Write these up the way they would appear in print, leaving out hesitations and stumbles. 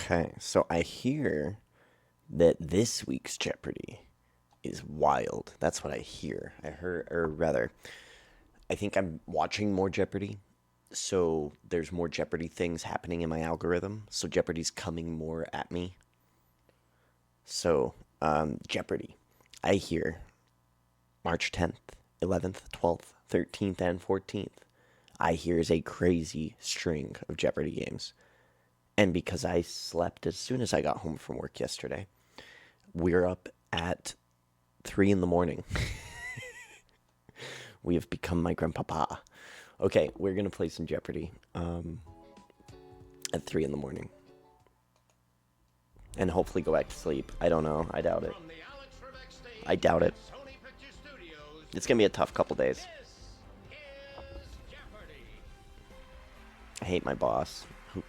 Okay, so I hear that this week's Jeopardy is wild. That's what I hear. I heard, or rather, I think I'm watching more Jeopardy, so there's more Jeopardy things happening in my algorithm. So Jeopardy's coming more at me. So, Jeopardy. I hear March 10th, 11th, 12th, 13th, and 14th. I hear is a crazy string of Jeopardy games. And because I slept as soon as I got home from work yesterday, we're up at 3 in the morning. We have become my grandpapa. Okay, we're going to play some Jeopardy at 3 in the morning. And hopefully go back to sleep. I don't know. I doubt it. I doubt it. It's going to be a tough couple days. I hate my boss.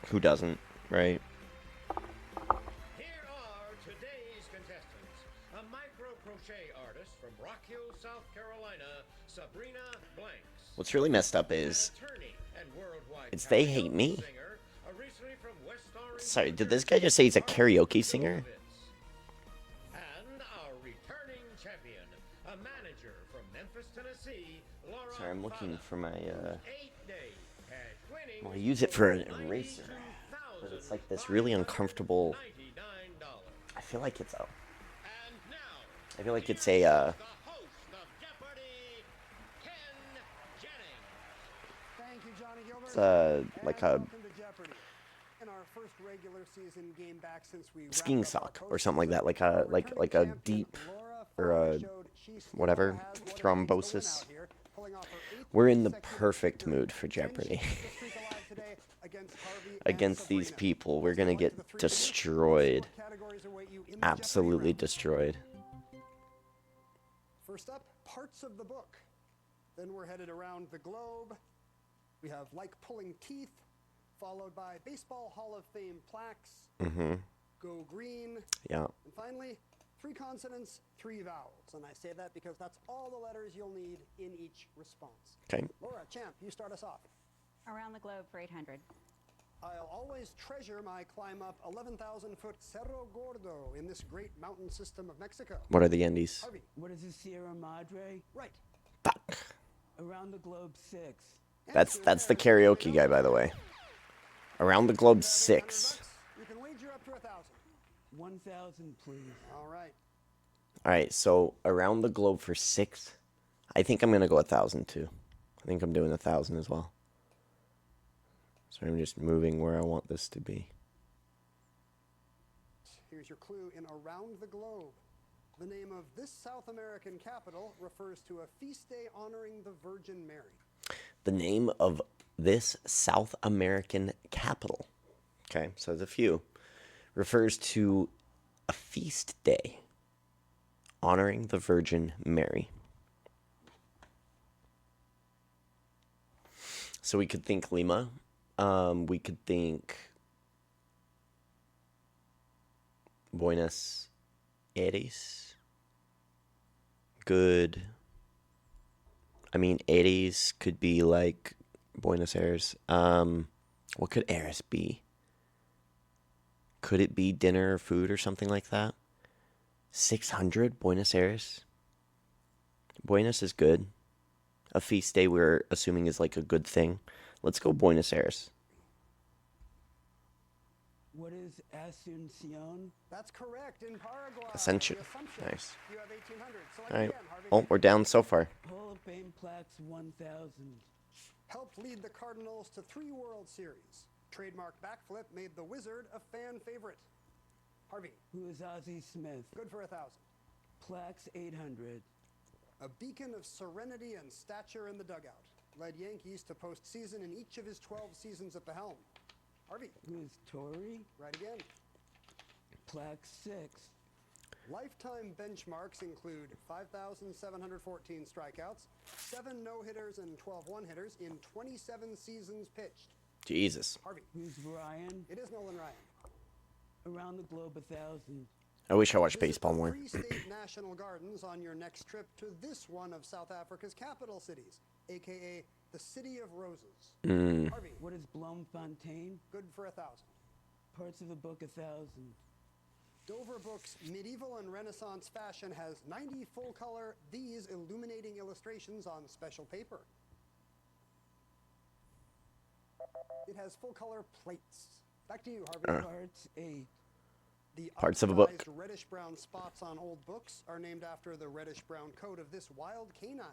Who doesn't, right? Here are today's contestants. A micro-crochet artist from Rock Hill, South Carolina, Sabrina Blanks. What's really messed up is it's they hate me. Sorry, did this guy just say he's a karaoke singer? And our returning champion, a manager from Memphis, Tennessee, Laura. Sorry, I'm looking for my, 8-day well, I use it for an eraser. But it's like this really uncomfortable. I feel like it's a. I feel like it's a. It's like a skiing sock or something like that, like a deep or a whatever thrombosis. We're in the perfect mood for Jeopardy. Against these people, we're gonna get destroyed. Absolutely destroyed. First up, parts of the book. Then we're headed around the globe. We have like pulling teeth, followed by Baseball Hall of Fame plaques. Go green. Yeah. And finally, 3 consonants, 3 vowels. And I say that because that's all the letters you'll need in each response. Okay. Laura, champ, you start us off. Around the globe for 800. I'll always treasure my climb up 11,000-foot Cerro Gordo in this great mountain system of Mexico. What are the Andes? Harvey. What is the Sierra Madre? Right. Fuck. Around the globe 6. That's the karaoke guy, by the way. Around the globe 6. You can wager up to 1,000. 1,000, please. All right. All right, so around the globe for 6. I think I'm gonna go 1,000 too. I think I'm doing 1,000 as well. So I'm just moving where I want this to be. Here's your clue in Around the Globe. The name of this South American capital refers to a feast day honoring the Virgin Mary. The name of this South American capital, okay, so there's a few, refers to a feast day honoring the Virgin Mary. So we could think Lima. We could think Buenos Aires. Good. I mean, Aires could be like Buenos Aires. What could Aires be? Could it be dinner or food or something like that? 600 Buenos Aires. Buenos is good. A feast day we're assuming is like a good thing. Let's go Buenos Aires. What is Asuncion? That's correct, in Paraguay. Ascension. The Nice. You have 1,800. Select All right. again, Harvey. Oh, we're down so far. Hall of Fame plaques 1,000. Helped lead the Cardinals to 3 World Series. Trademark backflip made the Wizard a fan favorite. Harvey. Who is Ozzie Smith? Good for 1,000. Plaques 800. A beacon of serenity and stature in the dugout. Led Yankees to postseason in each of his 12 seasons at the helm. Harvey. Who is Torrey? Right again. Plaque 6. Lifetime benchmarks include 5,714 strikeouts, 7 no-hitters and 12 one-hitters in 27 seasons pitched. Jesus. Harvey. Who's Ryan? It is Nolan Ryan. Around the globe 1,000. I wish I watched Visit baseball the more. Free State National Gardens on your next trip to this one of South Africa's capital cities, a.k.a. the City of Roses. Harvey. What is Bloemfontein? Good for 1,000. Parts of a book 1,000. Dover Books' medieval and Renaissance fashion has 90 full-color, these illuminating illustrations on special paper. It has full-color plates. Back to you, Harvey. Parts 8. The Parts of a book. oxidized reddish-brown spots on old books are named after the reddish-brown coat of this wild canine.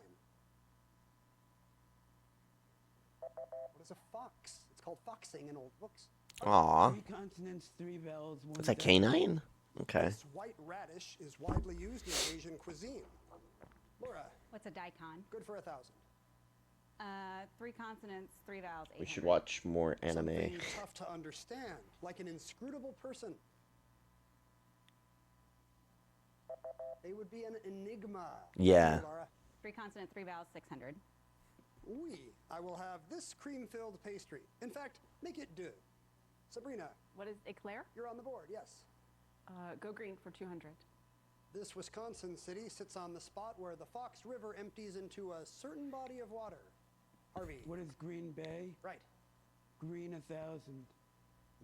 What is a fox? It's called foxing in old books. Aw. 3 consonants, 3 vowels, 1 Is that vowel. canine? Okay. This white radish is widely used in Asian cuisine. Laura, What's a daikon? good for 1,000. 3 consonants, 3 vowels, 800. We should watch more anime. Something tough to understand, like an inscrutable person. They would be an enigma. Yeah. Laura. 3 consonants, 3 vowels, 600. Oui, I will have this cream-filled pastry. In fact, make it deux. Sabrina, What is eclair? you're on the board, yes. Go green for 200. This Wisconsin city sits on the spot where the Fox River empties into a certain body of water. Harvey. What is Green Bay? Right. Green 1,000.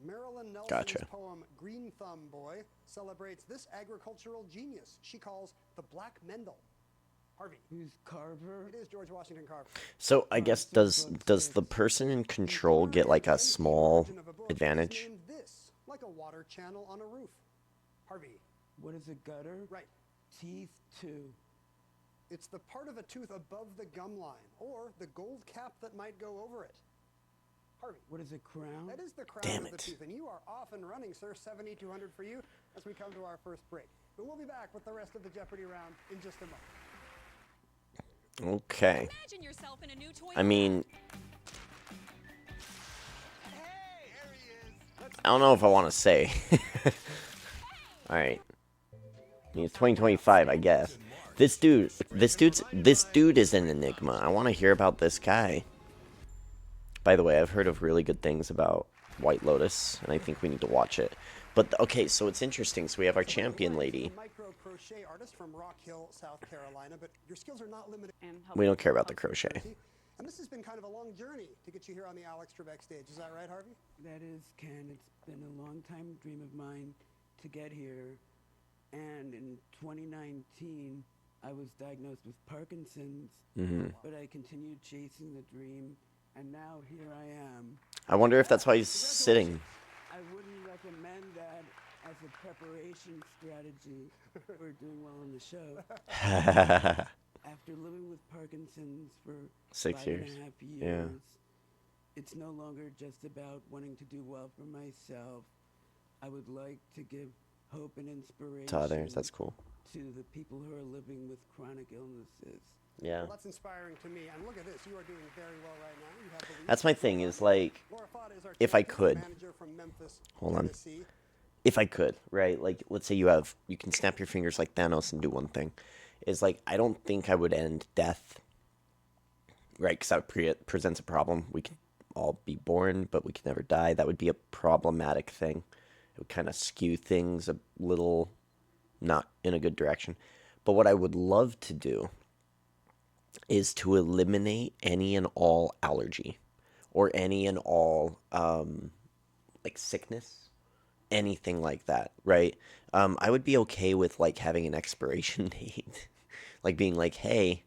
Marilyn Nelson's Gotcha. poem Green Thumb Boy celebrates this agricultural genius she calls the Black Mendel. Harvey. Who's Carver? It is George Washington Carver. So I guess does the person in control get like a small advantage? Named this, like a water channel on a roof. Harvey. What is a gutter? Right. Teeth 2. It's the part of a tooth above the gum line, or the gold cap that might go over it. Harvey. What is a crown? That is the crown Damn of the it. tooth, and you are off and running, sir. 7,200 for you as we come to our first break. But we'll be back with the rest of the Jeopardy round in just a moment. Okay. Imagine yourself in a new toy. I mean, I don't know if I want to say. All right. I mean, it's 2025, I guess. This dude is an enigma. I want to hear about this guy. By the way, I've heard of really good things about White Lotus, and I think we need to watch it. But okay, so it's interesting. So we have our champion lady. Micro crochet artist from Rock Hill, South Carolina, but your skills are not limited. And We don't care about the crochet. And this has been kind of a long journey to get you here on the Alex Trebek stage. Is that right, Harvey? That is, Ken. It's been a long time dream of mine to get here. And in 2019, I was diagnosed with Parkinson's, but I continued chasing the dream, and now here I am. I wonder if that's why he's sitting. I wouldn't recommend that as a preparation strategy for doing well on the show. After living with Parkinson's for 6 5.5 years. years, Yeah. it's no longer just about wanting to do well for myself. I would like to give hope and inspiration To others, that's cool. to the people who are living with chronic illnesses. Yeah. Well, that's inspiring to me. And look at this. You are doing very well right now. You have the lead. That's my thing is like, Laura Fada is our if I technical could. manager from Memphis, Hold on. Tennessee. if I could, right? Like, let's say you can snap your fingers like Thanos and do one thing. Is like, I don't think I would end death, right? Because that presents a problem. We can all be born, but we can never die. That would be a problematic thing. It would kind of skew things a little, not in a good direction. But what I would love to do is to eliminate any and all allergy or any and all like sickness, anything like that, right? I would be okay with like having an expiration date, like being like, hey,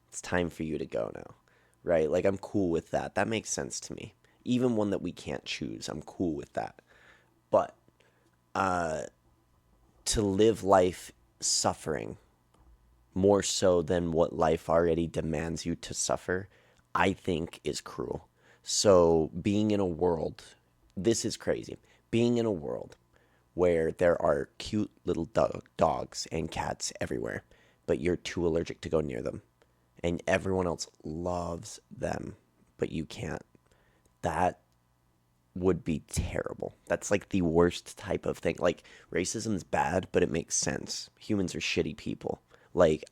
it's time for you to go now, right? Like I'm cool with that. That makes sense to me. Even one that we can't choose, I'm cool with that. But to live life suffering more so than what life already demands you to suffer, I think is cruel. So being in a world, this is crazy, being in a world where there are cute little dogs and cats everywhere, but you're too allergic to go near them, and everyone else loves them, but you can't. That would be terrible. That's like the worst type of thing. Like racism's bad, but it makes sense. Humans are shitty people. Like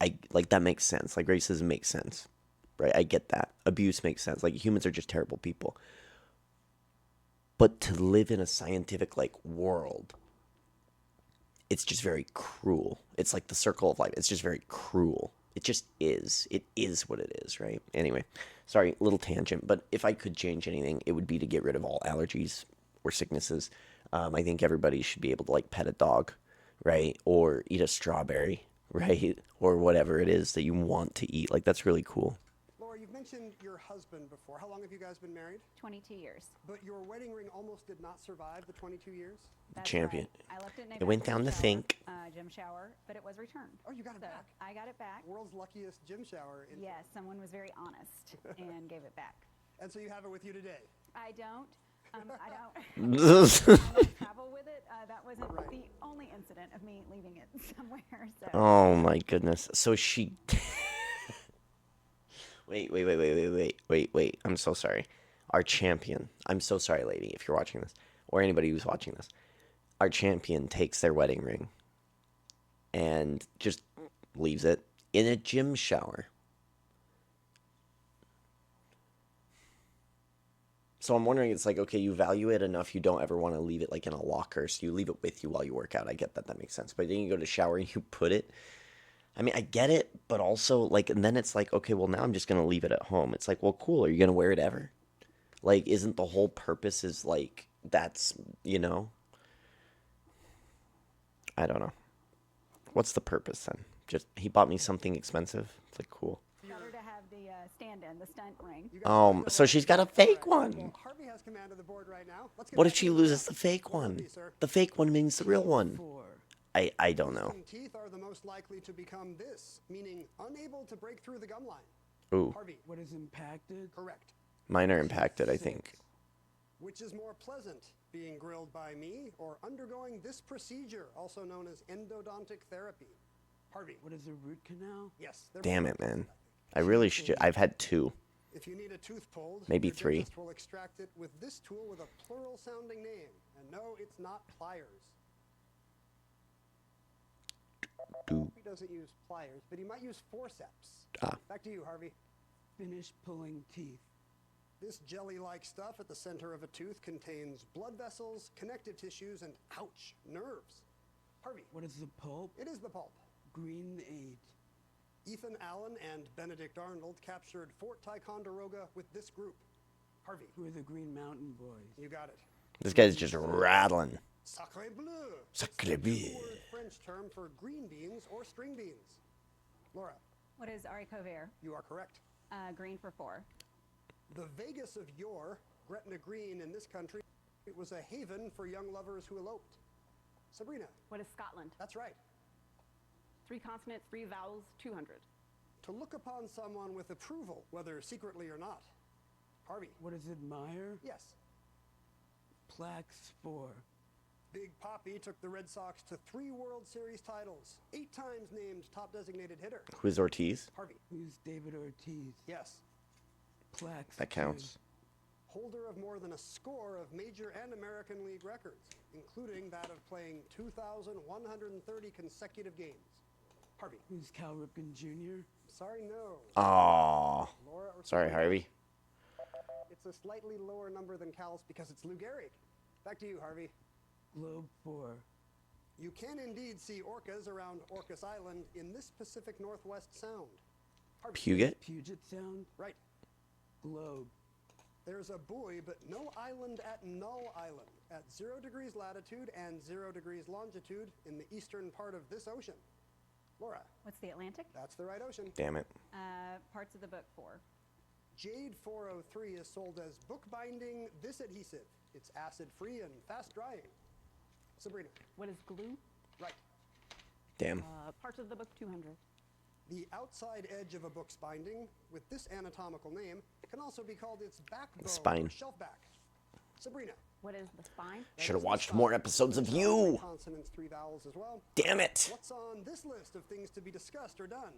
that makes sense. Like racism makes sense, right? I get that. Abuse makes sense. Like humans are just terrible people. But to live in a scientific like world, it's just very cruel. It's like the circle of life. It's just very cruel. It just is. It is what it is, right? Anyway, sorry, little tangent. But if I could change anything, it would be to get rid of all allergies or sicknesses. I think everybody should be able to like pet a dog, right? Or eat a strawberry, right? Or whatever it is that you want to eat. Like that's really cool. Laura, you've mentioned your husband before. How long have you guys been married? 22 years. But your wedding ring almost did not survive the 22 years? That's Champion. Right. I left it in a It went bathroom down the shower, sink. Gym shower, but it was returned. Oh, you got it So back. I got it back. World's luckiest gym shower. Yes, someone was very honest and gave it back. And so you have it with you today. I don't. I don't travel with it. That wasn't Right. the only incident of me leaving it somewhere. So Oh my goodness. So she Wait. I'm so sorry. Our champion. I'm so sorry, lady, if you're watching this, or anybody who's watching this. Our champion takes their wedding ring and just leaves it in a gym shower. So I'm wondering, it's like, okay, you value it enough, you don't ever want to leave it like in a locker, so you leave it with you while you work out. I get that, that makes sense. But then you go to shower and you put it. I mean, I get it, but also, like, and then it's like, okay, well, now I'm just going to leave it at home. It's like, well, cool, are you going to wear it ever? Like, isn't the whole purpose is, like, that's, you know? I don't know. What's the purpose, then? Just, he bought me something expensive? It's like, cool. better to have the stand-in, the stunt ring. You guys have So she's got a fake All right. one. Well, Harvey has command of the board right now. Let's get What back if she to the loses round. the fake What would one? it be, sir? The fake one means the real one. 4. I don't know. Wisdom teeth are the most likely to become this, meaning unable to break through the gum line. Ooh, Harvey, What is impacted? correct. mine are impacted, I think. Which is more pleasant, being grilled by me or undergoing this procedure, also known as endodontic therapy? Harvey, What is a root canal? yes. they're Damn both it, man. pleasant, I really should. I've had 2. If you need a tooth pulled, Maybe your 3. dentist will extract it with this tool with a plural-sounding name. And no, it's not pliers. He doesn't use pliers, but he might use forceps. Back to you, Harvey. Finish pulling teeth. This jelly-like stuff at the center of a tooth contains blood vessels, connective tissues, and, ouch, nerves. Harvey, What is the pulp? it is the pulp. Green 8. Ethan Allen and Benedict Arnold captured Fort Ticonderoga with this group. Harvey, Who are the Green Mountain Boys? you got it. This guy's just rattling. Sacre bleu. Sacre bleu. It's a two-word French term for green beans or string beans. Laura, What is haricot vert? you are correct. Green for 4. The Vegas of yore, Gretna Green in this country, it was a haven for young lovers who eloped. Sabrina, What is Scotland? that's right. 3 consonants, 3 vowels, 200. To look upon someone with approval, whether secretly or not. Harvey, What is admire? yes. Plaques 4. Big Papi took the Red Sox to 3 World Series titles, 8 times named top designated hitter. Who's Ortiz? Harvey, Who's David Ortiz? yes. Plaques That 2. counts. Holder of more than a score of major and American League records, including that of playing 2,130 consecutive games. Harvey, Who's Cal Ripken Jr.? sorry, no. Aww. Laura or Sorry, Sabrina? Harvey. It's a slightly lower number than Cal's because it's Lou Gehrig. Back to you, Harvey. Globe 4. You can indeed see orcas around Orcas Island in this Pacific Northwest Sound. Harvey, Puget? Puget Sound. right. Globe. There's a buoy, but no island at Null Island, at 0 degrees latitude and 0 degrees longitude in the eastern part of this ocean. Laura, What's the Atlantic? that's the right ocean. Damn it. Parts of the book 4. Jade 403 is sold as bookbinding this adhesive. It's acid-free and fast-drying. Sabrina, What is glue? right. Damn. Parts of the book, 200. The outside edge of a book's binding, with this anatomical name, can also be called its backbone Spine. or shelf back. Sabrina. What is the spine? that Should have is the watched spine. more episodes of 3 you. consonants, 3 vowels as well. Damn it. What's on this list of things to be discussed or done?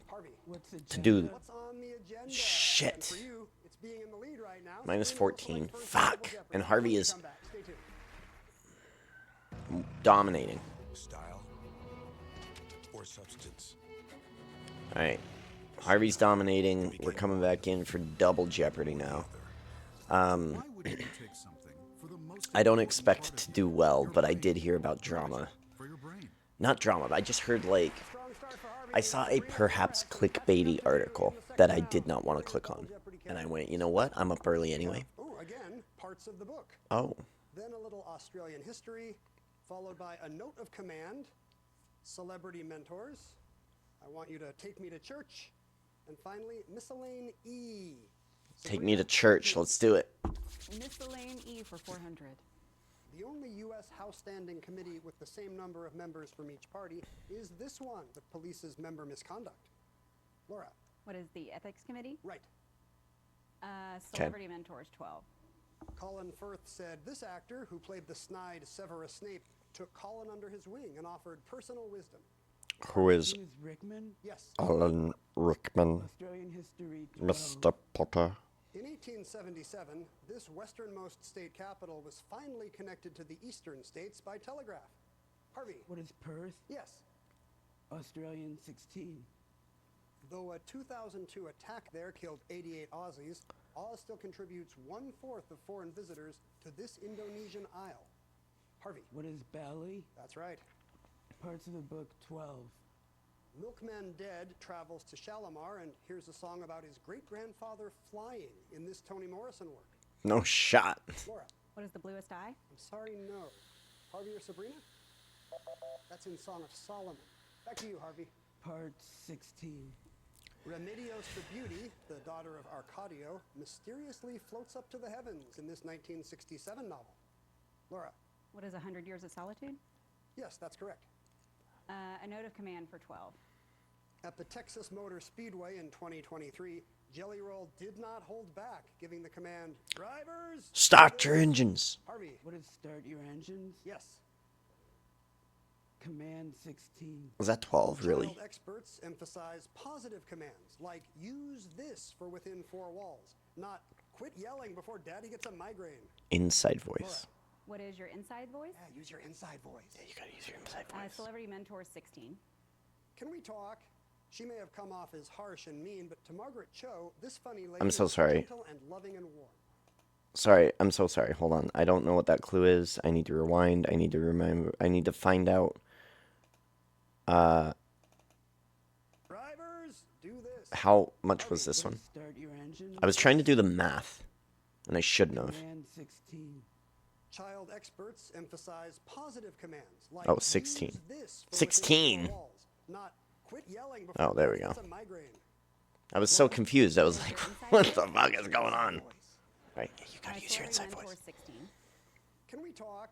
Harvey. What's the To do. What's on the agenda? Shit. And for you, it's being in the lead right now. Minus Sabrina will 14. select first Fuck. Double Jeopardy. And Harvey When we is- come back, stay tuned. Dominating. Style or substance? All right. Harvey's dominating. We're coming back in for double Jeopardy now. Why would you take something for the most I don't important expect part to of do you, well, your but I brain? did hear about drama. For your brain. Not drama, but I just heard, like, Strong start for Harvey. I saw a perhaps clickbaity article that I did not want to click on. And I went, you know what? I'm up early anyway. Oh, again, parts of the book. Oh, then a little Australian history, followed by a note of command, celebrity mentors, I want you to take me to church, and finally, miscellane E. Take me to church. Let's do it. Miscellane E for 400. The only U.S. House standing committee with the same number of members from each party is this one that polices member misconduct. Laura. What is the Ethics Committee? Right. Celebrity Mentors 12. Colin Firth said this actor, who played the snide Severus Snape, took Colin under his wing and offered personal wisdom. Who is James Rickman, Yes. Alan Rickman, Australian history 12. Mr. Potter? In 1877, this westernmost state capital was finally connected to the eastern states by telegraph. Harvey. What is Perth? Yes. Australian 16. Though a 2002 attack there killed 88 Aussies, Oz still contributes 1/4 of foreign visitors to this Indonesian isle. Harvey. What is Bali? That's right. Parts of the book 12. Milkman Dead travels to Shalimar and hears a song about his great-grandfather flying in this Toni Morrison work. No shot. Laura. What is the bluest eye? I'm sorry, no. Harvey or Sabrina? That's in Song of Solomon. Back to you, Harvey. Part 16. Remedios the Beauty, the daughter of Arcadio, mysteriously floats up to the heavens in this 1967 novel. Laura. What is 100 Years of Solitude? Yes, that's correct. A note of command for 12. At the Texas Motor Speedway in 2023, Jelly Roll did not hold back, giving the command, drivers! Start your engines. Harvey. What is start your engines? Yes. Command 16. Was that 12, really? Child experts emphasize positive commands, like use this for within 4 walls, not quit yelling before daddy gets a migraine. Inside voice. What is your inside voice? Yeah, use your inside voice. Yeah, you gotta use your inside voice. Celebrity Mentors 16. Can we talk? She may have come off as harsh and mean, but to Margaret Cho, this funny lady I'm so was sorry. gentle and loving and warm. Sorry, I'm so sorry. Hold on. I don't know what that clue is. I need to rewind. I need to remember. I need to find out. Drivers, do this. How much was this What one? is start your engines? I was trying to do the math, and I shouldn't have. Command 16. Child experts emphasize positive commands, like Oh, 16. use this for 16. within 4 walls, not quit yelling before Oh, there we daddy go. gets a migraine. I was so confused. I was like, what the fuck is going on? Voice. Right, you gotta use your inside Celebrity voice. Mentors 16. Can we talk?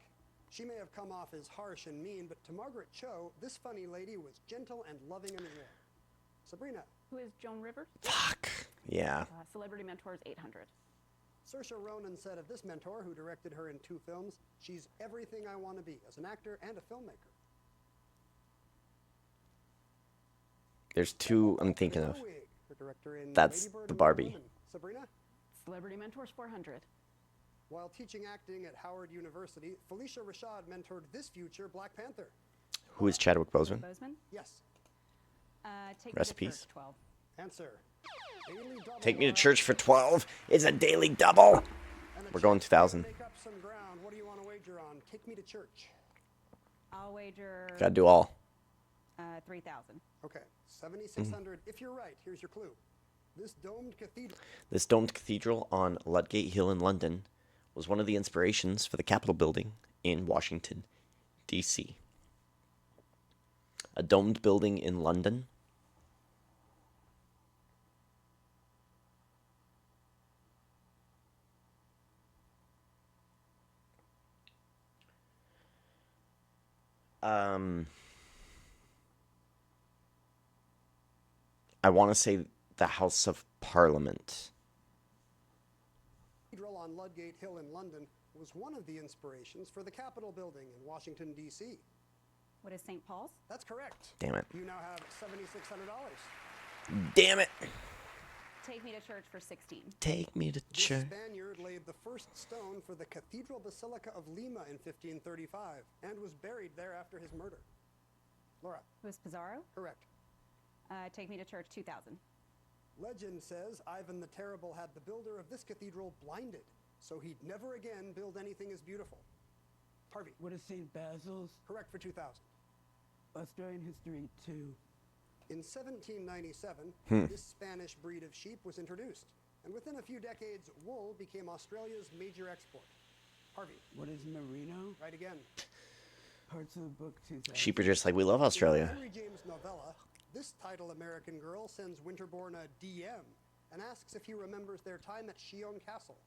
She may have come off as harsh and mean, but to Margaret Cho, this funny lady was gentle and loving and warm. Sabrina. Who is Joan Rivers? Fuck. Yeah. Celebrity Mentors 800. Saoirse Ronan said of this mentor, who directed her in 2 films, she's everything I want to be as an actor and a filmmaker. There's 2 I'm thinking of. Gerwig, her director in That's Lady Bird the and Barbie. Little Women. Sabrina. Celebrity Mentors 400. While teaching acting at Howard University, Felicia Rashad mentored this future Black Panther. Who is Chadwick Boseman? Bozeman. Yes. Take Rest me in to peace. church 12. Answer. Daily double, Take me to Laura. church for 12. It's a daily double. And a We're going chance to 2000. Make up some ground. What do you want to wager on? Take me to church. I'll wager Gotta do all. 3,000. Okay, 7,600. If you're right, here's your clue. This domed cathedral. This domed cathedral on Ludgate Hill in London was one of the inspirations for the Capitol building in Washington, D.C. A domed building in London. I want to say the House of Parliament. Cathedral on Ludgate Hill in London was one of the inspirations for the Capitol building in Washington, D.C. What is St. Paul's? That's correct. Damn it. You now have $7,600. Damn it. Take me to church for 16. Take me to This church. Spaniard laid the first stone for the Cathedral Basilica of Lima in 1535 and was buried there after his murder. Laura. Who is Pizarro? Correct. Take me to church 2,000. Legend says Ivan the Terrible had the builder of this cathedral blinded, so he'd never again build anything as beautiful. Harvey. What is St. Basil's? Correct for 2,000. Australian history 2. In 1797, this Spanish breed of sheep was introduced, and within a few decades, wool became Australia's major export. Harvey. What is merino? Right again. Parts of the book 2000. Sheep are just like, we love In the Australia. Henry James novella, this title American girl sends Winterbourne a DM and asks if he remembers their time at Shion Castle.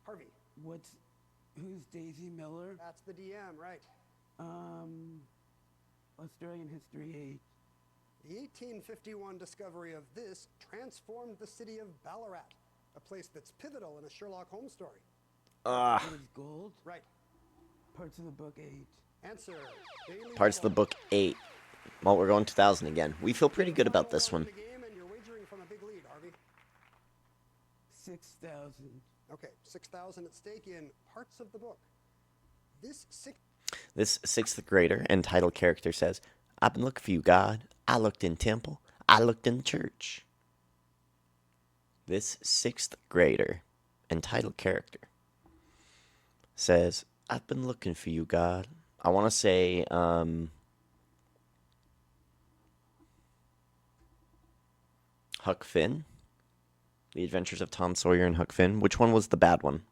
Harvey. Who's Daisy Miller? That's the DM, right. Australian History 8. The 1851 discovery of this transformed the city of Ballarat, a place that's pivotal in a Sherlock Holmes story. What is gold? Right. Parts of the book 8. Answer. Daily Parts of the Double. book 8. Well, we're going 2000 again. We feel pretty good about this Final one. round of the game, and you're wagering from a big lead, Harvey. 6,000. Okay, 6,000 at stake in parts of the book. This This sixth grader and title character says, I've been looking for you, God. I looked in temple. I looked in church. This sixth grader and title character says, I've been looking for you, God. I want to say, Huck Finn. The Adventures of Tom Sawyer and Huck Finn. Which one was the bad one?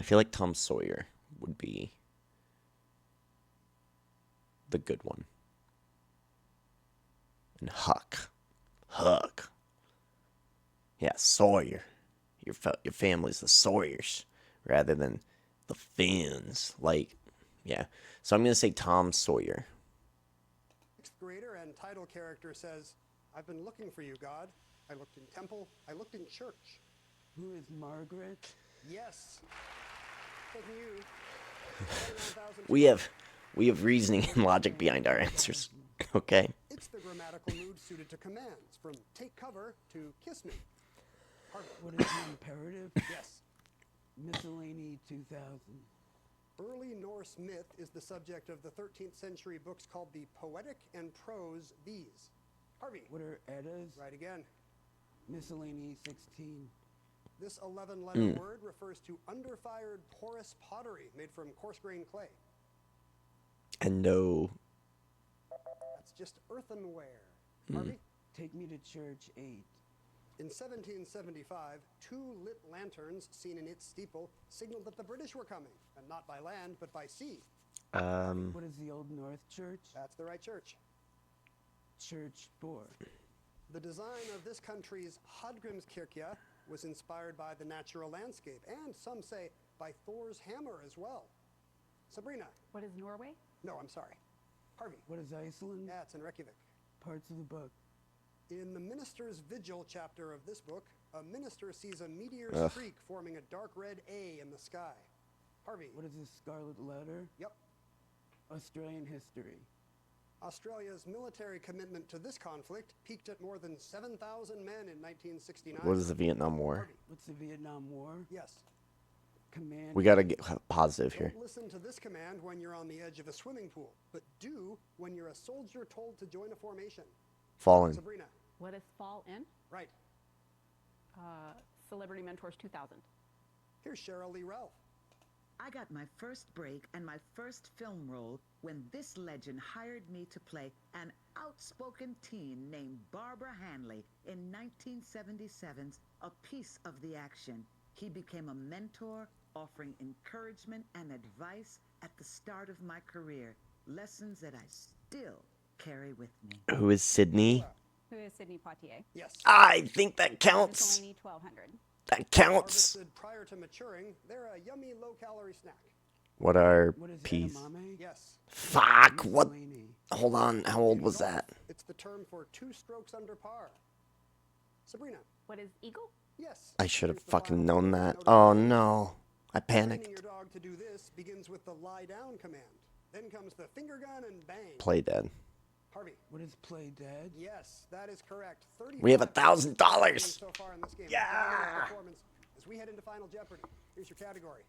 I feel like Tom Sawyer would be the good one. And Huck. Yeah, Sawyer. Your family's the Sawyers rather than the Finns. Like, yeah. So I'm going to say Tom Sawyer. sixth grader and title character says, I've been looking for you, God. I looked in temple. I looked in church. Who is Margaret? Yes. Taking you. 29,000. We have reasoning and logic behind our answers. Okay. It's the grammatical mood suited to commands, from take cover to kiss me. Harvey. What is the imperative? Yes. Miscellany 2000. Early Norse myth is the subject of the 13th century books called the Poetic and Prose These. Harvey. What are Eddas? Right again. Miscellany 16. This 11-letter word refers to under-fired porous pottery made from coarse-grained clay. And no. That's just earthenware. Harvey? Take me to church 8. In 1775, 2 lit lanterns seen in its steeple signaled that the British were coming, and not by land, but by sea. What is the Old North Church? That's the right church. Church 4. The design of this country's Hallgrímskirkja was inspired by the natural landscape, and some say by Thor's hammer as well. Sabrina. What is Norway? No, I'm sorry. Harvey. What is Iceland? Yeah, it's in Reykjavik. Parts of the book. In the Minister's Vigil chapter of this book, a minister sees a meteor streak forming a dark red A in the sky. Harvey. What is a scarlet letter? Yep. Australian history. Australia's military commitment to this conflict peaked at more than 7,000 men in 1969. What is the Vietnam War? Harvey. What's the Vietnam War? Yes. Command. We got to get positive here. Don't listen to this command when you're on the edge of a swimming pool, but do when you're a soldier told to join a formation. Fallen. Sabrina. What is fall in? Right. Celebrity Mentors 2000. Here's Cheryl Lee Ralph. I got my first break and my first film role when this legend hired me to play an outspoken teen named Barbara Hanley in 1977's A Piece of the Action. He became a mentor, offering encouragement and advice at the start of my career, lessons that I still carry with me. Who is Sydney? Who is Sidney Poitier? Yes. I think that counts. Miscellany 1200. That counts. Harvested prior to maturing, they're a yummy low-calorie snack. What are What is peas? edamame? Yes. Fuck. What? Miscellany. Hold on. How old was that? It's the term for 2 strokes under par. Sabrina. What is eagle? Yes. I should have Here's the fucking final known clue. that. Notice Oh the- no. I Training panicked. your dog to do this begins with the lie down command. Then comes the finger gun and bang. Play dead. Harvey. What is play dead? Yes, that is correct. We have $35 $1,000. so far in this game. Yeah. Performance as we head into Final Jeopardy. Here's your category.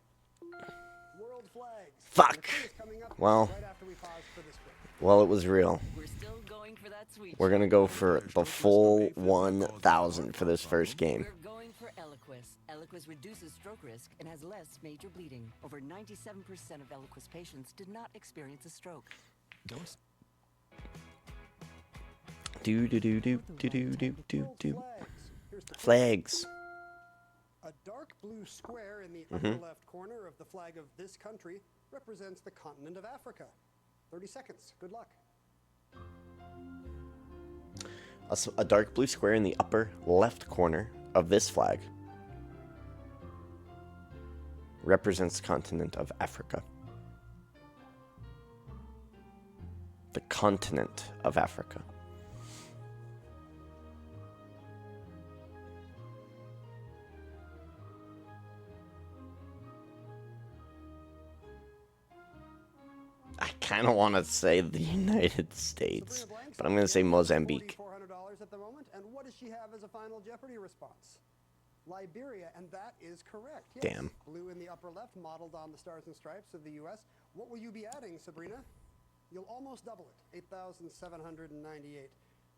World flags. Fuck. And the quiz is coming up Well. right after we pause for this break. Well, it was real. We're still going for that sweet. We're gonna go for the full 1,000 for this first game. We're going for Eliquis. Eliquis reduces stroke risk and has less major bleeding. Over 97% of Eliquis patients did not experience a stroke. Don't. Do do do do do do do do World do. flags. Here's the Flags. A dark blue square in the upper left corner of the flag of this country represents the continent of Africa. 30 seconds. Good luck. A dark blue square in the upper left corner of this flag represents the continent of Africa. The continent of Africa. I kind of want to say the United States, but I'm going to say Mozambique. $4,400 at the moment. And what does she have as a final Jeopardy response? Liberia, and that is correct. Yes. Damn. Blue in the upper left, modeled on the Stars and Stripes of the U.S. What will you be adding, Sabrina? You'll almost double it, 8,798.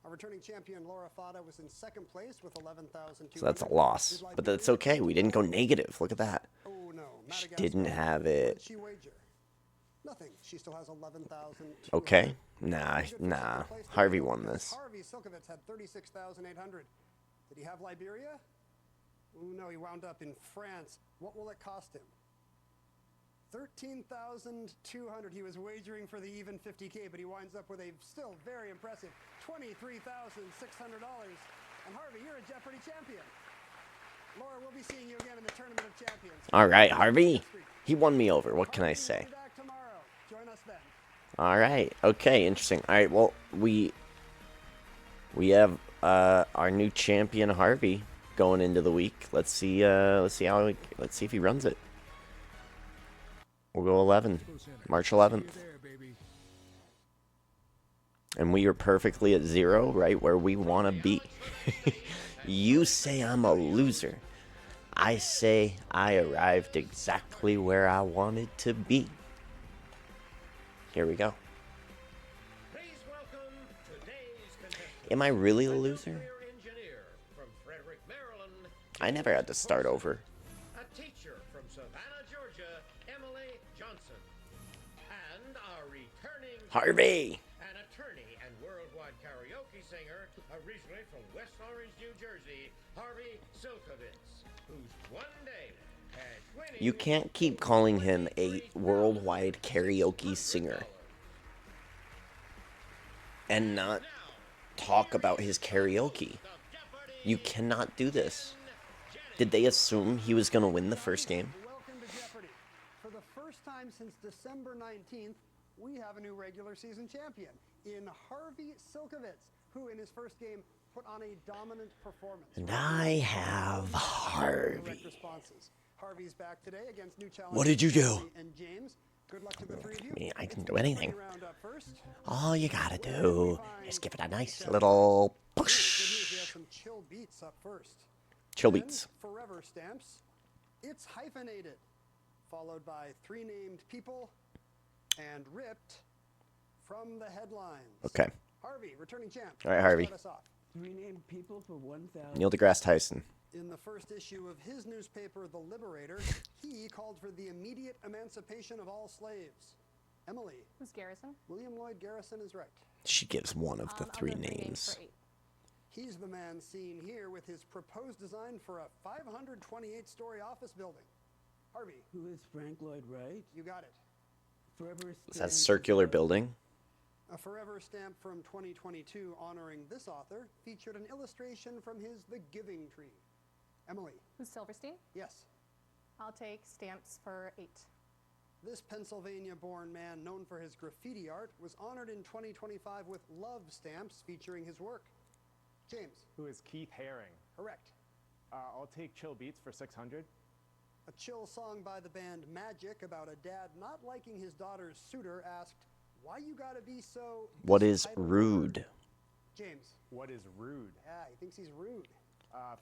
Our returning champion, Laura Fada, was in second place with 11,200. So that's a loss, but that's okay. We didn't go negative. Look at that. Oh, no. She didn't have it. What did she wager? Nothing. She still has 11,000. Okay. Nah. Harvey won this. Harvey Silkovitz had 36,800. Did he have Liberia? Oh, no, he wound up in France. What will it cost him? 13,200. He was wagering for the even 50K, but he winds up with a still very impressive $23,600. And Harvey, you're a Jeopardy champion. Laura, we'll be seeing you again in the Tournament of Champions. All right, Harvey. He won me over. What can I say? Back tomorrow. Join us then. All right. Okay. Interesting. All right. Well, we have our new champion Harvey going into the week. Let's see if he runs it. We'll go 11, March 11th, and we are perfectly at 0, right where we want to be. You say I'm a loser. I say I arrived exactly where I wanted to be. Here we go. Please welcome today's contestant. Am I really a loser? Nuclear engineer from Frederick, Maryland. I never had to start over. A teacher from Savannah, Georgia, Emily Johnson. And our returning Harvey! an attorney and worldwide karaoke singer, originally from West Orange, New Jersey, Harvey Silkovitz, who's one day had winning. You can't keep calling him a worldwide karaoke singer and not talk about his karaoke. You cannot do this. Did they assume he was going to win the first game? Welcome to Jeopardy. For the first time since December 19th, we have a new regular season champion in Harvey Silkovitz, who in his first game put on a dominant performance. And I have Harvey. Correct responses. Harvey's back today against new challengers. What did you do? Emily and James. Good luck to the three of you. I can do anything. Round up first. All you gotta do is give it a nice little Good push. news, we have some chill beats up first. Chill Then, beats. Forever stamps. It's hyphenated, followed by three named people, and ripped from the headlines. Okay. Harvey, returning champ. All right, Harvey. Start us off. 3 named people for 1,000. Neil deGrasse Tyson. In the first issue of his newspaper, The Liberator, he called for the immediate emancipation of all slaves. Emily, Who's Garrison? William Lloyd Garrison is right. She gives one of the I'll three go names names. for 8. He's the man seen here with his proposed design for a 528-story office building. Harvey, Who is Frank Lloyd Wright? you got it. Forever Is that Stamps circular is- building? A forever stamp from 2022 honoring this author featured an illustration from his The Giving Tree. Emily, Who's Silverstein? yes. I'll take stamps for 8. This Pennsylvania-born man known for his graffiti art was honored in 2025 with love stamps featuring his work. James, Who is Keith Haring? correct. I'll take Chill Beats for 600. A chill song by the band Magic about a dad not liking his daughter's suitor asked, "Why you gotta be so..." What this is title rude? word?" James, What is rude? yeah, he thinks he's rude.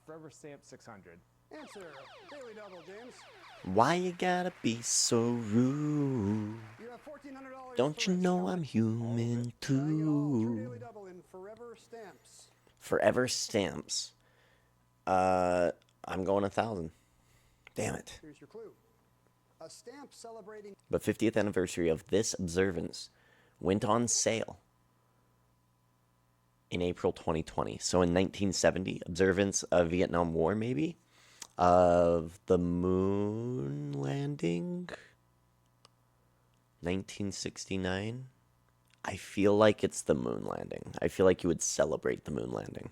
Forever Stamp 600. Answer, Daily Double, James. Why you gotta be so rude? You have $1,400. Don't you for know Scott. I'm human Now you get all too? True Daily Double in Forever Stamps. Forever stamps. I'm going 1,000. Damn it. Here's your clue. A stamp celebrating The 50th anniversary of this observance went on sale in April 2020. So in 1970, observance of Vietnam War, maybe. of the moon landing? 1969? I feel like it's the moon landing. I feel like you would celebrate the moon landing.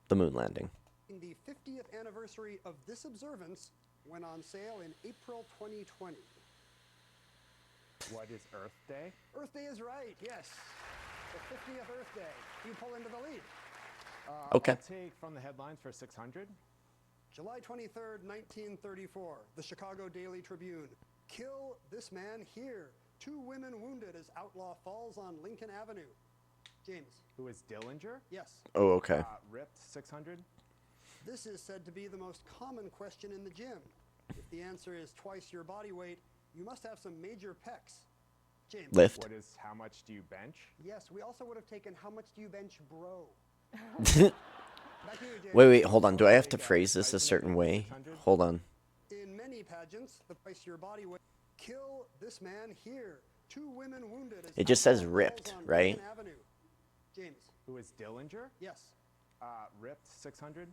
The moon landing. The 50th anniversary of this observance went on sale in April 2020. What is Earth Day? Earth Day is right, yes. The 50th Earth Day. You pull into the lead. Okay. I'll take from the headlines for 600. July 23rd, 1934. The Chicago Daily Tribune. Kill this man here. 2 women wounded as outlaw falls on Lincoln Avenue. James. Who is Dillinger? Yes. Oh, okay. Ripped 600. This is said to be the most common question in the gym. If the answer is twice your body weight, you must have some major pecs. James. Lift. What is how much do you bench? Yes, we also would have taken how much do you bench, bro? Back to you, James. Wait, hold on. Do I have to phrase this a certain way? Hold on. In many pageants, the twice your body weight. Kill this man here. 2 women wounded. As It just says outlaw ripped, falls on right? Lincoln Avenue. James. Who is Dillinger? Yes. Ripped 600.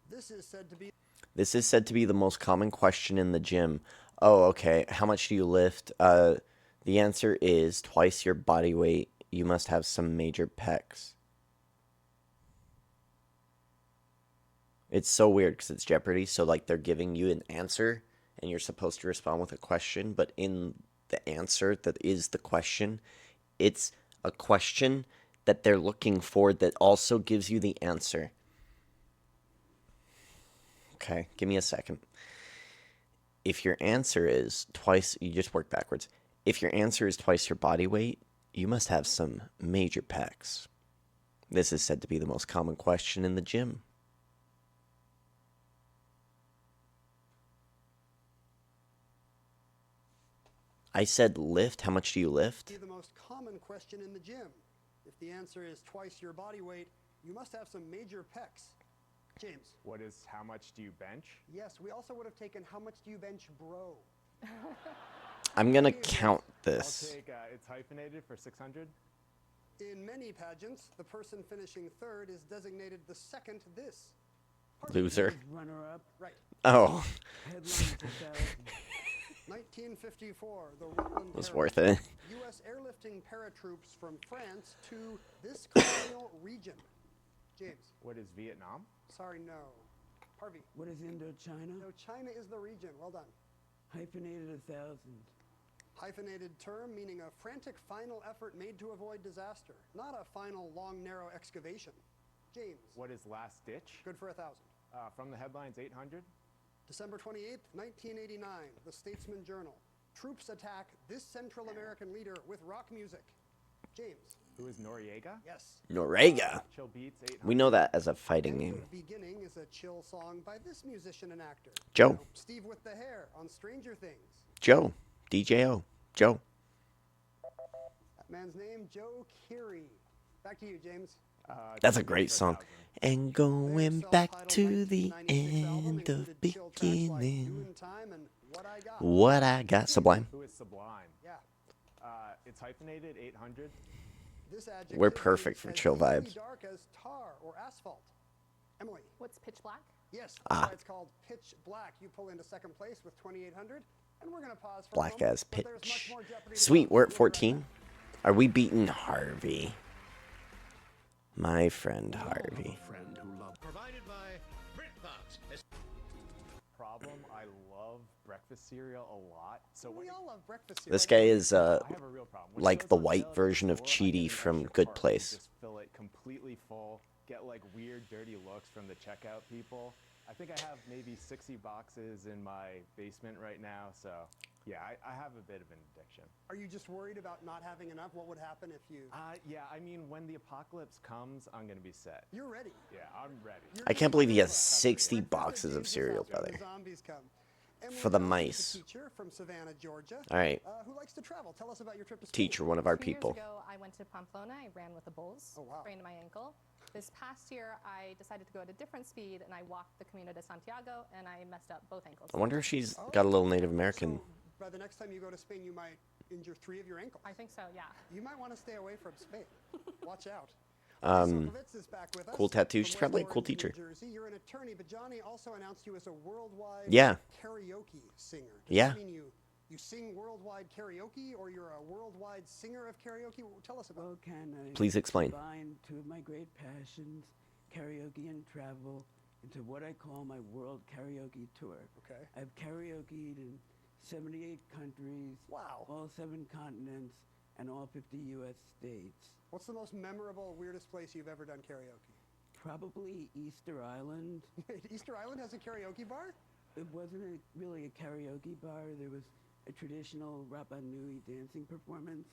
This is said to be This is said to be the most common question in the gym. Oh, okay. How much do you lift? The answer is twice your body weight. You must have some major pecs. It's so weird because it's Jeopardy. So, like, they're giving you an answer and you're supposed to respond with a question. But in the answer that is the question, it's a question that they're looking for that also gives you the answer. Okay, give me a second. If your answer is twice, you just work backwards. If your answer is twice your body weight, you must have some major pecs. This is said to be the most common question in the gym. I said lift. How much do you lift? the most common question in the gym. If the answer is twice your body weight, you must have some major pecs. James. What is how much do you bench? Yes, we also would have taken how much do you bench, bro? I'm going to count I'll this. take it's hyphenated for 600. In many pageants, the person finishing third is designated the second this. Loser. Runner-up. Right. Oh, Headlines 1954, the Rutland was Herald. worth it. U.S. airlifting paratroops from France to this colonial region. James. What is Vietnam? Sorry, no. Harvey. What is Indochina? No, China is the region. Well done. Hyphenated 1,000. Hyphenated term meaning a frantic final effort made to avoid disaster, not a final long narrow excavation. James. What is Last Ditch? Good for 1,000. From the headlines 800. December 28th, 1989, the Statesman Journal. Troops attack this Central American leader with rock music. James. Who is Noriega? Yes. Norega. Chill Beats 800. We know that as a fighting And name. Beginning is a chill song by this musician and actor. Joe. You know, Steve with the hair on Stranger Things. Joe. DJO. Joe. That man's name, Joe Keery. Back to you, James. That's a great song. And going back to the end of beginning. What I got. Sublime. Who is Sublime? Yeah. It's hyphenated 800. This adjective We're perfect is for as chill equally vibes. dark as tar or asphalt. Emily. What's pitch black? Yes, that's Ah. why it's called pitch black. You pull into second place with 2,800, and we're going to pause for a Black moment, as but there's much pitch. more Jeopardy to Sweet, go. we're We'll at be right 14. back. Are we beating Harvey? My friend Harvey. Provided by BritBox. Problem, I love breakfast cereal a lot. So when We all love breakfast cereal. This guy is I have a real problem. When it like goes the on white sale at version of store, I get Cheaty an from extra Good cart and Place. Just fill it completely full. Get like weird, dirty looks from the checkout people. I think I have maybe 60 boxes in my basement right now. So yeah, I have a bit of an addiction. Are you just worried about not having enough? What would happen if you... Yeah, I mean, when the apocalypse comes, I'm gonna be set. You're ready. Yeah, I'm ready. I can't believe he has 60 boxes of James' cereal, house when brother. the zombies come. Emily For the Nelson is mice. a teacher from Savannah, Georgia. All right. Who likes to travel. Tell us about your trip to school. Teacher, one of our 2 people. years ago, I went to Pamplona. I ran with the bulls. Oh, wow. Sprained my ankle. This past year, I decided to go at a different speed, and I walked the Camino de Santiago, and I messed up both ankles. I wonder if she's got a little Native American. So, by the next time you go to Spain, you might injure 3 of your ankles. I think so, yeah. You might want to stay away from Spain. Watch out. Silkovitz is back with us. Cool tattoo. From She's West probably a cool Orange, New teacher. Jersey. You're an attorney, but Johnny also announced you as a worldwide Yeah. karaoke singer. Does Yeah. that mean you sing worldwide karaoke, or you're a worldwide singer of karaoke? Tell us about Well, can I Please explain. combine two of my great passions, karaoke and travel, into what I call my world karaoke tour? Okay. I've karaokeed in 78 countries, Wow. all 7 continents, and all 50 U.S. states. What's the most memorable, weirdest place you've ever done karaoke? Probably Easter Island. Easter Island has a karaoke bar? It wasn't really a karaoke bar. There was a traditional Rapa Nui dancing performance,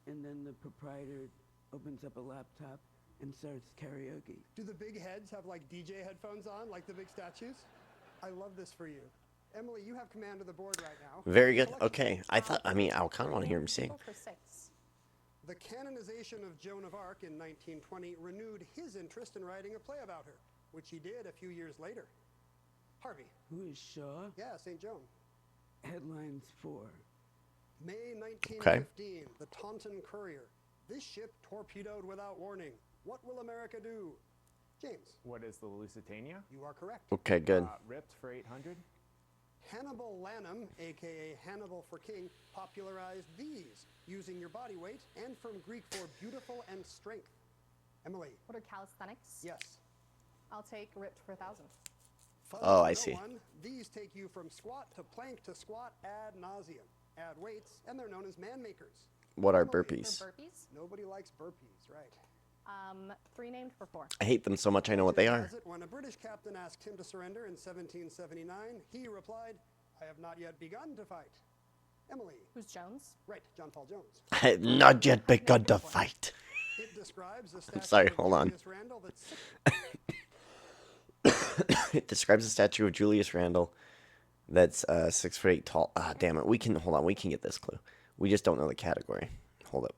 and then the proprietor opens up a laptop and starts karaoke. Do the big heads have like DJ headphones on, like the big statues? I love this for you. Emily, you have command of the board right now. Very good. Okay. I kind of want to hear him sing. Go for 6. The canonization of Joan of Arc in 1920 renewed his interest in writing a play about her, which he did a few years later. Harvey. Who is Shaw? Yeah, St. Joan. Headlines 4. May 1915, the Taunton Courier. This ship torpedoed without warning. What will America do? James. What is the Lusitania? You are correct. Okay, good. Ripped for 800. Hannibal Lanham, aka Hannibal for King, popularized these, using your body weight, and from Greek for beautiful and strength. Emily. What are calisthenics? Yes. I'll take ripped for 1,000. Fuzz Oh, to I no see. one. These take you from squat to plank to squat ad nauseum. Add weights, and they're known as man makers. What are Emily. burpees? For burpees? Nobody likes burpees, right? 3 named for 4. I hate them so much I know what they Legend are. has it, when a British captain asked him to surrender in 1779, he replied, I have not yet begun to fight. Emily. Who's Jones? Right, John Paul Jones. I have not yet begun to fight. It describes the statue sorry, of hold on. Julius Randall that's It describes a statue of Julius Randall that's 6'8" tall. Ah, damn it. We can hold on. We can get this clue. We just don't know the category. Hold up.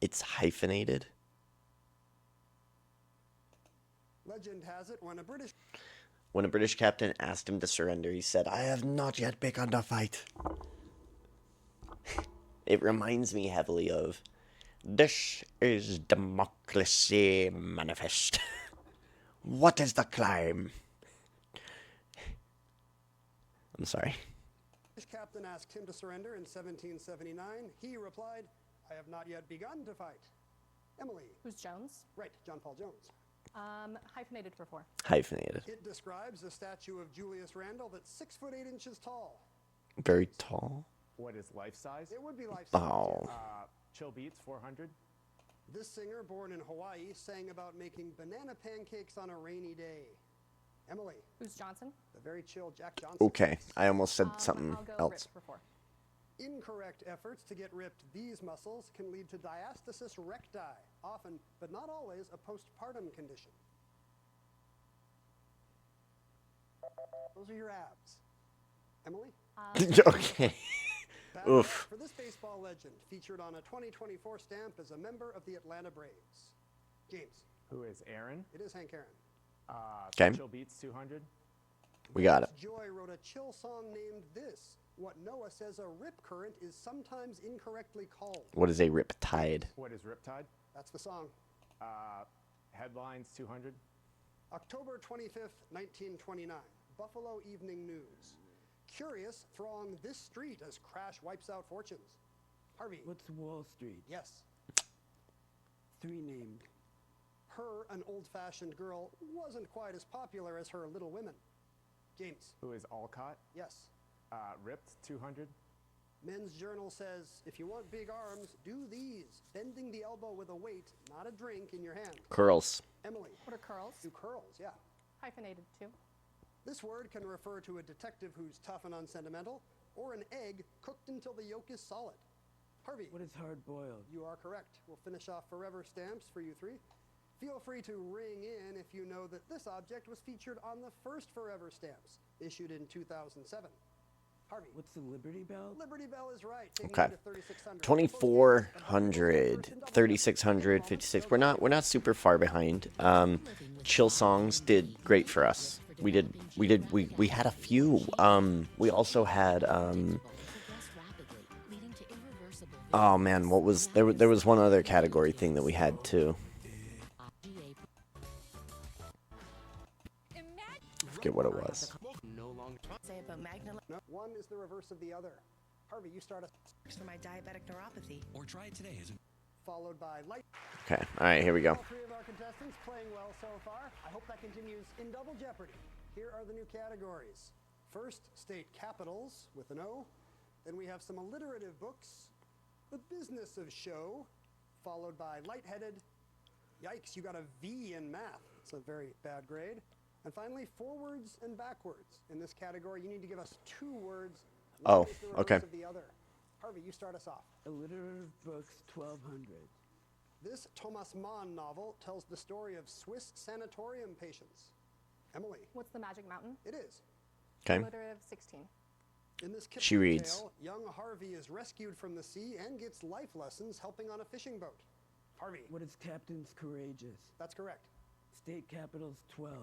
It's hyphenated. Legend has it, when a British captain asked him to surrender, he said, I have not yet begun to fight. It reminds me heavily of, this is Democracy Manifest. What is the climb? I'm sorry. British captain asked him to surrender in 1779, he replied, I have not yet begun to fight. Emily. Who's Jones? Right, John Paul Jones. Hyphenated for 4. Hyphenated. It describes a statue of Julius Randall that's 6 foot 8 inches tall. Very tall. What is life size? It would be life size. Oh. Chill Beats 400. This singer, born in Hawaii, sang about making banana pancakes on a rainy day. Emily. Who's Johnson? The very chill Jack Johnson. Okay. I almost said something I'll go else. ripped for 4. Incorrect efforts to get ripped these muscles can lead to diastasis recti, often, but not always, a postpartum condition. Those are your abs. Emily? Okay. Bad Oof. luck for this baseball legend, featured on a 2024 stamp as a member of the Atlanta Braves. James. Who is Aaron? It is Hank Aaron. Okay. Chill Beats 200. We got it. Joy wrote a chill song named This, what Noah says a rip current is sometimes incorrectly called. What is a riptide? What is Riptide? That's the song. Headlines 200. October 25th, 1929. Buffalo Evening News. Curious throng this street as crash wipes out fortunes. Harvey. What's Wall Street? Yes. 3 named. Her, an old-fashioned girl, wasn't quite as popular as her Little Women. James. Who is Alcott? Yes. Ripped 200. Men's Journal says, if you want big arms, do these. Bending the elbow with a weight, not a drink, in your hand. Curls. Emily. What are curls? Do curls, yeah. Hyphenated 2. This word can refer to a detective who's tough and unsentimental, or an egg cooked until the yolk is solid. Harvey. What is hard boiled? You are correct. We'll finish off forever stamps for you 3. Feel free to ring in if you know that this object was featured on the first forever stamps, issued in 2007. Harvey. What's the Liberty Bell? Liberty Bell is right. Taking Okay. you to 3,600. 2400, 3600, 56. We're not super far behind. Chill Songs did great for us. We had a few. We also had Oh man, what was there was one other category thing that we had too. I forget what it was. Say about Magna No, one is the reverse of the other. Harvey, you start us. for my diabetic neuropathy. Or try it today as a Followed by light. Okay, all right, here we go. All three of our contestants playing well so far. I hope that continues in Double Jeopardy. Here are the new categories. First, state capitals with an O. Then we have some alliterative books. The business of show, followed by lightheaded. Yikes, you got a V in math. It's a very bad grade. And finally, forwards and backwards. In this category, you need to give us 2 words. One Oh, is the reverse okay. of the other. Harvey, you start us off. Alliterative books, 1200. This Thomas Mann novel tells the story of Swiss sanatorium patients. Emily. What's the Magic Mountain? It is. Okay. Alliterative 16. In this Kipling She reads. tale, young Harvey is rescued from the sea and gets life lessons helping on a fishing boat. Harvey. What is Captain's Courageous? That's correct. State capitals, 12.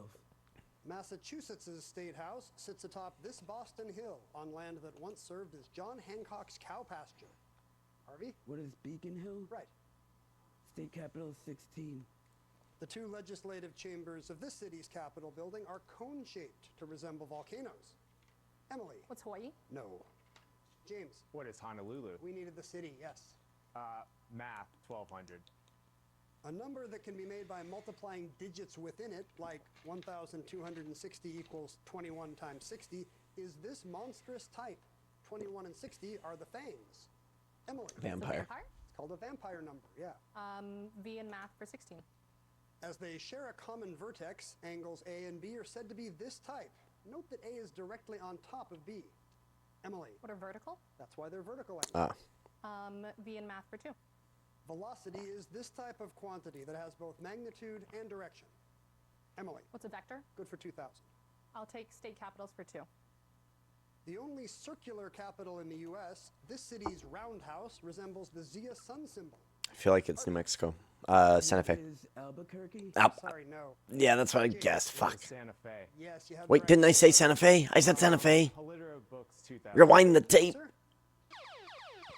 Massachusetts' State House sits atop this Boston hill on land that once served as John Hancock's cow pasture. Harvey? What is Beacon Hill? Right. State capital, 16. The 2 legislative chambers of this city's Capitol building are cone-shaped to resemble volcanoes. Emily? What's Hawaii? No. James? What is Honolulu? We needed the city, yes. Math, 1200. A number that can be made by multiplying digits within it, like 1,260 equals 21 times 60, is this monstrous type. 21 and 60 are the fangs. Emily? Vampire. It's called a vampire number, yeah. V in math for 16. As they share a common vertex, angles A and B are said to be this type. Note that A is directly on top of B. Emily? What are vertical? That's why they're vertical angles. V in math for 2. Velocity is this type of quantity that has both magnitude and direction. Emily? What's a vector? Good for 2,000. I'll take state capitals for 2. The only circular capital in the U.S., this city's roundhouse resembles the Zia sun symbol. I feel like it's New Mexico. Santa Fe. Is Albuquerque? Sorry, no. Yeah, that's what I guessed. What Fuck. is Santa Fe? Yes, you have Wait, didn't I say Santa Fe? I said Santa Fe. Alliterative books, 2000. Rewind the tape.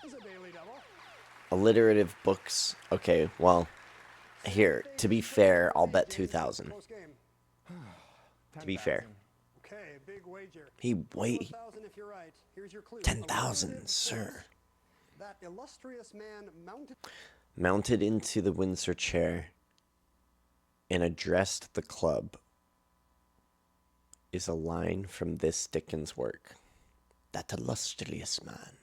Is a daily double. Alliterative books. Okay, well, here, to be fair, I'll bet 2,000. Close game. To be fair. Okay, big wager. He wait. 1,000 if you're right. Here's your clue. 10,000, Alliterative sir. books. That illustrious man Mounted into the Windsor chair and addressed the club is a line from this Dickens work. That illustrious man.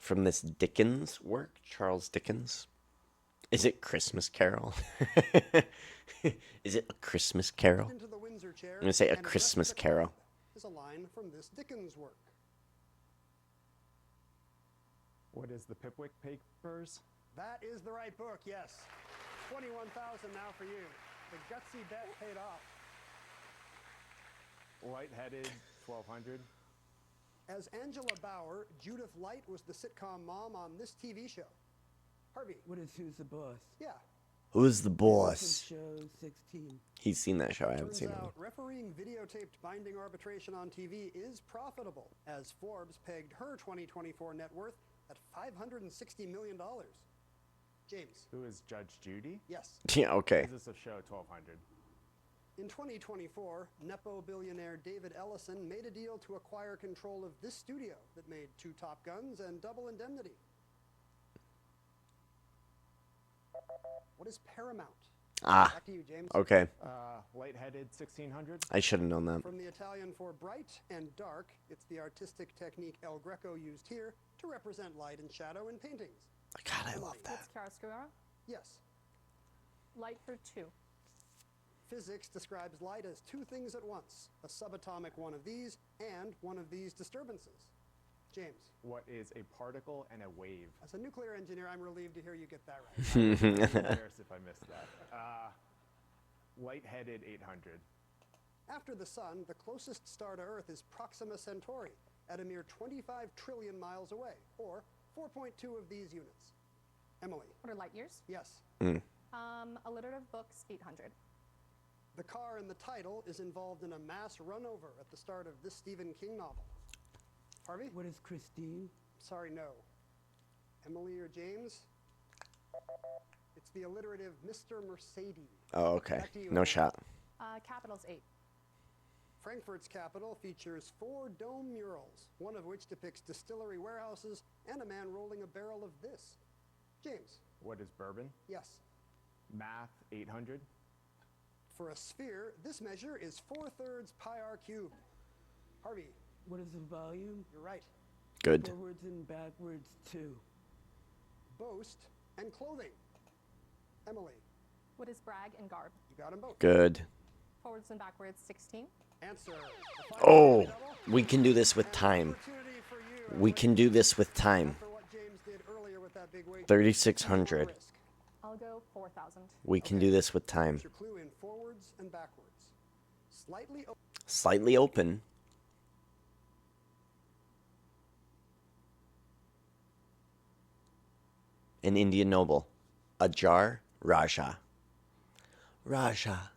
From this Dickens work, Charles Dickens. Is it Christmas Carol? Is it a Christmas Carol? into the Windsor chair. I'm going to say a and addressed Christmas the club Carol. Is a line from this Dickens work. What is the Pipwick Papers? That is the right book, yes. 21,000 now for you. The gutsy bet paid off. Lightheaded, 1200. As Angela Bauer, Judith Light was the sitcom mom on this TV show. Harvey. What is Who's the Boss? Yeah. Who's the boss? Show 16. He's seen that show. I haven't Turns seen it. out refereeing videotaped binding arbitration on TV is profitable, as Forbes pegged her 2024 net worth at $560 million. James. Who is Judge Judy? Yes. Yeah, okay. Business of show, 1200. In 2024, Nepo billionaire David Ellison made a deal to acquire control of this studio that made 2 Top Guns and Double Indemnity. What is Paramount? Ah, Back to you, James. okay. Lightheaded, 1600. I should have known that. From the Italian for bright and dark, it's the artistic technique El Greco used here to represent light and shadow in paintings. God, I love that. What's chiaroscuro? Yes. Light for 2. Physics describes light as 2 things at once, a subatomic one of these and one of these disturbances. James. What is a particle and a wave? As a nuclear engineer, I'm relieved to hear you get that I'm embarrassed if I missed that. Lightheaded, 800. After the Sun, the closest star to Earth is Proxima Centauri, at a mere 25 trillion miles away, or 4.2 of these units. Emily. What are light years? Yes. Alliterative books 800. The car in the title is involved in a mass runover at the start of this Stephen King novel. Harvey? What is Christine? Sorry, no. Emily or James? It's the alliterative Mr. Mercedes. Oh, okay. Back to you, No Emily. shot. Capital's 8. Frankfurt's capital features 4 dome murals, one of which depicts distillery warehouses and a man rolling a barrel of this. James? What is bourbon? Yes. Math 800. For a sphere, this measure is 4/3 pi r cubed. Harvey? What is the volume? You're right. Good. Forwards and backwards 2. Boast and clothing. Emily? What is brag and garb? You got them both. Good. Forwards and backwards 16. Answer. Oh, we can do this with time. We can do this with time. 3,600. I'll go 4,000. We can do this with time. Your clue in forwards and backwards. Slightly open. An Indian noble. Ajar Raja. Raja.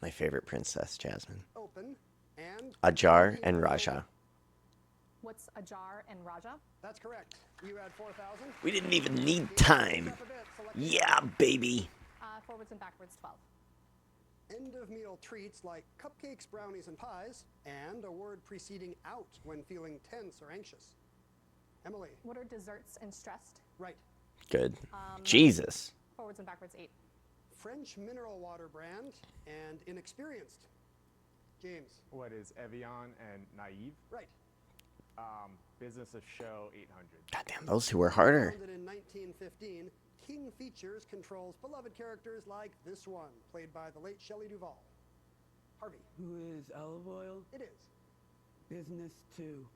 My favorite princess, Jasmine. Open and Ajar and Raja. What's Ajar and Raja? That's correct. You had 4,000. We didn't even need time. Yeah, baby. Forwards and backwards 12. End of meal treats like cupcakes, brownies, and pies, and a word preceding out when feeling tense or anxious. Emily? What are desserts and stressed? Right. Good. Jesus. Forwards and backwards 8. French mineral water brand and inexperienced. James? What is Evian and Naive? Right. Business of show 800. Goddamn, those two were harder. Founded in 1915, King Features controls beloved characters like this one, played by the late Shelley Duvall. Harvey? Who is olive oil? It is. Business 2.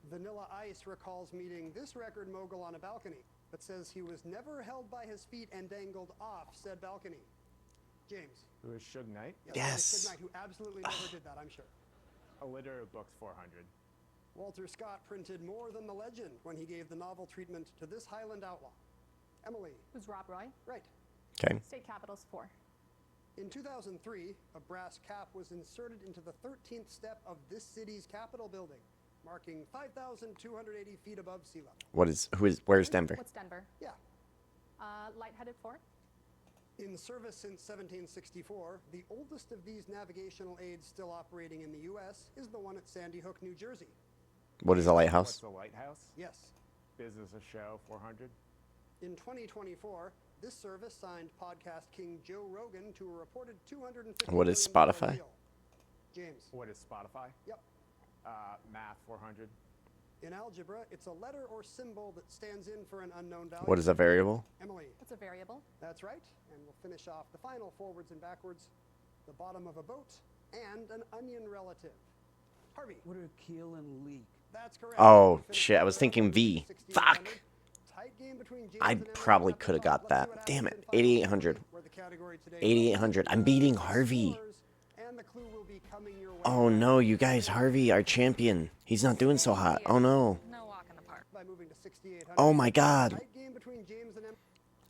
Vanilla Ice recalls meeting this record mogul on a balcony, but says he was never held by his feet and dangled off said balcony. James? Who is Suge Knight? Yes. Suge Knight, who absolutely never did that, I'm sure. A litter of books 400. Walter Scott printed more than the legend when he gave the novel treatment to this Highland outlaw. Emily? Who's Rob Roy? Right. Okay. State capital's 4. In 2003, a brass cap was inserted into the 13th step of this city's Capitol building, marking 5,280 feet above sea level. Where's Denver? What's Denver? Yeah. Lightheaded 4. In service since 1764, the oldest of these navigational aids still operating in the U.S. is the one at Sandy Hook, New Jersey. What is a lighthouse? What's the lighthouse? Yes. Business of show 400. In 2024, this service signed podcast king Joe Rogan to a reported $250 What is million Spotify? deal. James? What is Spotify? Yep. Math 400. In algebra, it's a letter or symbol that stands in for an unknown value. What is a variable? Emily? What's a variable? That's right. And we'll finish off the final forwards and backwards. The bottom of a boat and an onion relative. Harvey? What are keel and leak? That's correct. Oh, shit. I was thinking V. Fuck. Tight game between James I and Emily probably at the could have top. got Let's see that. what Damn happens it. in final 8,800. where the category today 8,800. I'm beating Harvey. and the clue will be coming your way Oh no, you guys. Harvey, our champion. He's not doing so hot. Oh no. No walk in the park. by moving to 6,800. Oh my god. Tight game between James and Emily.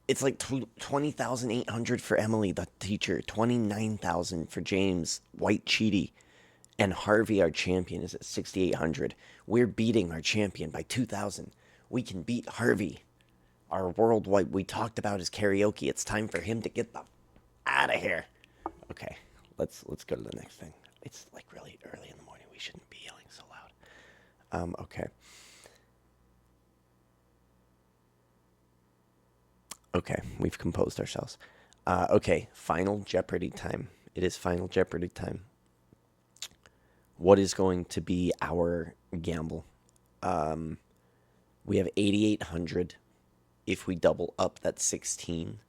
It's like 20,800 for Emily, the teacher. 29,000 for James, White Cheaty. And Harvey, our champion, is at 6,800. We're beating our champion by 2,000. We can beat Harvey. Our worldwide, we talked about his karaoke. It's time for him to get the out of here. Okay, let's go to the next thing. It's like really early in the morning. We shouldn't be yelling so loud. Okay. Okay, we've composed ourselves. Okay, final Jeopardy time. It is final Jeopardy time. What is going to be our gamble? We have 8,800. If we double up, that's 16.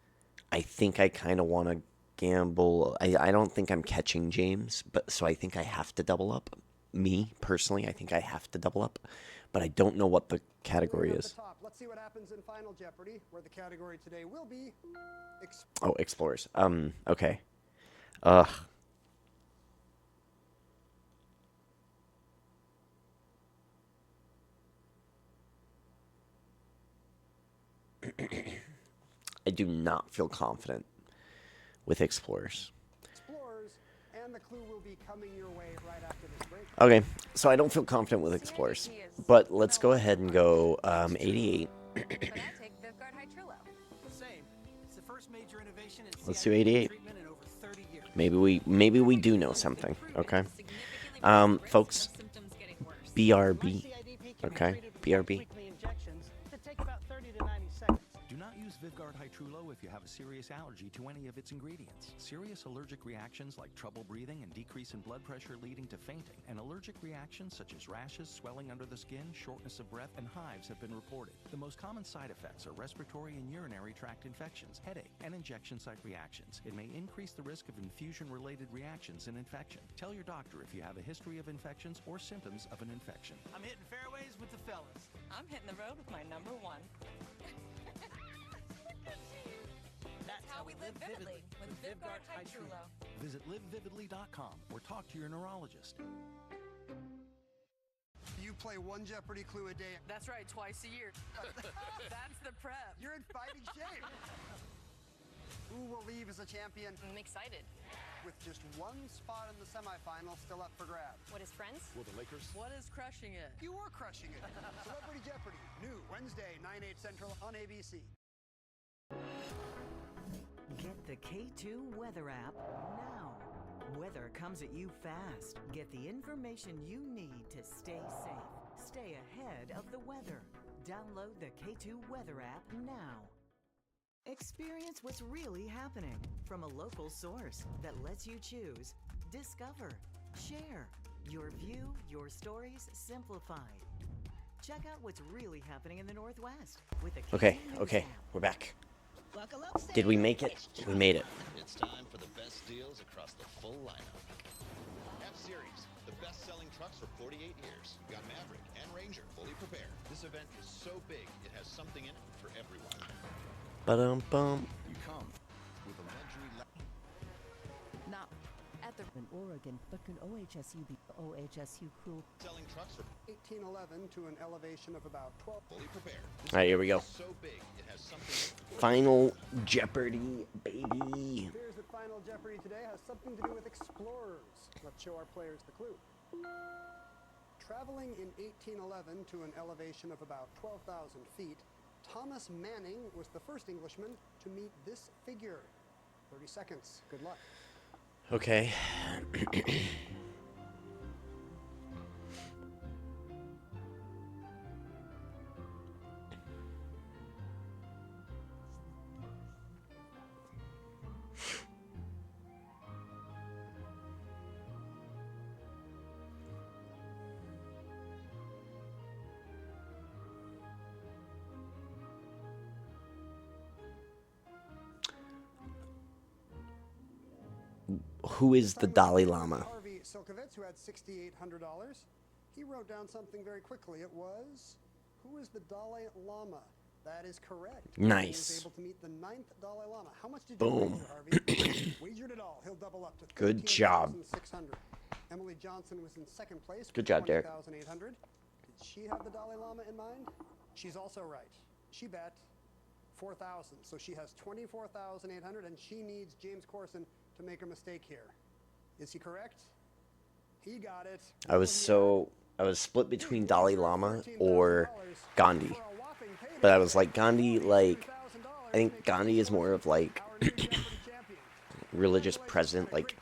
I think I kind of want to gamble. I don't think I'm catching James, but so I think I have to double up. Me, personally, I think I have to double up. But I don't know what the category is. Let's see what happens in Final Jeopardy, where the category today will be... Oh, Explorers. Okay. I do not feel confident with Explorers. Explorers, and a clue will be coming your way right after this break. Okay, so I don't feel confident with Explorers, but let's go ahead and go 88. But I take Vivguard High Trullo. Same. It's the first major innovation in Let's do CIDP 88. treatment in over 30 years. Maybe we do know something. Okay, folks. BRB. Okay, BRB. Injections that take about 30 to 90 seconds. Do not use Vivguard High Trullo if you have a serious allergy to any of its ingredients. Serious allergic reactions like trouble breathing and decrease in blood pressure leading to fainting, and allergic reactions such as rashes, swelling under the skin, shortness of breath, and hives have been reported. The most common side effects are respiratory and urinary tract infections, headache, and injection site reactions. It may increase the risk of infusion-related reactions and infection. Tell your doctor if you have a history of infections or symptoms of an infection. I'm hitting fairways with the fellas. I'm hitting the road with my number one. That's how we live vividly with Vivguard High Trullo. Visit livevividly.com or talk to your neurologist. You play one Jeopardy clue a day. That's right, twice a year. That's the prep. You're in fighting shape. Who will leave as a champion? I'm excited. With just one spot in the semifinal still up for grabs. What is Friends? Will the Lakers? What is Crushing It? You were crushing it. Celebrity Jeopardy, new Wednesday, 9/8 Central on ABC. Get the K2 Weather app now. Weather comes at you fast. Get the information you need to stay safe. Stay ahead of the weather. Download the K2 Weather app now. Experience what's really happening from a local source that lets you choose, discover, share. Your view, your stories simplified. Check out what's really happening in the Northwest with the K2 News app. We're back. Buckle up, Did we make it? We made it. It's time for the best deals across the full lineup. F-Series, the best-selling trucks for 48 years. We've got Maverick and Ranger fully prepared. This event is so big, it has something in it for everyone. Ba-dum-bum. You come with a luxury... Not at the in Oregon, but can OHSU be OHSU crew? Selling trucks for 1811 to an elevation of about 12. fully prepared. All right, here we go. So big, it has something in it for Final Jeopardy, baby. Appears that Final Jeopardy today has something to do with explorers. Let's show our players the clue. Traveling in 1811 to an elevation of about 12,000 feet, Thomas Manning was the first Englishman to meet this figure. 30 seconds. Good luck. Okay. Who is the Dalai Lama? Harvey Silkovitz, who had $6,800. He wrote down something very quickly. It was, who is the Dalai Lama? That is correct. Nice. He was able to meet the 9th Dalai Lama. How much did Boom. you wager, Harvey? Wagered it all. He'll double up to Good job. 13,600. Emily Johnson was in second place. Good job, Derek. 20,800. Did she have the Dalai Lama in mind? She's also right. She bet 4,000. So she has 24,800, and she needs James Corson to make a mistake here. Is he correct? He got it. I was split between Dalai Lama or Gandhi. But I was like, Gandhi, like, I think Gandhi is more of like religious president. Like,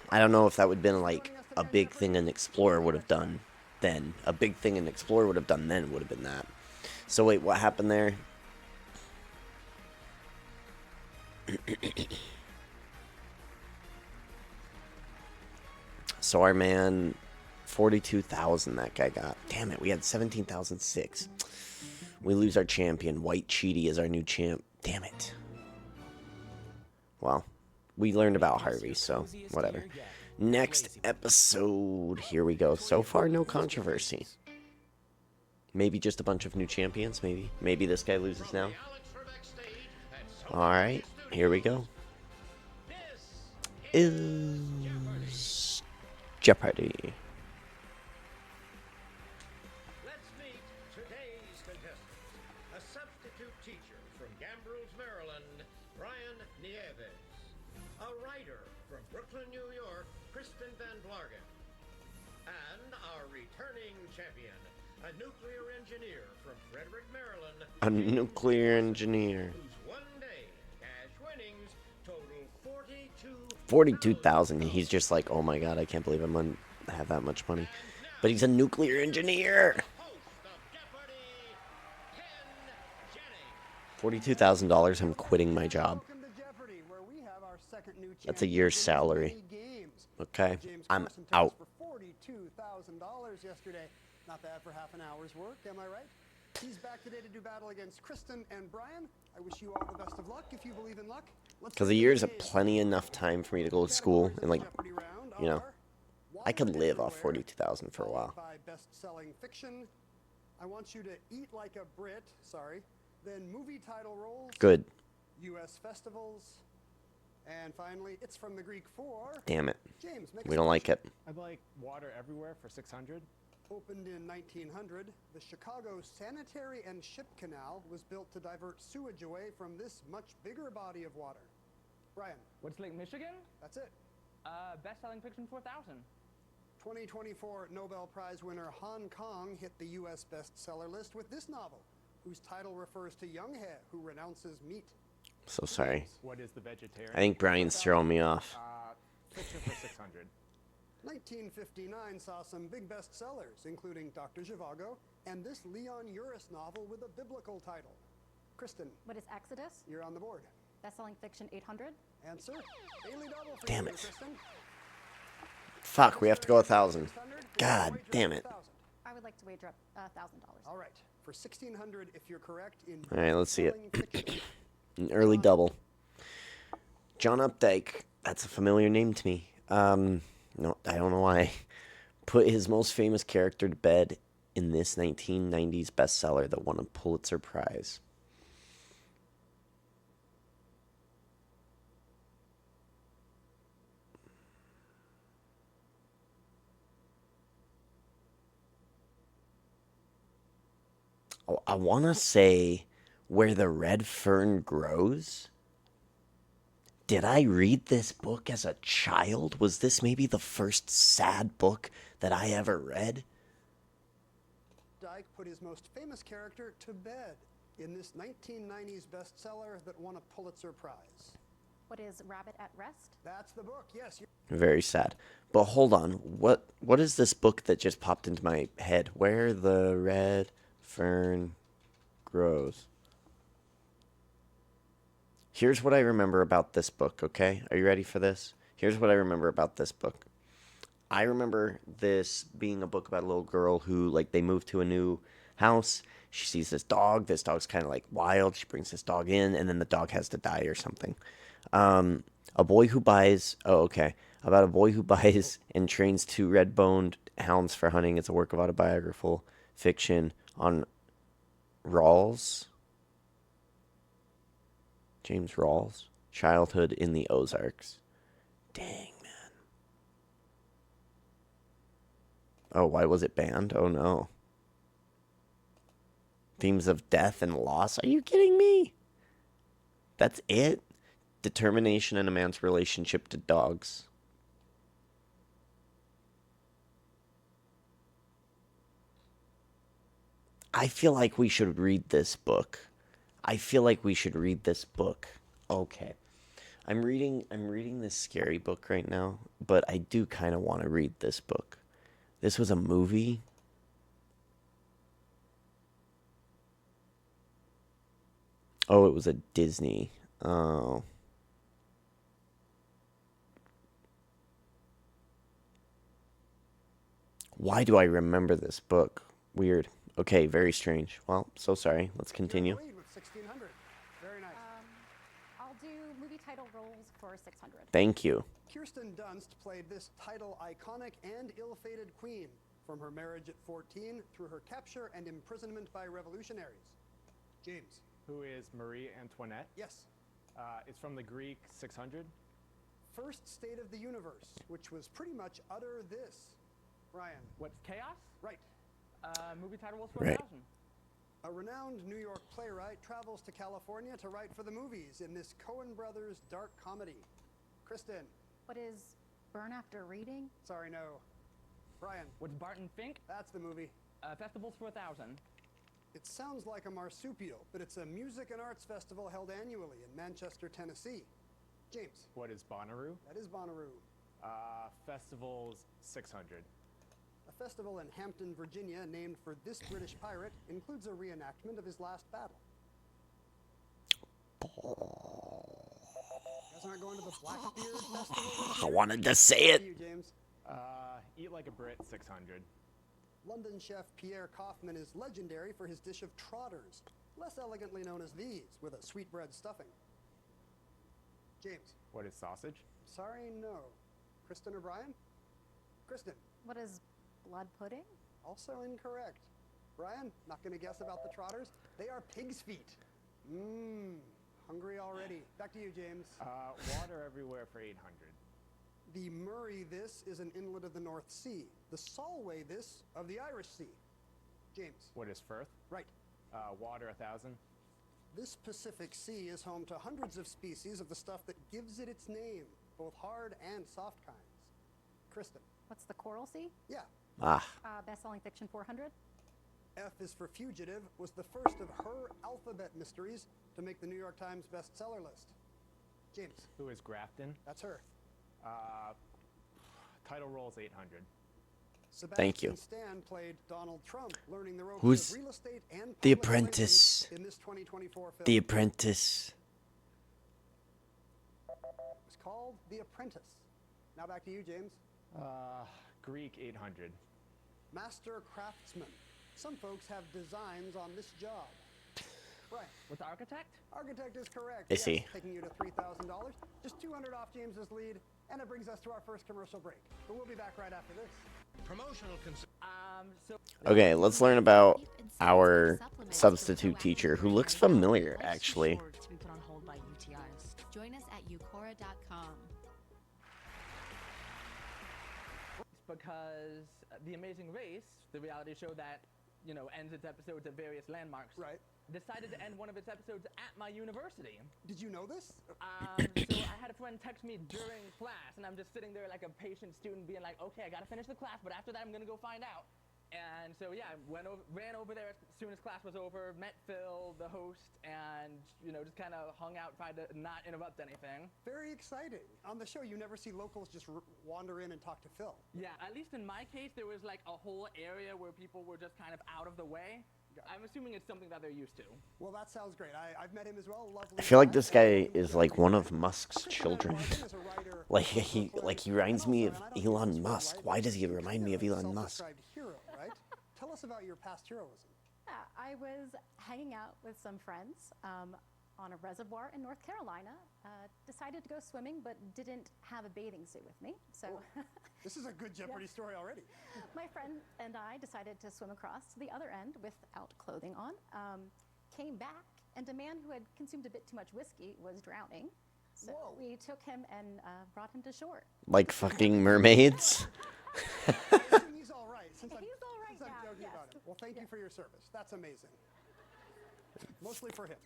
I don't know if that would have been like a big thing an explorer would have done then. A big thing an explorer would have done then would have been that. So wait, what happened there? So our man, 42,000 that guy got. Damn it, we had 17,006. We lose our champion. White Cheaty is our new champ. Damn it. Well, we learned about Harvey, so whatever. Next episode. Here we go. So far, no controversy. Maybe just a bunch of new champions, maybe. Maybe this guy loses now. Alright, here we go. Is Jeopardy. Let's meet today's contestant, a substitute teacher from Gambrills, Maryland, Brian Nieves. a writer from Brooklyn, New York, Kristen Van Blargen. And our returning champion, a nuclear engineer from Frederick, Maryland. A nuclear engineer. Whose one-day cash winnings total 42,000. He's just like, oh my god, I can't believe I'm gonna have that much money. But he's a nuclear engineer. $42,000. I'm quitting my job. Welcome to Jeopardy, where we have our second new That's a champion year's in salary. 20 games. Okay, James I'm Carson took out. us for $42,000 yesterday. Not bad for half an hour's work, am I right? He's back today to do battle against Kristen and Brian. I wish you all the best of luck if you believe in luck. Because a year's a plenty enough time for me to go to school and, like, you know, I could live off 42,000 for a while. By best-selling fiction. I want you to eat like a Brit, sorry. Then movie title roles. Good. U.S. festivals. And finally, it's from the Greek for... Damn it. James, make We a don't like it. I'd like Water Everywhere for 600. Opened in 1900, the Chicago Sanitary and Ship Canal was built to divert sewage away from this much bigger body of water. Brian. What's Lake Michigan? That's it. Best-selling fiction 4,000. 2024 Nobel Prize winner Hong Kong hit the U.S. bestseller list with this novel, whose title refers to young He, who renounces meat. So sorry. What is the vegetarian? I think Brian's throwing me off. Fiction for 600. 1959 saw some big bestsellers, including Dr. Zhivago and this Leon Uris novel with a biblical title. Kristen. What is Exodus? You're on the board. Best-selling fiction 800. Answer. Daily double for Damn you, it. Kristen. Fuck, we have to go 1,000. God damn it. I would like to wager up $1,000. All right. For 1,600, if you're correct in... All right, let's see it. An early double. John Updike. That's a familiar name to me. No, I don't know why. Put his most famous character to bed in this 1990s bestseller that won a Pulitzer Prize. Oh, I want to say Where the Red Fern Grows. Did I read this book as a child? Was this maybe the first sad book that I ever read? Dyke put his most famous character to bed in this 1990s bestseller that won a Pulitzer Prize. What is Rabbit at Rest? That's the book, yes. Very sad. But hold on. What is this book that just popped into my head? Where the Red Fern Grows. Here's what I remember about this book, okay? Are you ready for this? Here's what I remember about this book. I remember this being a book about a little girl who, like, they move to a new house. She sees this dog. This dog's kind of, like, wild. She brings this dog in, and then the dog has to die or something. A boy who buys... Oh, okay. About a boy who buys and trains two red-boned hounds for hunting. It's a work of autobiographical fiction on Rawls. James Rawls. Childhood in the Ozarks. Dang, man. Oh, why was it banned? Oh, no. Themes of death and loss? Are you kidding me? That's it? Determination in a man's relationship to dogs. I feel like we should read this book. Okay. I'm reading this scary book right now, but I do kind of want to read this book. This was a movie. Oh, it was a Disney. Oh. Why do I remember this book? Weird. Okay, very strange. Well, so sorry. Let's continue. With 1,600. Very nice. I'll do movie title roles for 600. Thank you. Kirsten Dunst played this title iconic and ill-fated queen, from her marriage at 14 through her capture and imprisonment by revolutionaries. James. Who is Marie Antoinette? Yes. It's from the Greek 600. First state of the universe, which was pretty much utter this. Ryan. What's Chaos? Right. Movie title was Right. 4,000. A renowned New York playwright travels to California to write for the movies in this Coen Brothers dark comedy. Kristen. What is Burn After Reading? Sorry, no. Brian. What's Barton Fink? That's the movie. Festivals for 1,000. It sounds like a marsupial, but it's a music and arts festival held annually in Manchester, Tennessee. James. What is Bonnaroo? That is Bonnaroo. Festivals 600. A festival in Hampton, Virginia, named for this British pirate, includes a reenactment of his last battle. You guys aren't going to the Blackbeard Festival this I year? wanted to say How it. about you, James? Eat Like a Brit 600. London chef Pierre Kaufman is legendary for his dish of trotters, less elegantly known as these, with a sweetbread stuffing. James. What is sausage? Sorry, no. Kristen or Brian? Kristen. What is blood pudding? Also incorrect. Brian, not going to guess about the trotters? They are pig's feet. Mmm, hungry already. Back to you, James. Water everywhere for 800. The Murray this is an inlet of the North Sea. The Solway this of the Irish Sea. James. What is Firth? Right. Water 1,000. This Pacific Sea is home to hundreds of species of the stuff that gives it its name, both hard and soft kinds. Kristen. What's the Coral Sea? Yeah. Ah. Best-selling fiction 400. F is for Fugitive was the first of her alphabet mysteries to make the New York Times bestseller list. James. Who is Grafton? That's her. Title roles 800. Sebastian Thank you. Stan played Donald Trump, learning the ropes Who's of real estate and The public Apprentice? relations in this 2024 film. The Apprentice. It's called The Apprentice. Now back to you, James. Greek 800. Master craftsman. Some folks have designs on this job. Right. What's architect? Architect is correct. I see. Taking you to $3,000. Just 200 off James's lead, and it brings us to our first commercial break. But we'll be back right after this. Promotional Okay, let's learn about our substitute teacher, who looks familiar, actually. To be put on hold by UTIs. Join us at eucora.com. Because The Amazing Race, the reality show that, you know, ends its episodes at various landmarks, decided to end one of its episodes at my university. Did you know this? So I had a friend text me during class, and I'm just sitting there like a patient student being like, okay, I gotta finish the class, but after that I'm gonna go find out. And so yeah, ran over there as soon as class was over, met Phil, the host, and you know, just kind of hung out, tried to not interrupt anything. Very exciting. On the show, you never see locals just wander in and talk to Phil. Yeah, at least in my case, there was like a whole area where people were just kind of out of the way. I'm assuming it's something that they're used to. Well, that sounds great. I've met him as well. Lovely. I feel like this guy is like one of Musk's children. like he reminds me of Elon Musk. Why does he remind me of Elon Musk? Hero, right? Tell us about your past heroism. Yeah, I was hanging out with some friends on a reservoir in North Carolina. Decided to go swimming, but didn't have a bathing suit with me. So this is a good Jeopardy story already. My friend and I decided to swim across to the other end without clothing on. Came back, and a man who had consumed a bit too much whiskey was drowning. So we took him and brought him to shore. Like fucking mermaids? He's all right. Since I'm joking about him. Well, thank you for your service. That's amazing. Mostly for him.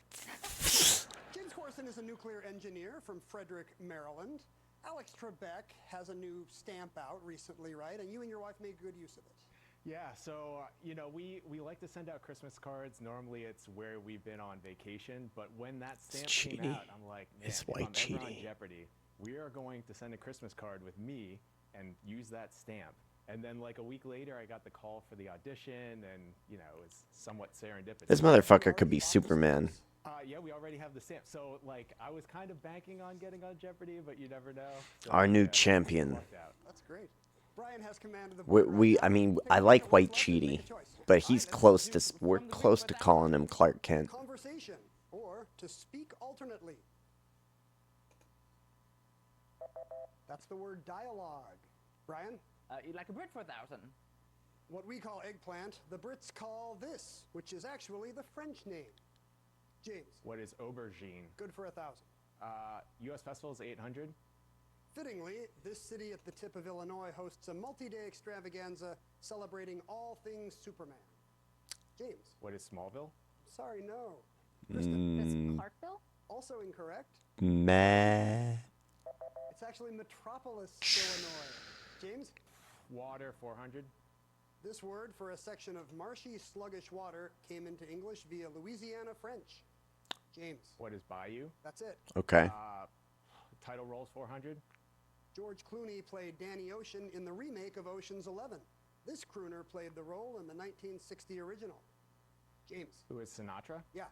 James Corson is a nuclear engineer from Frederick, Maryland. Alex Trebek has a new stamp out recently, right? And you and your wife made good use of it. Yeah, so, you know, we like to send out Christmas cards. Normally it's where we've been on vacation, but when that stamp came out, I'm like, man, It's if white I'm ever on cheating. Jeopardy, we are going to send a Christmas card with me and use that stamp. And then like a week later, I got the call for the audition, and, you know, it was somewhat serendipitous. This motherfucker could be Superman. Yeah, we already have the stamp. So, like, I was kind of banking on getting on Jeopardy, but you never know. So, Our new yeah, champion. worked out. That's great. Brian has command of the I mean, I like White Cheaty, but he's close to, we're close to calling him Clark Kent. Conversation, or to speak alternately. That's the word dialogue. Brian? Eat like a Brit for 1,000. What we call eggplant, the Brits call this, which is actually the French name. James. What is aubergine? Good for 1,000. U.S. Festivals 800. Fittingly, this city at the tip of Illinois hosts a multi-day extravaganza celebrating all things Superman. James. What is Smallville? Sorry, no. This Clarkville? Also incorrect. Meh. It's actually Metropolis, Illinois. James? Water 400. This word for a section of marshy, sluggish water came into English via Louisiana French. James? What is Bayou? That's it. Okay. Title roles 400. George Clooney played Danny Ocean in the remake of Ocean's 11. This crooner played the role in the 1960 original. James? Who is Sinatra? Yeah.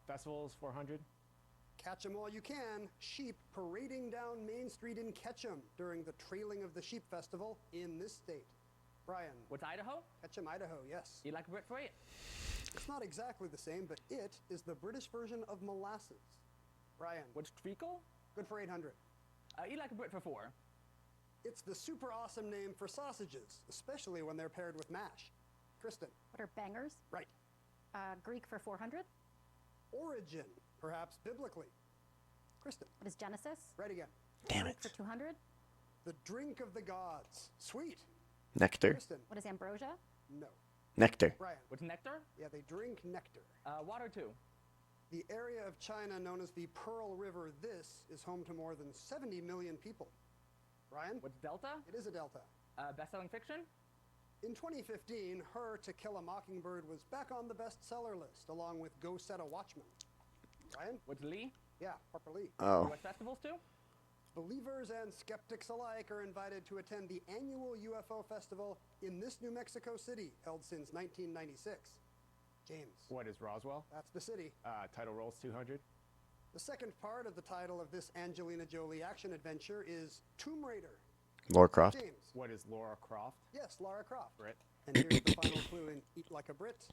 Festivals 400. Catch 'em all you can. Sheep parading down Main Street in Ketchum during the trailing of the Sheep Festival in this state. Brian? What's Idaho? Ketchum, Idaho, yes. You like a Brit for it? It's not exactly the same, but it is the British version of molasses. Brian? What's treacle? Good for 800. You like a Brit for 4. It's the super awesome name for sausages, especially when they're paired with mash. Kristen? What are bangers? Right. Greek for 400. Origin, perhaps biblically. Kristen? What is Genesis? Right again. Damn Greek it. for 200. The drink of the gods. Sweet. Nectar. Kristen? What is ambrosia? No. Nectar. Brian? What's nectar? Yeah, they drink nectar. Water 2. The area of China known as the Pearl River, this is home to more than 70 million people. Brian? What's delta? It is a delta. Best-selling fiction? In 2015, Her to Kill a Mockingbird was back on the bestseller list, along with Go Set a Watchman. Brian? What's Lee? Yeah, Harper Lee. Oh. What festivals too? Believers and skeptics alike are invited to attend the annual UFO festival in this New Mexico City, held since 1996. James? What is Roswell? That's the city. Title roles 200. The second part of the title of this Angelina Jolie action adventure is Tomb Raider. Lara Croft. James? What is Laura Croft? Yes, Lara Croft. Brit. And here's the final clue in Eat Like a Brit.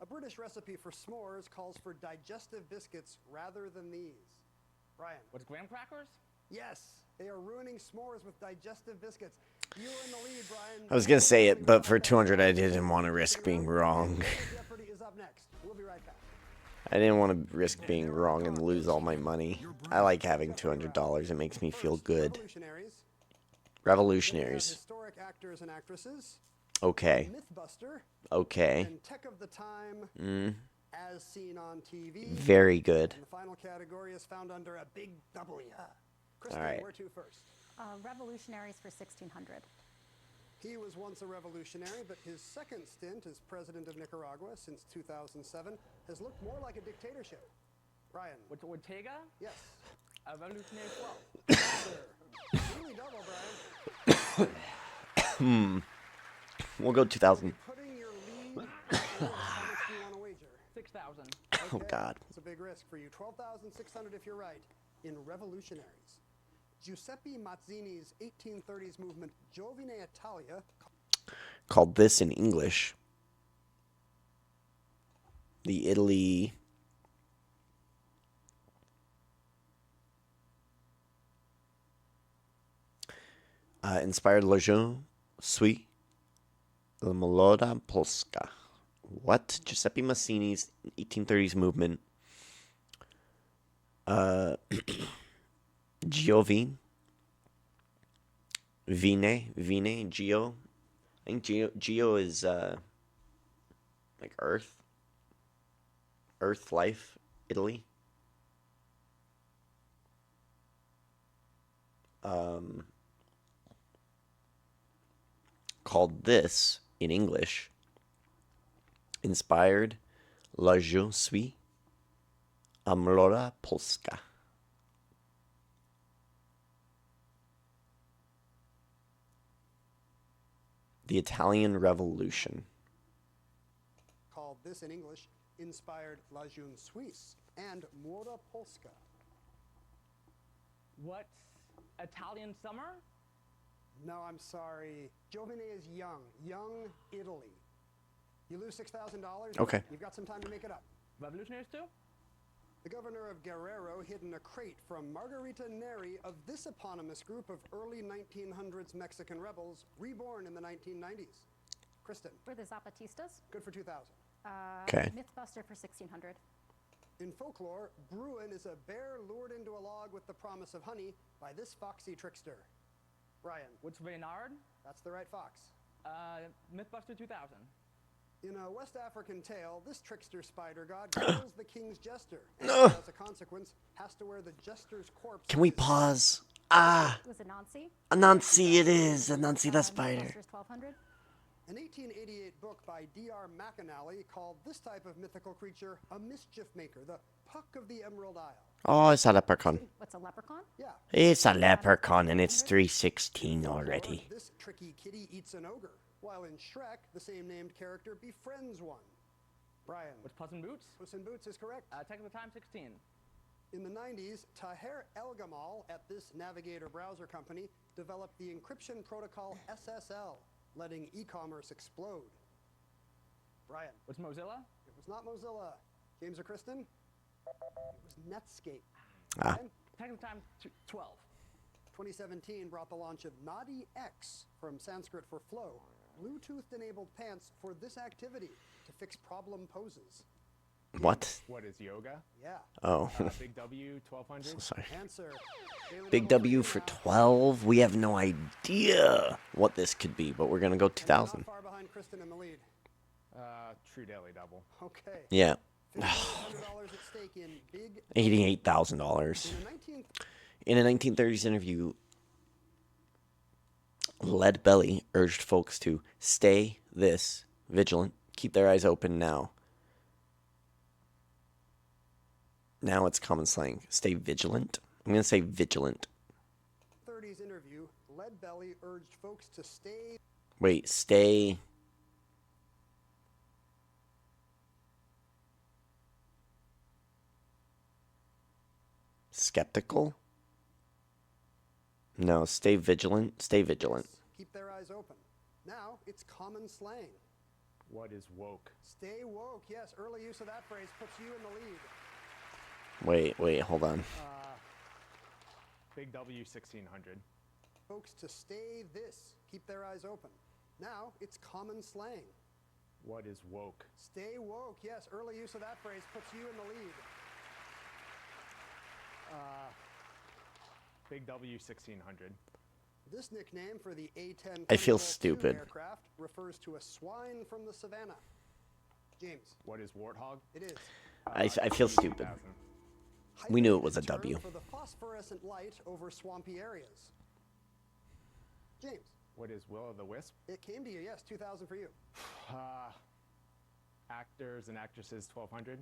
A British recipe for s'mores calls for digestive biscuits rather than these. Brian? What's graham crackers? Yes, they are ruining s'mores with digestive biscuits. You are in the lead, Brian. I was going to say it, but for 200, I didn't want to risk being wrong. Jeopardy is up next. We'll be right back. I didn't want to risk being wrong and lose all my money. I like having $200. It makes me feel good. Revolutionaries. Historic actors and actresses. Okay. Mythbuster. Okay. And Tech of the Time. As seen on TV. Very good. And the final category is found under a big W. Kristen, All right. where to first? Revolutionaries for 1600. He was once a revolutionary, but his second stint as president of Nicaragua since 2007 has looked more like a dictatorship. Ryan? What's Ortega? Yes. Revolutionary 12. Really double, Brian. We'll go 2000. Putting your lead. How much do you want to wager? 6,000. Oh, God. It's a big risk for you. 12,600 if you're right. In revolutionaries. Giuseppe Mazzini's 1830s movement Giovine Italia Called this in English. The Italy... inspired La Jeune Suite La Moloda Polska. What? Giuseppe Mazzini's 1830s movement. Giovine. Vine, Geo. I think Geo is like Earth. Earth, life, Italy. Called this in English. Inspired La Je suis Amlora Polska. The Italian Revolution. called this in English inspired La Jeune Suisse and Młoda Polska. What's Italian summer? No, I'm sorry. Giovine is young. Young Italy. You lose $6,000. Okay. You've got some time to make it up. Revolutionaries too? The governor of Guerrero hid in a crate from Margarita Neri of this eponymous group of early 1900s Mexican rebels, reborn in the 1990s. Kristen. Were the Zapatistas? Good for 2,000. Okay. Mythbuster for 1600. In folklore, Bruin is a bear lured into a log with the promise of honey by this foxy trickster. Ryan. What's Reynard? That's the right fox. Mythbuster 2000. In a West African tale, this trickster spider god kills the king's jester, and Ugh. as a consequence, has to wear the jester's corpse. Can we pause? Ah, It was Anansi. Anansi it is. Anansi the spider. Mythbusters 1200. An 1888 book by D.R. McAnally called this type of mythical creature a mischief maker, the Puck of the Emerald Isle. Oh, it's a leprechaun. What's a leprechaun? Yeah. It's a leprechaun and it's 316 Folklore, already. This tricky kitty eats an ogre, while in Shrek, the same named character befriends one. Brian. What's Puss in Boots? Puss in Boots is correct. Tech of the Time 16. In the 90s, Taher El-Gamal at this Navigator browser company developed the encryption protocol SSL, letting e-commerce explode. Brian. What's Mozilla? It was not Mozilla. James or Kristen? It was Netscape. Ah. Brian? Tech of the Time 12. 2017 brought the launch of Nadi X, from Sanskrit for flow, Bluetooth-enabled pants for this activity to fix problem poses. What? What is yoga? Yeah. Oh. Big W, 1200? So sorry. Answer. Daily Big Medal W for for you now. 12. We have no idea what this could be, but we're going to go And 2000. not far behind Kristen in the lead. True Daily Double. Okay. Yeah. $1,500 at stake in Big $88,000. In a 1930s interview, Lead Belly urged folks to stay vigilant, keep their eyes open now. Now it's common slang. Stay vigilant. I'm going to say vigilant. 30s interview, Lead Belly urged folks to stay. Wait, stay. Skeptical? No, stay vigilant. Stay vigilant. Keep their eyes open. Now it's common slang. What is woke? Stay woke. Yes, early use of that phrase puts you in the lead. Wait, hold on. Big W, 1600. Folks to stay this. Keep their eyes open. Now it's common slang. What is woke? Stay woke. Yes, early use of that phrase puts you in the lead. Big W, 1600. This nickname for the A-10 I feel Thunderbolt II stupid. aircraft refers to a swine from the savannah. James. What is warthog? It is. I feel stupid. We knew it was a Term W. for the phosphorescent light over swampy areas. James. What is Will o' the Wisp? It came to you, yes, 2000 for you. Actors and actresses, 1200.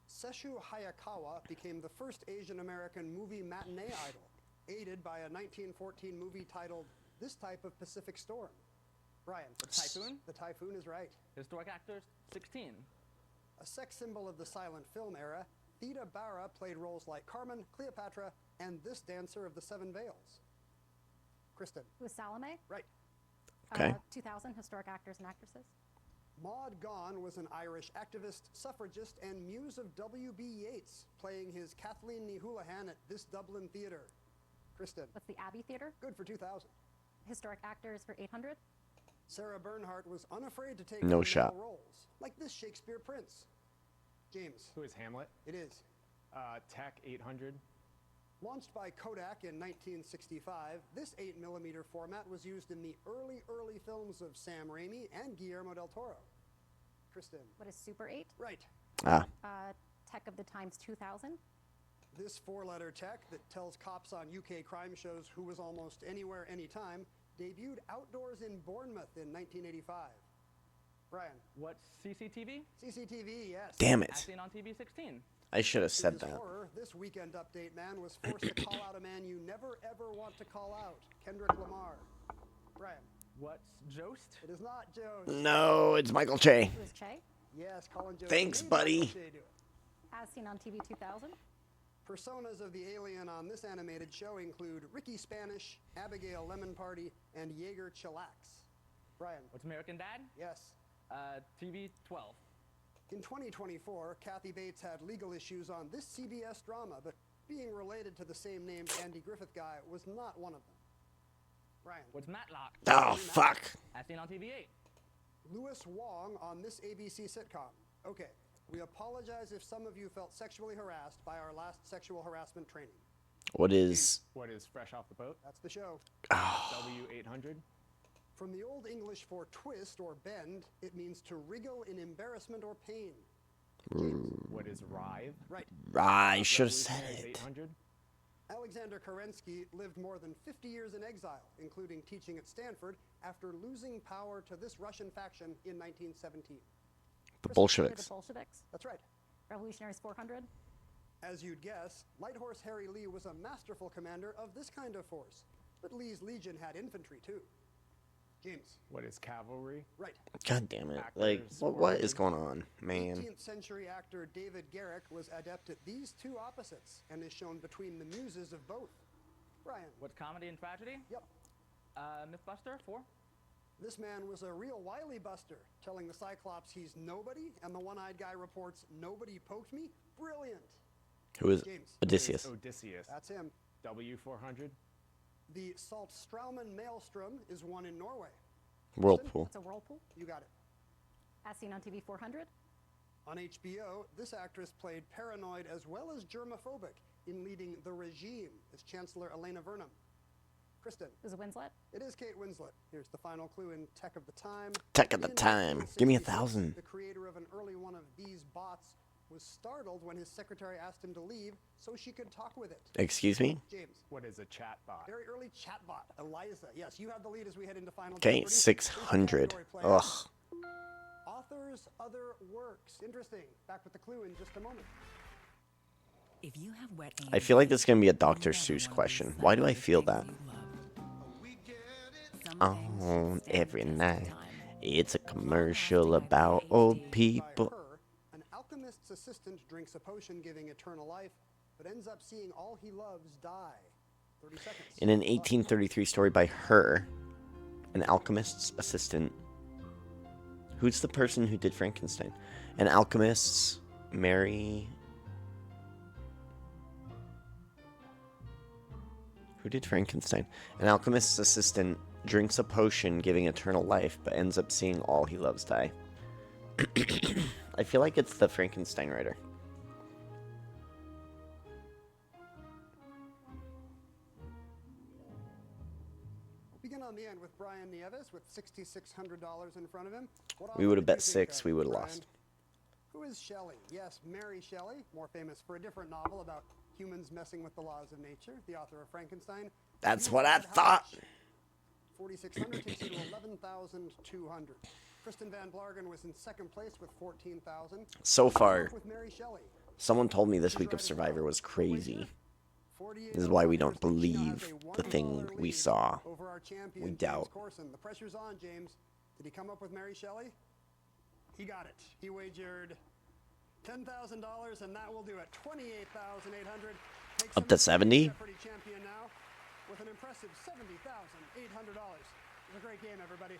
Sesshu Hayakawa became the first Asian American movie matinee idol, aided by a 1914 movie titled This Type of Pacific Storm. Brian. The Typhoon? The Typhoon is right. Historic actors 16. A sex symbol of the silent film era, Theda Bara played roles like Carmen, Cleopatra, and this dancer of the Seven Veils. Kristen. It was Salome. Right. Okay. 2000 historic actors and actresses. Maud Gonne was an Irish activist, suffragist, and muse of W.B. Yeats, playing his Kathleen Ní Houlihan at this Dublin theatre. Kristen. What's the Abbey Theatre? Good for 2000. Historic actors for 800. Sarah Bernhardt was unafraid to take No female shot. roles, like this Shakespeare prince. James. Who is Hamlet? It is. Tech, 800. Launched by Kodak in 1965, this 8mm format was used in the early films of Sam Raimi and Guillermo del Toro. Kristen. What is Super 8? Right. Tech of the Times 2000. This four-letter tech that tells cops on UK crime shows who was almost anywhere, anytime, debuted outdoors in Bournemouth in 1985. Brian. What's CCTV? CCTV, yes. Damn it. As seen on TV 16. I should have In said his that. horror, this weekend update man was forced to call out a man you never ever want to call out, Kendrick Lamar. Brian. What's Jost? It is not Joe. No, it's Michael Che. It was Che. Yes, Colin Jost. Thanks, Made buddy. Michael Che do it. As seen on TV 2000. Personas of the alien on this animated show include Ricky Spanish, Abigail Lemon Party, and Jaeger Chillax. Brian. What's American Dad? Yes. TV 12. In 2024, Kathy Bates had legal issues on this CBS drama, but being related to the same named Andy Griffith guy was not one of them. Brian. What's Matlock? Oh, fuck. As seen on TV 8. Louis Wong on this ABC sitcom. Okay, we apologize if some of you felt sexually harassed by our last sexual harassment training. What is... What is Fresh Off the Boat? That's the show. W, 800. From the Old English for twist or bend, it means to wriggle in embarrassment or pain. What is Writhe? Right. I should have said Revolutionaries, it. 800. Alexander Kerensky lived more than 50 years in exile, including teaching at Stanford, after losing power to this Russian faction in 1917. The Bolsheviks. The Bolsheviks. That's right. Revolutionaries 400. As you'd guess, Light Horse Harry Lee was a masterful commander of this kind of force. But Lee's Legion had infantry, too. James. What is cavalry? Right. God damn it. Actors, Like, what is going on, man? 18th century actor David Garrick was adept at these two opposites and is shown between the muses of both. Brian. What's comedy and tragedy? Yep. Mythbuster 4. This man was a real wily buster, telling the Cyclops he's nobody, and the one-eyed guy reports, "Nobody poked me." Brilliant. Who is James. Odysseus? Odysseus. That's him. W400. The Saltstraumen Maelstrom is one in Norway. Whirlpool. It's a whirlpool. You got it. As seen on TV 400. On HBO, this actress played paranoid as well as germophobic in leading The Regime as Chancellor Elena Vernum. Kristen. Is it Winslet? It is Kate Winslet. Here's the final clue in Tech of the Time. Tech of the In Time. Give me 1966, 1,000. The creator of an early one of these bots was startled when his secretary asked him to leave so she could talk with it. Excuse me? James. What is a chatbot? Very early chatbot. Eliza. Yes, you have the lead as we head into Final Okay, Jeopardy. 600. Category players. Ugh. Authors, other works. Interesting. Back with the clue in just a moment. If you have wet I feel like this is going to be a Dr. Seuss question. Why do I feel that? Oh, every night. It's a commercial about old people. An alchemist's assistant drinks a potion giving eternal life, but ends up seeing all he loves die. 30 seconds. In an 1833 story by her, an alchemist's assistant. Who's the person who did Frankenstein? An alchemist's Mary. Who did Frankenstein? An alchemist's assistant drinks a potion giving eternal life, but ends up seeing all he loves die. I feel like it's the Frankenstein writer. Begin on the end with Brian Nieves with $6,600 in front of him. What We author would have did you bet think 6, of, we would have Brian? lost. Who is Shelley? Yes, Mary Shelley, more famous for a different novel about humans messing with the laws of nature, the author of Frankenstein. That's You what I had thought. 4,600 takes you to 11,200. Kristen Van Blargen was in second place with 14,000. So far, With Mary Shelley. someone told me this week of Survivor was crazy. This is why we don't believe the thing we saw. Over our champion, We James doubt. Corson. The pressure's on, James. Did he come up with Mary Shelley? He got it. He wagered $10,000, and that will do it. $28,800. Makes Up him to the 70? Jeopardy champion now with an impressive $70,800. It was a great game, everybody.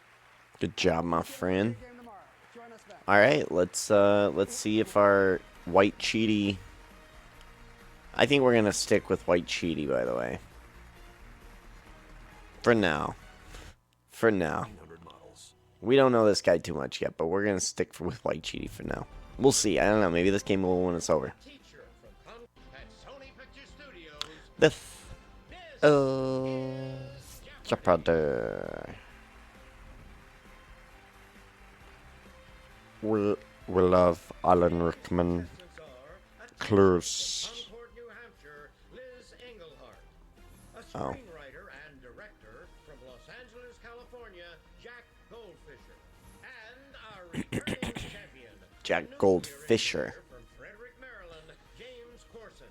Good job, my friend. Game tomorrow. Join us then. All right, let's see if our white cheaty. I think we're gonna stick with white cheaty, by the way. For now. For now. We don't know this guy too much yet, but we're gonna stick with white cheaty for now. We'll see. I don't know. Maybe this game will when it's over. The Jeopardy. We love Alan Rickman. Clues. A screenwriter and director from Los Angeles, California, Jack Goldfisher. And our returning champion, Jack Goldfisher. from Frederick, Maryland, James Corson,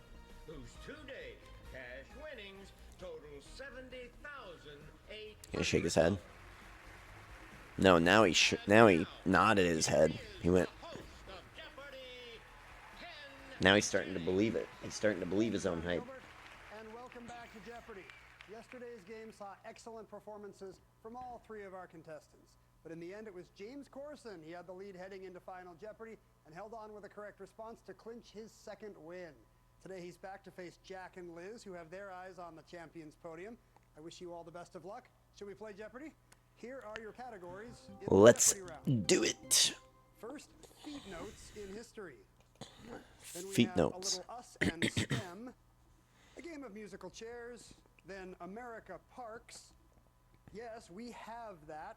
whose two-day cash winnings total $70,800. Gonna shake his head. No, now he nodded his head. He went. Now he's starting to believe it. He's starting to believe his own hype. And welcome back to Jeopardy! Yesterday's game saw excellent performances from all three of our contestants. But in the end, it was James Corson. He had the lead heading into Final Jeopardy and held on with a correct response to clinch his second win. Today, he's back to face Jack and Liz, who have their eyes on the champions podium. I wish you all the best of luck. Should we play Jeopardy? Here are your categories. In the Let's Jeopardy round. do it. First, feet notes in history. Then we Feet have notes. a little us and STEM, a game of musical chairs, then America Parks. Yes, we have that.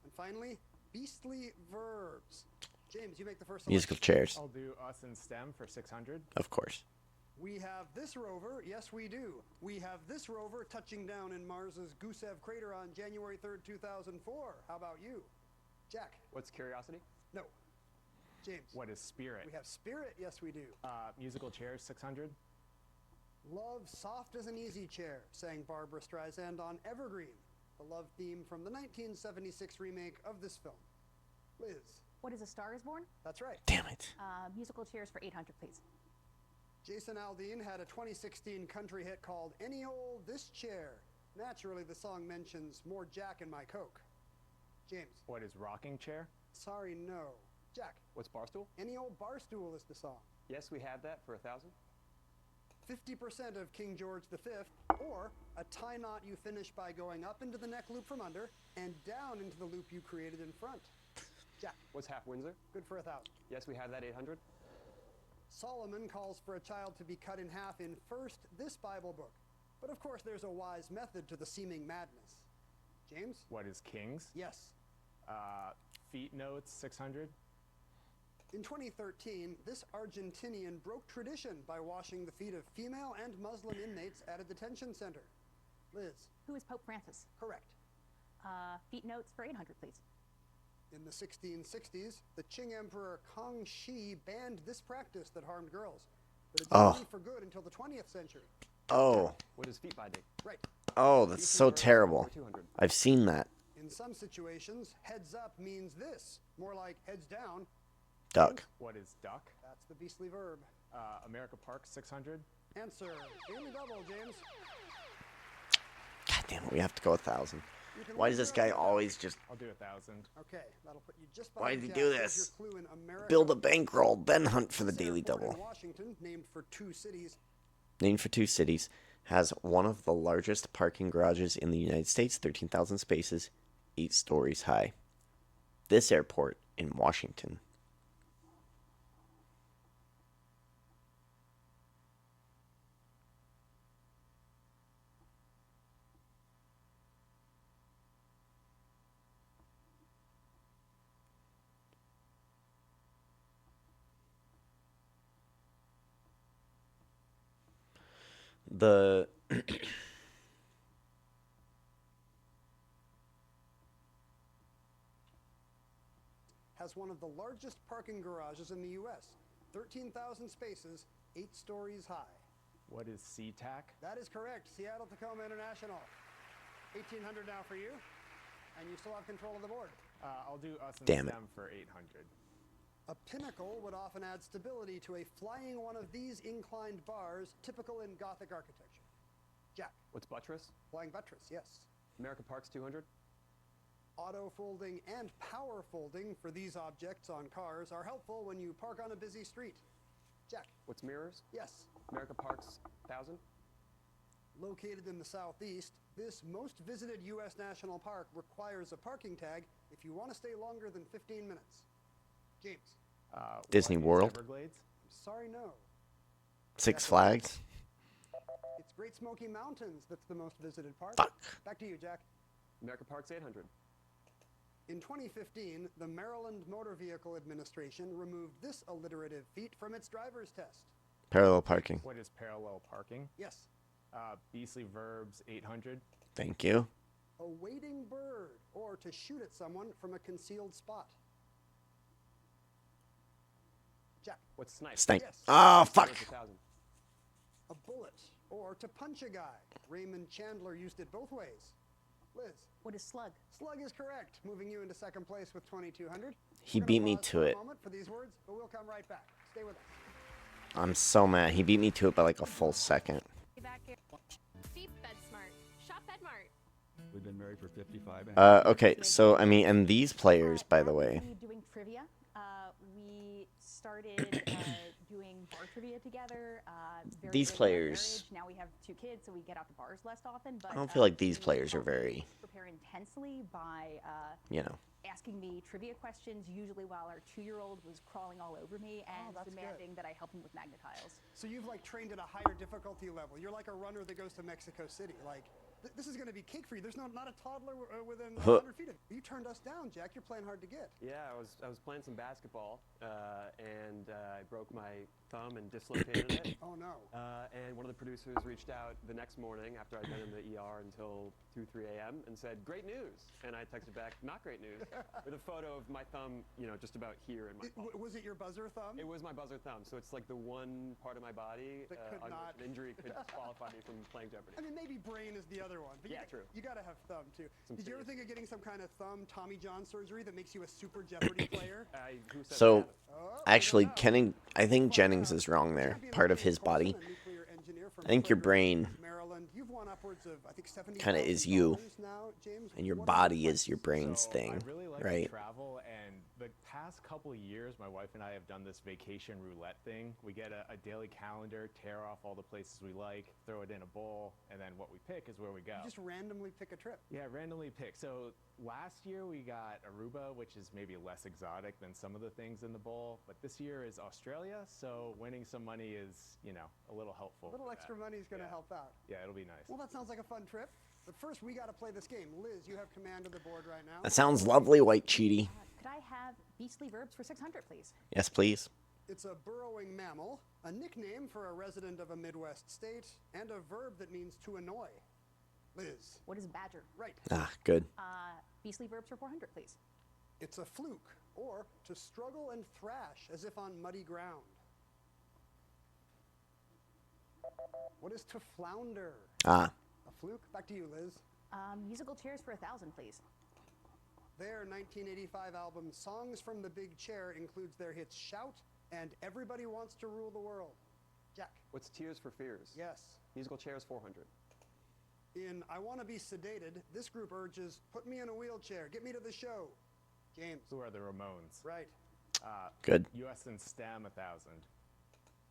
And finally, beastly verbs. James, you make the first selection. Musical chairs. I'll do us in STEM for 600. Of course. We have this rover, yes we do. We have this rover touching down in Mars's Gusev crater on January 3rd, 2004. How about you? Jack? What's Curiosity? No. James? What is Spirit? We have Spirit, yes we do. Musical Chairs 600? Love soft as an easy chair, sang Barbra Streisand on Evergreen, the love theme from the 1976 remake of this film. Liz? What is A Star is Born? That's right. Damn it. Musical chairs for 800, please. Jason Aldean had a 2016 country hit called Any Old This Chair. Naturally, the song mentions more Jack and my Coke. James? What is Rocking Chair? Sorry, no. Jack? What's Barstool? Any Old Barstool is the song. Yes, we have that for 1,000. 50% of King George V, or a tie knot you finish by going up into the neck loop from under and down into the loop you created in front. Jack? What's Half Windsor? Good for 1,000. Yes, we have that 800. Solomon calls for a child to be cut in half in first this Bible book. But of course there's a wise method to the seeming madness. James? What is Kings? Yes. Feet Notes 600. In 2013, this Argentinian broke tradition by washing the feet of female and Muslim inmates at a detention center. Liz? Who is Pope Francis? Correct. Feet notes for 800, please. In the 1660s, the Qing Emperor Kangxi banned this practice that harmed girls. But it didn't leave for good until the 20th century. Oh. What is feet binding? Right. Oh, that's so terrible. I've seen that. In some situations, heads up means this. More like heads down. Duck. What is duck? That's the beastly verb. America Park 600. Answer. Daily double, James. God damn it, we have to go 1,000. Why does this guy always just... I'll do 1,000. Okay, that'll put you just Why behind did he Jack. do Here's this? your clue in America. Build a bankroll, then hunt for the This daily airport in double. Washington, named for two cities. Named for two cities, has one of the largest parking garages in the United States, 13,000 spaces, 8 stories high. This airport in Washington. The has one of the largest parking garages in the U.S. 13,000 spaces, 8 stories high. What is SeaTac? That is correct. Seattle Tacoma International. 1,800 now for you, and you still have control of the board. I'll do us and Damn it. them for 800. A pinnacle would often add stability to a flying one of these inclined bars, typical in Gothic architecture. Jack? What's Buttress? Flying buttress, yes. America Park's 200. Auto folding and power folding for these objects on cars are helpful when you park on a busy street. Jack? What's Mirrors? Yes. America Park's 1,000. Located in the southeast, this most visited U.S. national park requires a parking tag if you want to stay longer than 15 minutes. James? Disney World. Everglades? Sorry, no. Six Flags. It's Great Smoky Mountains that's the most visited park. Fuck. Back to you, Jack. America Park's 800. In 2015, the Maryland Motor Vehicle Administration removed this alliterative feat from its driver's test. Parallel parking. What is parallel parking? Yes. Beastly Verbs 800. Thank you. A waiting bird, or to shoot at someone from a concealed spot. Jack. What's Snipe? Snipe. Yes. Oh, fuck. 1,000. A bullet, or to punch a guy. Raymond Chandler used it both ways. Liz. What is slug? Slug is correct, moving you into second place with 2,200. He We're gonna beat me pause to for a it. moment for these words, but we'll come right back. Stay with us. I'm so mad. He beat me to it by like a full second. Back here. Beep BedSmart. Shop BedMart. We've been married for 55. Okay, so, I mean, and these players, by the way. Doing trivia. We started doing bar trivia together. Very These early in our players- marriage. Now we have 2 kids, so we get out to bars less often. But I don't feel like these players are we very, prepare intensely by you know. asking me trivia questions, usually while our 2-year-old was crawling all over me and that's demanding that I help him with magnetiles. So you've like trained at a higher difficulty level. You're like a runner that goes to Mexico City. Like, this is going to be cake for you. There's not a toddler within 100 feet of you. You turned us down, Jack. You're playing hard to get. Yeah, I was playing some basketball, and I broke my thumb and dislocated it. Oh no. And one of the producers reached out the next morning after I'd been in the ER until 2, 3 a.m. and said, "Great news." And I texted back, "Not great news," with a photo of my thumb, just about here in my palm. Was it your buzzer thumb? It was my buzzer thumb. So it's like the one part of my body That could on not- which an injury could disqualify me from playing Jeopardy. I mean, maybe brain is the other one. But Yeah, true. You got to have thumb, too. Some Did you ever serious- think of getting some kind of thumb Tommy John surgery that makes you a super Jeopardy player? Who said So, that? actually, I think Jennings is wrong there. Part of his body. I think your brain Maryland. You've won upwards of, I think, $70,000 kind of is you, now, James. and your What body is your brain's So thing, I really like right? to travel, and the past couple of years, my wife and I have done this vacation roulette thing. We get a daily calendar, tear off all the places we like, throw it in a bowl, and then what we pick is where we go. You just randomly pick a trip. Yeah, randomly pick. So last year we got Aruba, which is maybe less exotic than some of the things in the bowl, but this year is Australia, so winning some money is, a little helpful. A little extra money is going to help out. Yeah, it'll be nice. Well, that sounds like a fun trip. But first, we got to play this game. Liz, you have command of the board right now. That sounds lovely, White Cheaty. Could I have beastly verbs for 600, please? Yes, please. It's a burrowing mammal, a nickname for a resident of a Midwest state, and a verb that means to annoy. Liz. What is badger? Right. Ah, good. Beastly verbs for 400, please. It's a fluke, or to struggle and thrash as if on muddy ground. What is to flounder? Ah. A fluke? Back to you, Liz. Musical chairs for 1,000, please. Their 1985 album Songs from the Big Chair includes their hits Shout and Everybody Wants to Rule the World. Jack. What's Tears for Fears? Yes. Musical chairs 400. In I Want to Be Sedated, this group urges, put me in a wheelchair, get me to the show. James. Who are the Ramones? Right. Good. US and STEM 1,000.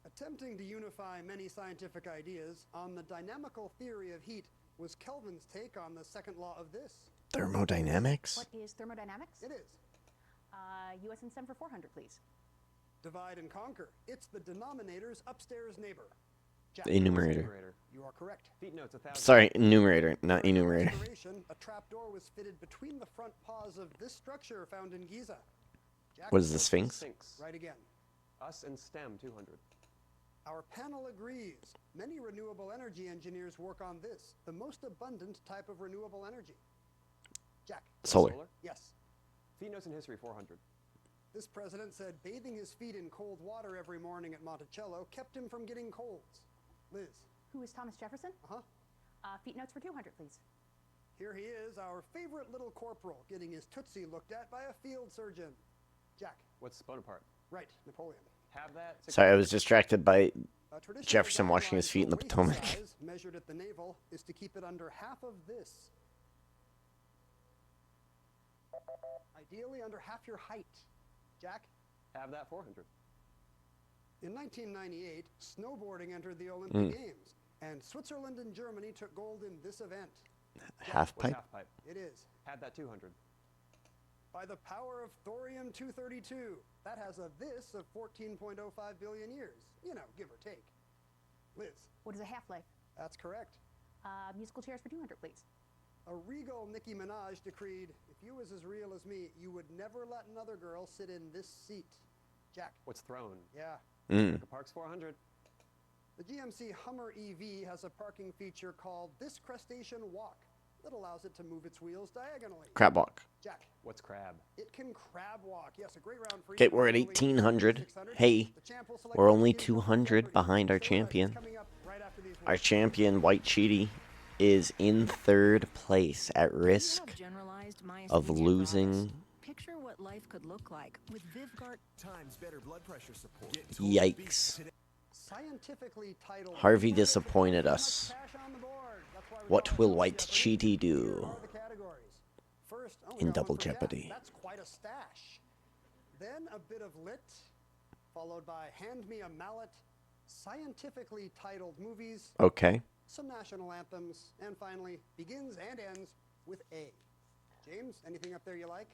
Attempting to unify many scientific ideas on the dynamical theory of heat was Kelvin's take on the second law of this. Thermodynamics? What is thermodynamics? It is. US and STEM for 400, please. Divide and conquer. It's the denominator's upstairs neighbor. Jack. The enumerator. You are correct. Feet notes 1,000. Sorry, numerator, not During enumerator. restoration, a trapdoor was fitted between the front paws of this structure found in Giza. Jack. What is the Sphinx? Right again. Us and STEM 200. Our panel agrees. Many renewable energy engineers work on this, the most abundant type of renewable energy. Jack. Solar. Yes. Feet notes in history 400. This president said bathing his feet in cold water every morning at Monticello kept him from getting colds. Liz. Who is Thomas Jefferson? Uh-huh. Feet notes for 200, please. Here he is, our favorite little corporal, getting his Tootsie looked at by a field surgeon. Jack. What's Bonaparte? Right, Napoleon. Have that. Sorry, I was distracted by A traditional Jefferson washing his guideline feet in the for waist Potomac. size, measured at the navel, is to keep it under half of this. Ideally under half your height. Jack? Have that 400. In 1998, snowboarding entered the Olympic Mm. Games, and Switzerland and Germany took gold in this event. Half What's pipe? half pipe? It is. Had that 200. By the power of thorium-232, that has a this of 14.05 billion years. Give or take. Liz. What is a half-life? That's correct. Musical chairs for 200, please. A regal Nicki Minaj decreed, if you was as real as me, you would never let another girl sit in this seat. Jack. What's throne? Yeah. Parks 400. The GMC Hummer EV has a parking feature called This Crustacean Walk that allows it to move its wheels diagonally. Crab walk. Jack. What's crab? It can crab walk. Yes, a great round for Okay, each we're at one. 1,800. Hey, we're only 200 behind our champion. Our champion, White Cheaty, is in third place at risk of losing. Picture what life could look like with Vivgard times better blood pressure support. Yikes. Scientifically titled Harvey disappointed us. What will White Cheaty do First, we in got Double one for Jack. Jeopardy? That's quite a stash. Then a bit of lit, followed by Hand Me a Mallet, scientifically titled movies, Okay. some national anthems, and finally begins and ends with A. James, anything up there you like?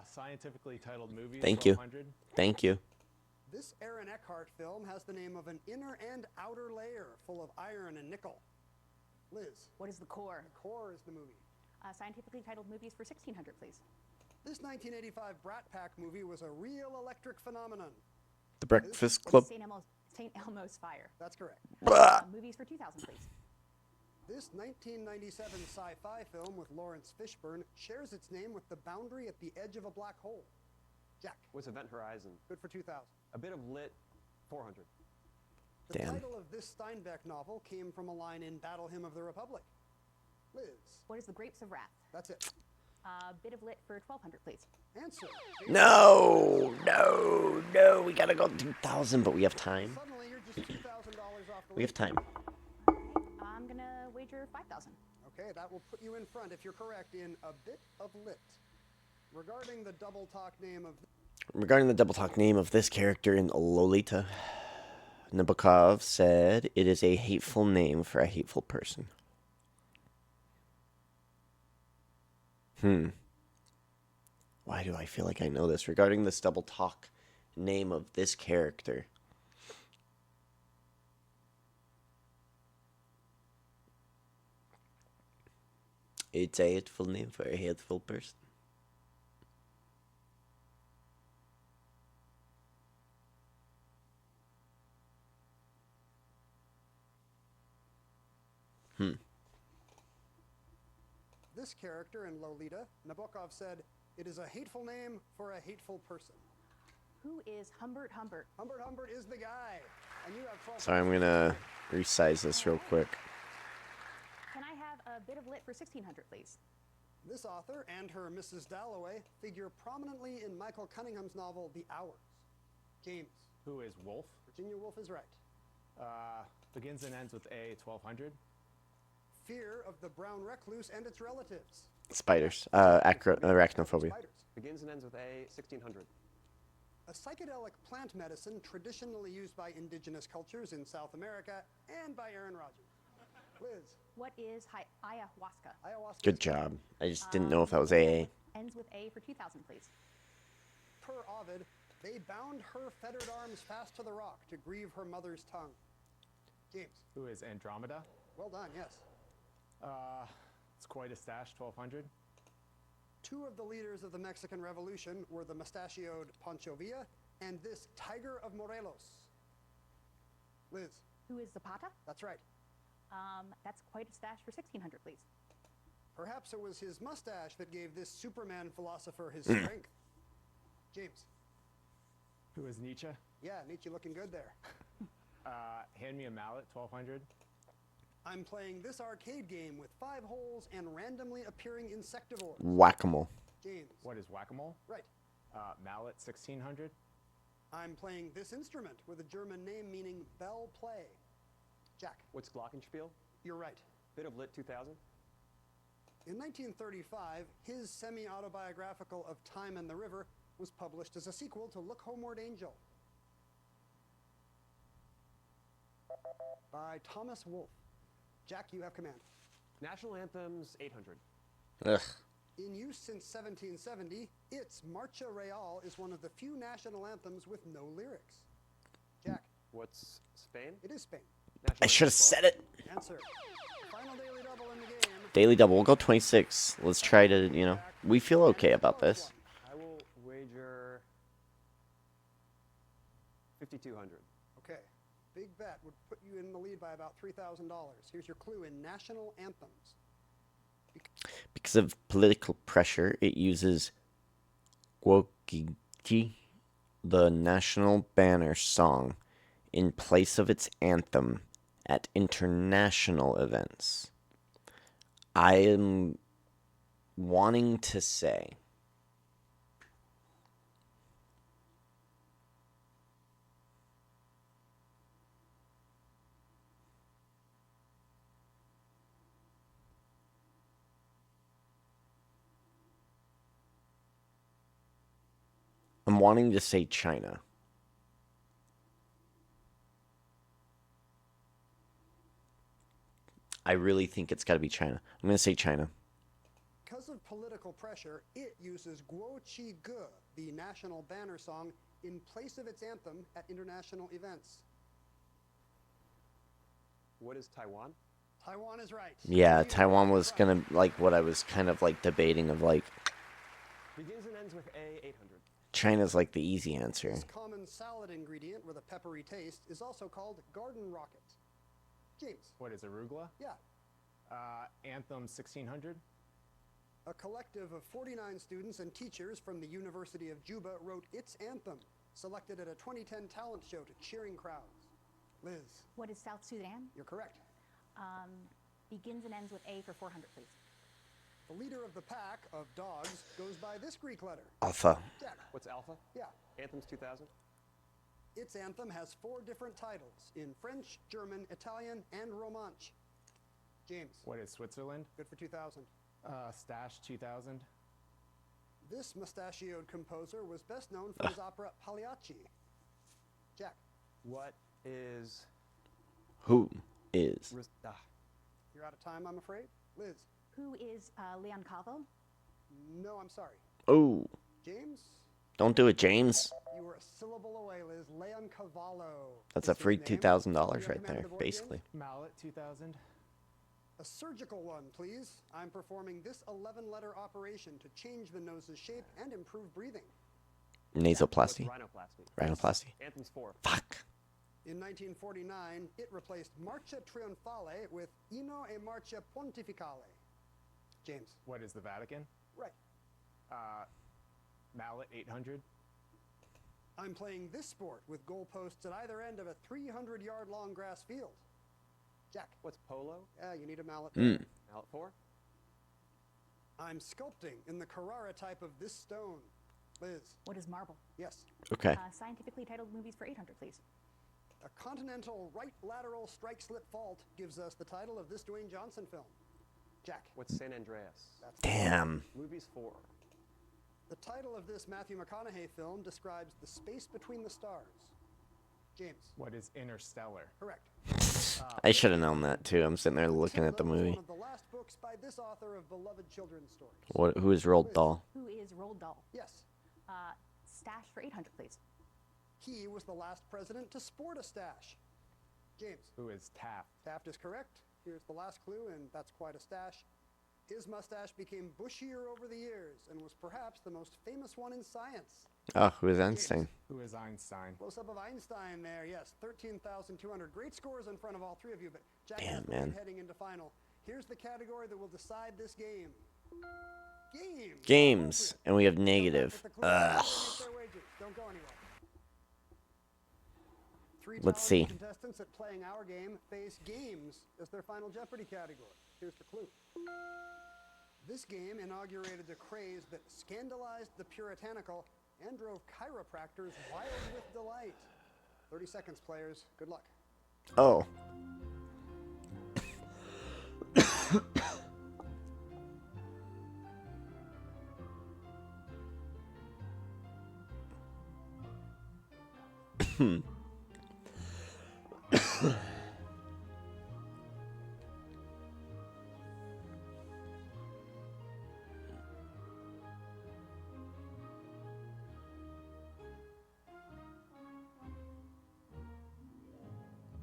Scientifically titled movies. Thank you. 1200. Thank you. This Aaron Eckhart film has the name of an inner and outer layer full of iron and nickel. Liz. What is The Core? The Core is the movie. Scientifically titled movies for 1600, please. This 1985 Brat Pack movie was a real electric phenomenon. The Breakfast Club. St. Elmo's Fire. That's correct. Movies for 2000, please. This 1997 sci-fi film with Lawrence Fishburne shares its name with the boundary at the edge of a black hole. Jack. What's Event Horizon? Good for 2000. A bit of lit, 400. The title of this Steinbeck novel came from a line in Battle Hymn of the Republic. Liz. What is The Grapes of Wrath? That's it. Bit of lit for 1200, please. Answer. No, we gotta go 2,000, but we have time. Suddenly you're just $2,000 off the We have time. I'm gonna wager 5,000. Okay, that will put you in front if you're correct in a bit of lit. Regarding the double talk name of this character in Lolita, Nabokov said it is a hateful name for a hateful person. Why do I feel like I know this? Regarding this double talk name of this character. It's a hateful name for a hateful person. This character in Lolita, Nabokov said, it is a hateful name for a hateful person. Who is Humbert Humbert? Humbert Humbert is the guy. And you have 12. Sorry, I'm gonna resize this real quick. Can I have a bit of lit for 1600, please? This author and her Mrs. Dalloway figure prominently in Michael Cunningham's novel The Hours. James. Who is Wolf? Virginia Woolf is right. Begins and ends with A, 1200. Fear of the brown recluse and its relatives. Spiders. Arachnophobia. Spiders. Begins and ends with A, 1600. A psychedelic plant medicine traditionally used by indigenous cultures in South America and by Aaron Rodgers. Liz. What is ayahuasca? Ayahuasca. Good job. I just didn't know if that was AA. Ends with A for 2000, please. Per Ovid, they bound her fettered arms fast to the rock to grieve her mother's tongue. James. Who is Andromeda? Well done, yes. It's quite a stash, 1200. Two of the leaders of the Mexican Revolution were the mustachioed Pancho Villa and this Tiger of Morelos. Liz. Who is Zapata? That's right. That's quite a stash for 1600, please. Perhaps it was his mustache that gave this Superman philosopher his strength. James. Who is Nietzsche? Yeah, Nietzsche looking good there. Hand me a mallet, 1200. I'm playing this arcade game with 5 holes and randomly appearing insectivores. Whack-a-mole. James. What is whack-a-mole? Right. Mallet, 1600. I'm playing this instrument with a German name meaning bell play. Jack. What's Glockenspiel? You're right. Bit of lit, 2000. In 1935, his semi-autobiographical Of Time and the River was published as a sequel to Look Homeward Angel by Thomas Wolfe. Jack, you have command. National anthems, 800. Ugh. In use since 1770, its Marcha Real is one of the few national anthems with no lyrics. Jack. What's Spain? It is Spain. I should have said it. Answer. Final daily double in the game. Daily double. We'll go 26. Let's try to, we feel okay about this. I will wager 5,200. Okay. Big bet would put you in the lead by about $3,000. Here's your clue in national anthems. Because of political pressure, it uses Gwokigi, the national banner song, in place of its anthem at international events. I am wanting to say China. I really think it's got to be China. I'm going to say China. Because of political pressure, it uses Guo Qi Ge, the national banner song, in place of its anthem at international events. What is Taiwan? Taiwan is right. Yeah, Taiwan was gonna, like, what I was kind of, like, debating of, like, Begins and ends with A, 800. China's, like, the easy answer. This common salad ingredient with a peppery taste is also called garden rocket. James. What is arugula? Yeah. Anthem 1600. A collective of 49 students and teachers from the University of Juba wrote its anthem, selected at a 2010 talent show to cheering crowds. Liz. What is South Sudan? You're correct. Begins and ends with A for 400, please. The leader of the pack of dogs goes by this Greek letter. Alpha. Jack. What's Alpha? Yeah. Anthems 2000. Its anthem has 4 different titles in French, German, Italian, and Romansh. James. What is Switzerland? Good for 2000. Stash 2000. This mustachioed composer was best known for his opera Pagliacci. Jack. What is... Who is? You're out of time, I'm afraid. Liz. Who is Leon Cavo? No, I'm sorry. Oh. James? Don't do it, James. You were a syllable away, Liz. Leon Cavallo. That's a free $2,000 right there, basically. Mallet 2000. A surgical one, please. I'm performing this 11-letter operation to change the nose's shape and improve breathing. Nasoplasty. Rhinoplasty. Rhinoplasty. Anthems 4. Fuck. In 1949, it replaced Marcia Trionfale with Inno e Marcia Pontificale. James. What is the Vatican? Right. Mallet 800. I'm playing this sport with goalposts at either end of a 300-yard-long grass field. Jack. What's polo? Yeah, you need a mallet. Mallet 4. I'm sculpting in the Carrara type of this stone. Liz. What is marble? Yes. Okay. Scientifically titled movies for 800, please. A continental right lateral strike-slip fault gives us the title of this Dwayne Johnson film. Jack. What's San Andreas? Damn. Movies 4. The title of this Matthew McConaughey film describes the space between the stars. James. What is Interstellar? Correct. I should have known that too. I'm sitting there looking at the movie. One of the last books by this author of beloved children's stories. What? Who is Roald Dahl? Who is Roald Dahl? Yes. Stash for 800, please. He was the last president to sport a stash. James. Who is Taft? Taft is correct. Here's the last clue, and that's quite a stash. His mustache became bushier over the years and was perhaps the most famous one in science. Oh, who is Einstein? Who is Einstein? Close-up of Einstein there, yes. 13,200. Great scores in front of all 3 of you, but Jack Damn, is man. heading into final. Here's the category that will decide this game. Games. Games. And we have negative. Ugh. Don't go anywhere. 3 Let's see. talented contestants that playing our game face games as their final Jeopardy category. Here's the clue. This game inaugurated the craze that scandalized the puritanical and drove chiropractors wild with delight. 30 seconds, players. Good luck. Oh.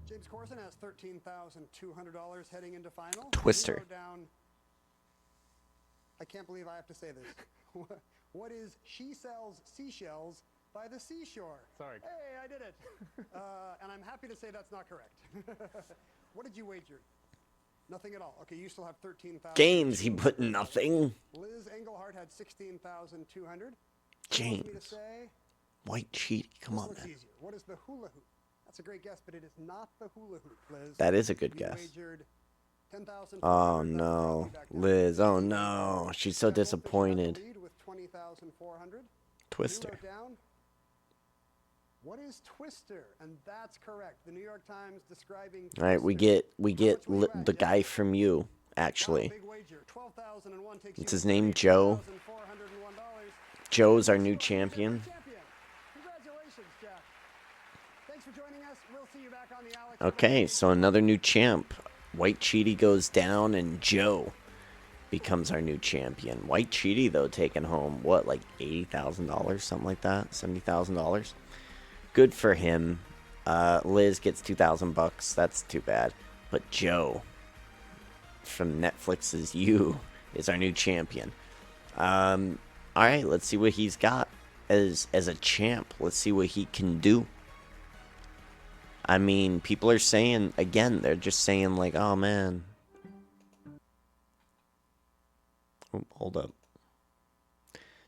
James Corson has $13,200 heading into final. Twister. Zero down. I can't believe I have to say this. What is She Sells Seashells by the Seashore? Sorry. Hey, I did it. And I'm happy to say that's not correct. What did you wager? Nothing at all. Okay, you still have 13,000. Games, he put nothing. Liz Engelhart had 16,200. James. Me to say, White cheat. Come this on, looks man. easier. What is the hula hoop? That's a great guess, but it is not the hula hoop, Liz. That is a good You guess. wagered 10,000. Oh no, Liz. Oh no, she's so disappointed. Lead with 20,400. Twister. You wrote down, what is Twister? And that's correct. The New York Times describing All right, we get the guy from you. Actually, big wager. 12,001 takes what's you his to name? Joe. $3,401. Joe's our new champion. Congratulations, Jeff. Thanks for joining us. We'll see you back on the Alex. Okay, so another new champ. White Cheaty goes down, and Joe becomes our new champion. White Cheaty, though, taking home, what, like $80,000? Something like that? $70,000? Good for him. Liz gets $2,000. That's too bad. But Joe from Netflix's You is our new champion. All right, let's see what he's got as a champ. Let's see what he can do. I mean, people are saying, again, they're just saying like, oh man. Oh, hold up.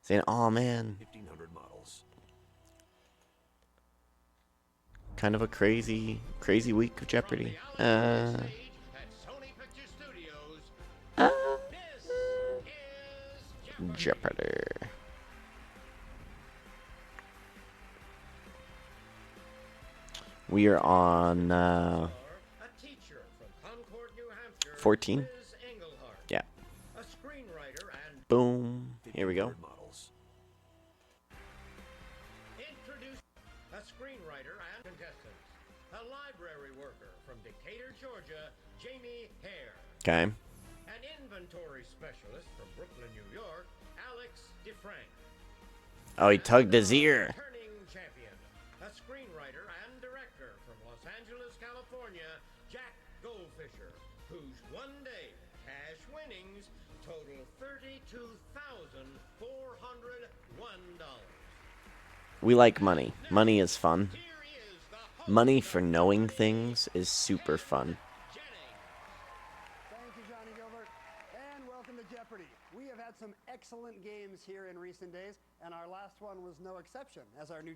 Saying, oh man. 1500 models. Kind of a crazy week of Jeopardy. Jeopardy. We are on 14. Yeah. Boom. Here we go. Introduce a screenwriter and contestants. A library worker from Decatur, Georgia, Jamie Hare. Okay. An inventory specialist from Brooklyn, New York, Alex DeFrank. Oh, he tugged his ear. Returning champion, a screenwriter and director from Los Angeles, California, Jack Goldfisher, whose one-day cash winnings total $32,401. We like money. Money is fun. Money for knowing things is super fun. Thank you, Johnny Gilbert. And welcome to Jeopardy! We have had some excellent games here in recent days, and our last one was no exception, as our new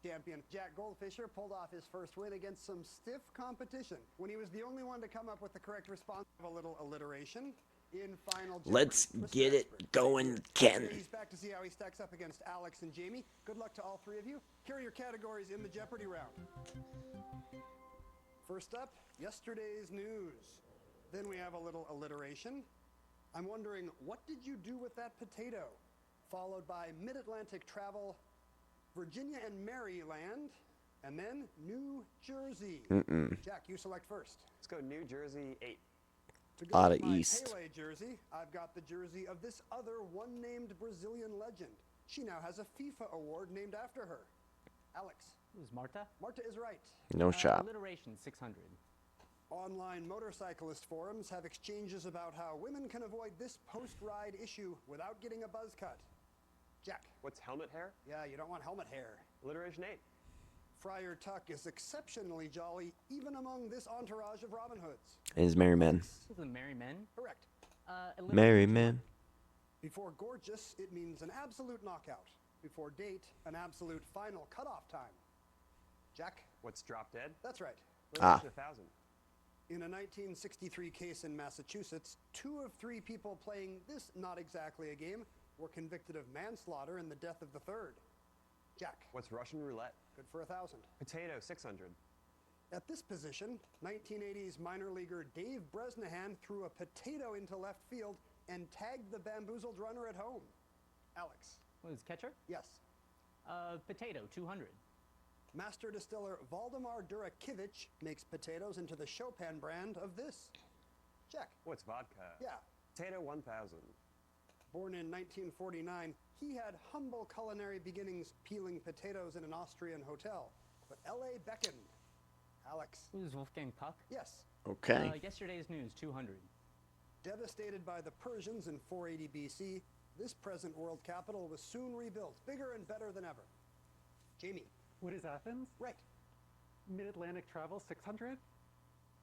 champion, Jack Goldfisher, pulled off his first win against some stiff competition when he was the only one to come up with the correct response. A little alliteration. In final Jeopardy. Let's get it going, Ken. He's back to see how he stacks up against Alex and Jamie. Good luck to all three of you. Here are your categories in the Jeopardy round. First up, yesterday's news. Then we have a little alliteration. I'm wondering, what did you do with that potato? Followed by Mid-Atlantic travel, Virginia and Maryland, and then New Jersey. Jack, you select first. Let's go New Jersey 8. To go Out with of my East. Pele jersey, I've got the jersey of this other one-named Brazilian legend. She now has a FIFA award named after her. Alex. Who's Marta? Marta is right. No shot. Alliteration 600. Online motorcyclist forums have exchanges about how women can avoid this post-ride issue without getting a buzz cut. Jack. What's helmet hair? Yeah, you don't want helmet hair. Alliteration 8. Friar Tuck is exceptionally jolly, even among this entourage of Robin Hoods. Is Merry Men. This is Merry Men? Correct. Merry Men. Before gorgeous, it means an absolute knockout. Before date, an absolute final cutoff time. Jack? What's drop dead? That's right. Alliteration 1000. In a 1963 case in Massachusetts, 2 of 3 people playing this not exactly a game were convicted of manslaughter in the death of the third. Jack. What's Russian roulette? Good for 1,000. Potato 600. At this position, 1980s minor leaguer Dave Bresnahan threw a potato into left field and tagged the bamboozled runner at home. Alex. What is catcher? Yes. Potato 200. Master distiller Valdemar Durakiewicz makes potatoes into the Chopin brand of this. Jack. What's vodka? Yeah. Potato 1000. Born in 1949, he had humble culinary beginnings peeling potatoes in an Austrian hotel. But L.A. beckoned. Alex. Who's Wolfgang Puck? Yes. Okay. Yesterday's news 200. Devastated by the Persians in 480 BC, this present world capital was soon rebuilt, bigger and better than ever. Jamie. What is Athens? Right. Mid-Atlantic travel 600?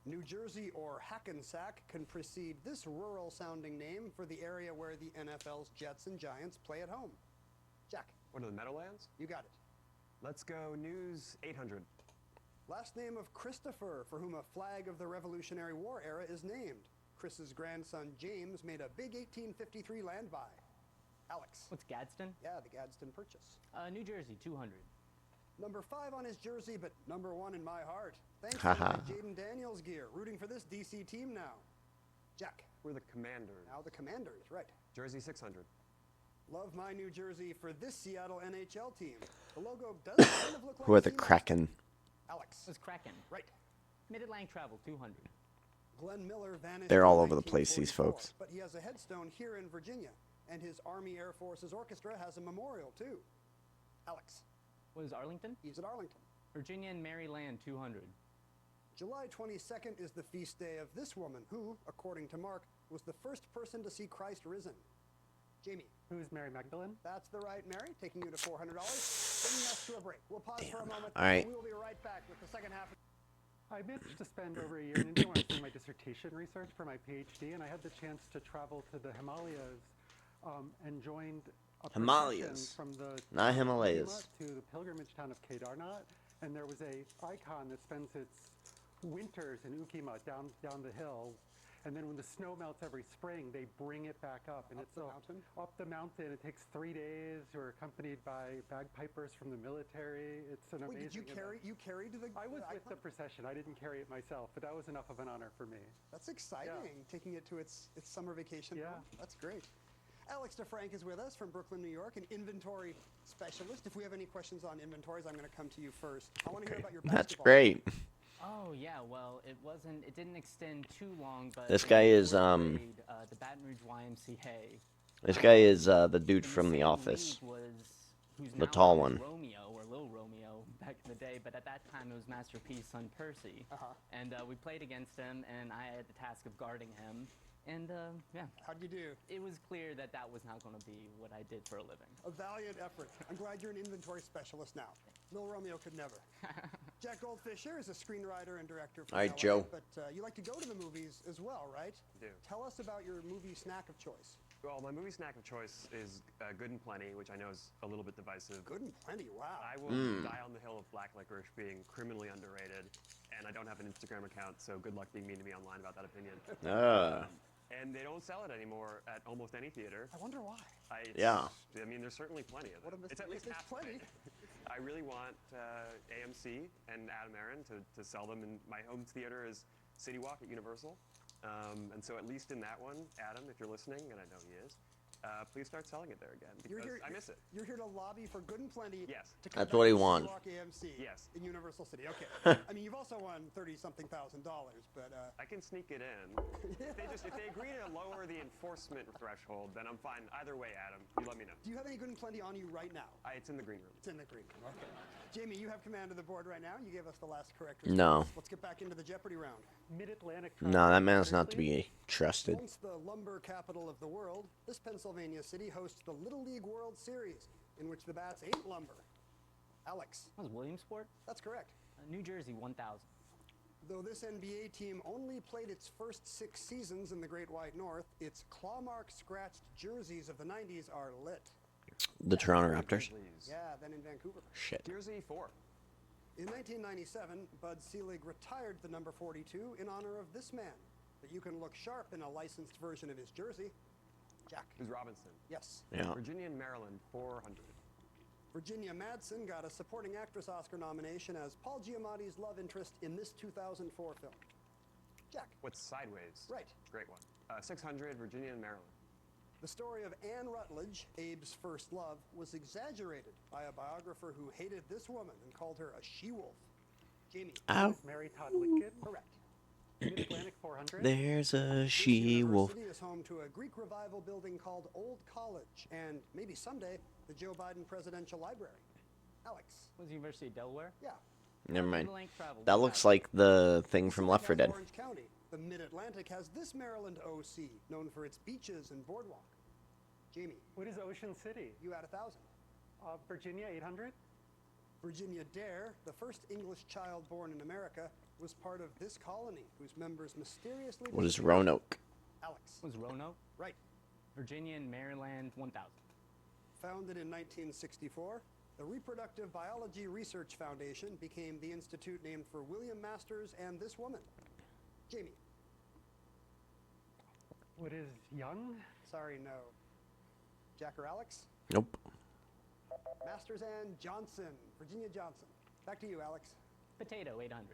New Jersey or Hackensack can precede this rural-sounding name for the area where the NFL's Jets and Giants play at home. Jack. What are the Meadowlands? You got it. Let's go News 800. Last name of Christopher, for whom a flag of the Revolutionary War era is named. Chris's grandson James made a big 1853 land buy. Alex. What's Gadsden? Yeah, the Gadsden Purchase. New Jersey 200. Number 5 on his jersey, but number 1 in my heart. Thanks to my Jaden Daniels gear. Rooting for this DC team now. Jack. We're the Commanders. Now the Commanders, right. Jersey 600. Love my new jersey for this Seattle NHL team. The logo does kind of look like Who are the Sea Kraken? Alex. What's Kraken? Right. Mid-Atlantic travel 200. Glenn Miller vanished They're all in over the place, these 1944, folks. But he has a headstone here in Virginia, and his Army Air Forces Orchestra has a memorial, too. Alex. Was Arlington? He's at Arlington. Virginia and Maryland, 200. July 22nd is the feast day of this woman who, according to Mark, was the first person to see Christ risen. Jamie. Who's Mary Magdalene? That's the right Mary, taking you to $400. Bringing us to a break. We'll pause for a moment. All right. And we'll be right back with the second half. I managed to spend over a year in India when I was doing my dissertation research for my PhD, and I had the chance to travel to the Himalayas and joined a procession Himalayas. from the Not Himalayas. to the pilgrimage town of Kedarnath, and there was a icon that spends its winters in Ukima down the hill. And then when the snow melts every spring, they bring it back up. And it's up the mountain. It takes 3 days. We're accompanied by bagpipers from the military. It's an amazing. Did you carried the I was with icon? the procession. I didn't carry it myself, but that was enough of an honor for me. That's exciting, taking it to its summer vacation home. That's great. Alex DeFrank is with us from Brooklyn, New York, an inventory specialist. If we have any questions on inventories, I'm going to come to you first. I want to hear about your basketball. That's great. Oh yeah, well it didn't extend too long, but This guy is the Baton Rouge YMCA. This guy is the dude from The Office. Who's The now tall known as one. Romeo or Lil Romeo back in the day, but at that time it was Master P's son Percy. And we played against him, and I had the task of guarding him. And yeah. How'd you do? It was clear that was not going to be what I did for a living. A valiant effort. I'm glad you're an inventory specialist now. Lil Romeo could never. Jack Goldfisher is a screenwriter and director from All right, LA, Joe. But you like to go to the movies as well, right? I do. Tell us about your movie snack of choice. Well, my movie snack of choice is Good and Plenty, which I know is a little bit divisive. Good and Plenty, wow. I will die on the hill of black licorice being criminally underrated, and I don't have an Instagram account, so good luck being mean to me online about that opinion. And they don't sell it anymore at almost any theater. I wonder why. Yeah. I mean, there's certainly plenty of it. It's at least half plenty. I really want AMC and Adam Aaron to sell them, and my home theater is City Walk at Universal. And so at least in that one, Adam, if you're listening, and I know he is, please start selling it there again, because I miss it. You're here to lobby for Good and Plenty. Yes. To come That's back what he to wants. City Walk AMC. Yes. In Universal City. Okay. I mean, you've also won $30-something thousand, but I can sneak it in. If they agree to lower the enforcement threshold, then I'm fine. Either way, Adam, you let me know. Do you have any Good and Plenty on you right now? It's in the green room. It's in the green room. Okay. Jamie, you have command of the board right now. You gave us the last correct No. response. Let's get back into the Jeopardy round. Mid-Atlantic. No, that man's not to be trusted. Once the lumber capital of the world, this Pennsylvania city hosts the Little League World Series, in which the bats ain't lumber. Alex. That was Williamsport? That's correct. New Jersey, 1,000. Though this NBA team only played its first 6 seasons in the Great White North, its claw-mark scratched jerseys of the 90s are lit. The Toronto Raptors. Yeah, then in Vancouver. Shit. Jersey 4. In 1997, Bud Selig retired the number 42 in honor of this man. But you can look sharp in a licensed version of his jersey. Jack. Who's Robinson? Yes. Yeah. Virginia and Maryland, 400. Virginia Madsen got a Supporting Actress Oscar nomination as Paul Giamatti's love interest in this 2004 film. Jack. What's Sideways? Right. Great one. 600, Virginia and Maryland. The story of Anne Rutledge, Abe's first love, was exaggerated by a biographer who hated this woman and called her a she-wolf. Jamie. Ow. Mary Todd Lincoln. Correct. Mid-Atlantic 400. There's a This she-wolf. university is home to a Greek revival building called Old College, and maybe someday, the Joe Biden Presidential Library. Alex. Was the University of Delaware? Yeah. Never mind. Mid-Atlantic travel, That looks like the thing from Left 4 Dead. Orange County. The Mid-Atlantic has this Maryland OC, known for its beaches and boardwalk. Jamie. What is Ocean City? You had 1,000. Virginia 800. Virginia Dare, the first English child born in America, was part of this colony, whose members mysteriously... What is disappeared. Roanoke? Alex. Was Roanoke? Right. Virginia and Maryland, 1,000. Founded in 1964, the Reproductive Biology Research Foundation became the institute named for William Masters and this woman. Jamie. What is Young? Sorry, no. Jack or Alex? Nope. Masters and Johnson. Virginia Johnson. Back to you, Alex. Potato, 800.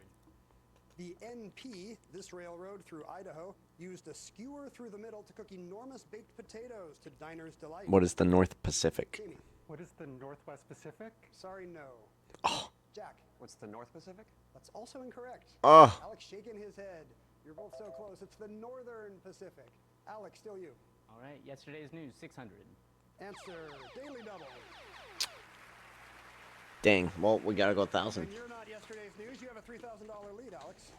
The NP, this railroad through Idaho, used a skewer through the middle to cook enormous baked potatoes to diners' delight. What is the North Pacific? Jamie. What is the Northwest Pacific? Sorry, no. Oh. Jack. What's the North Pacific? That's also incorrect. Oh. Alex shaking his head. You're both so close. It's the Northern Pacific. Alex, still you. All right, yesterday's news, 600. Answer, Daily Double. Dang. Well, we gotta go 1,000. When you're not yesterday's news, you have a $3,000 lead, Alex.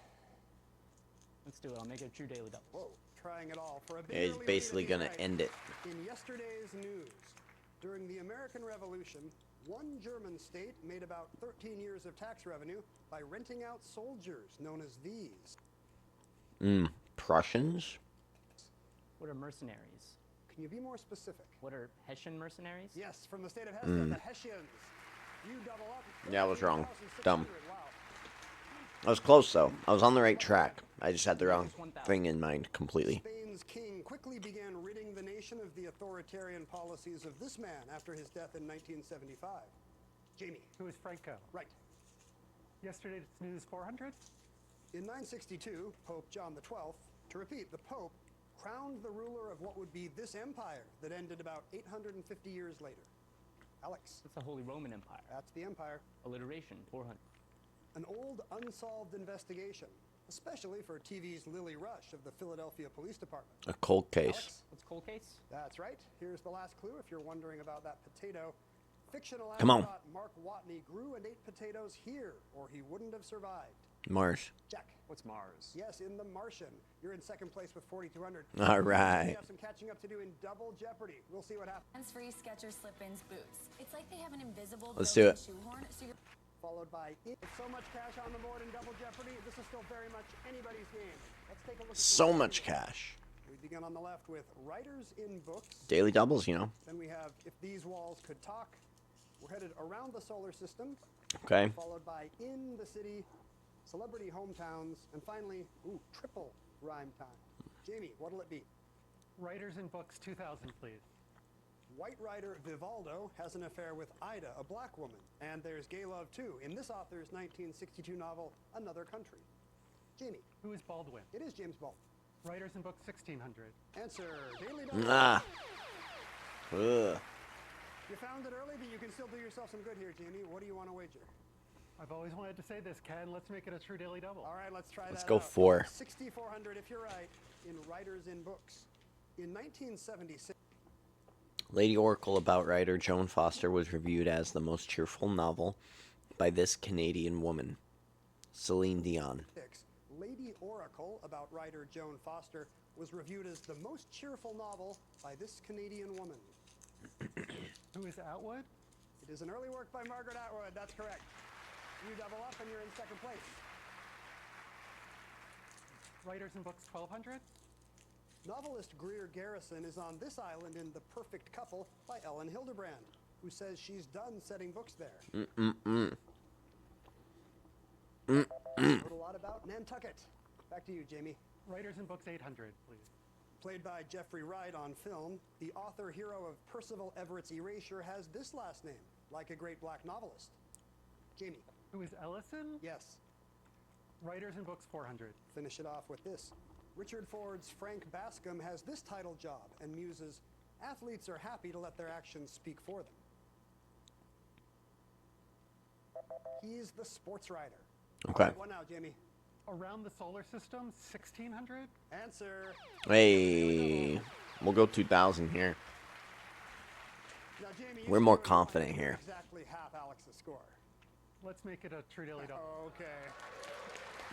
Let's do it. I'll make it a true daily double. Whoa, trying it all for a big Yeah, he's early basically lead if he's gonna end it. In yesterday's news, during the American Revolution, one German state made about 13 years of tax revenue by renting out soldiers known as these. Prussians? What are mercenaries? Can you be more specific? What are Hessian mercenaries? Yes, from the state of Hesse, the Hessians. You double up. Yeah, I was wrong. 3,600. Dumb. Wow. I was close, though. I was on the right track. I just had the wrong thing in mind completely. Spain's king quickly began ridding the nation of the authoritarian policies of this man after his death in 1975. Jamie. Who is Franco? Right. Yesterday's news 400? In 962, Pope John XII, to repeat, the Pope crowned the ruler of what would be this empire that ended about 850 years later. Alex. That's the Holy Roman Empire. That's the empire. Alliteration, 400. An old unsolved investigation, especially for TV's Lily Rush of the Philadelphia Police Department. A cold case. Alex? What's cold case? That's right. Here's the last clue if you're wondering about that potato. Fictional Come on. astronaut Mark Watney grew and ate potatoes here, or he wouldn't have survived. Mars. Jack. What's Mars? Yes, in The Martian. You're in second place with 4,200. All right. We have some catching up to do in Double Jeopardy. We'll see what happens. Hands-free Skechers slip-ins boots. It's like they have an invisible Let's do built-in it. shoehorn, so you're Followed by with so much cash on the board in Double Jeopardy. This is still very much anybody's game. Let's take a look at So much cash. We begin on the left with writers in books. Daily doubles, you know. Then we have If These Walls Could Talk. We're headed around the solar system. Okay. Followed by In the City, Celebrity Hometowns, and finally, triple rhyme time. Jamie, what'll it be? Writers and books 2000, please. White writer Vivaldo has an affair with Ida, a black woman. And there's gay love, too, in this author's 1962 novel, Another Country. Jamie. Who is Baldwin? It is James Baldwin. Writers and books 1600. Answer, Daily Double. Nah. Ugh. You found it early, but you can still do yourself some good here, Jamie. What do you want to wager? I've always wanted to say this, Ken. Let's make it a true daily double. All right, let's try that. Let's go out. 4. 6,400 if you're right, in Writers in Books. In 1976. Lady Oracle about writer Joan Foster was reviewed as the most cheerful novel by this Canadian woman, Celine Dion. Lady Oracle about writer Joan Foster was reviewed as the most cheerful novel by this Canadian woman. Who is Atwood? It is an early work by Margaret Atwood. That's correct. You double up and you're in second place. Writers and books 1200. Novelist Greer Garrison is on this island in The Perfect Couple by Ellen Hildebrand, who says she's done setting books there. Heard a lot about Nantucket. Back to you, Jamie. Writers and books 800, please. Played by Jeffrey Wright on film, the author-hero of Percival Everett's Erasure has this last name, like a great black novelist. Jamie. Who is Ellison? Yes. Writers and books 400. Finish it off with this. Richard Ford's Frank Bascom has this title job and muses, athletes are happy to let their actions speak for them. He's the sports writer. Okay. All right, what now, Jamie? Around the solar system 1600. Answer. Hey, we'll go 2,000 here. Now, Jamie, We're more confident here. Exactly half Alex's score. Let's make it a true daily double. Okay.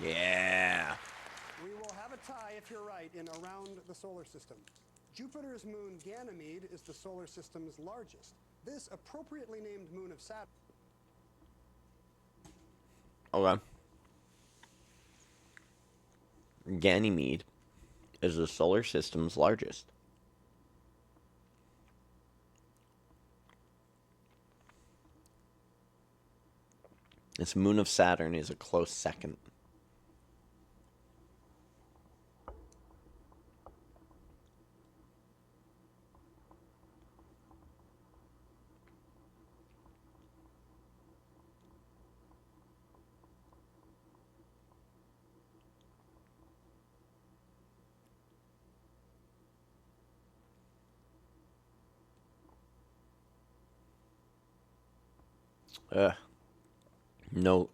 Yeah. We will have a tie if you're right in Around the Solar System. Jupiter's moon Ganymede is the solar system's largest. This appropriately named moon of Saturn. Okay. Ganymede is the solar system's largest. This moon of Saturn is a close second.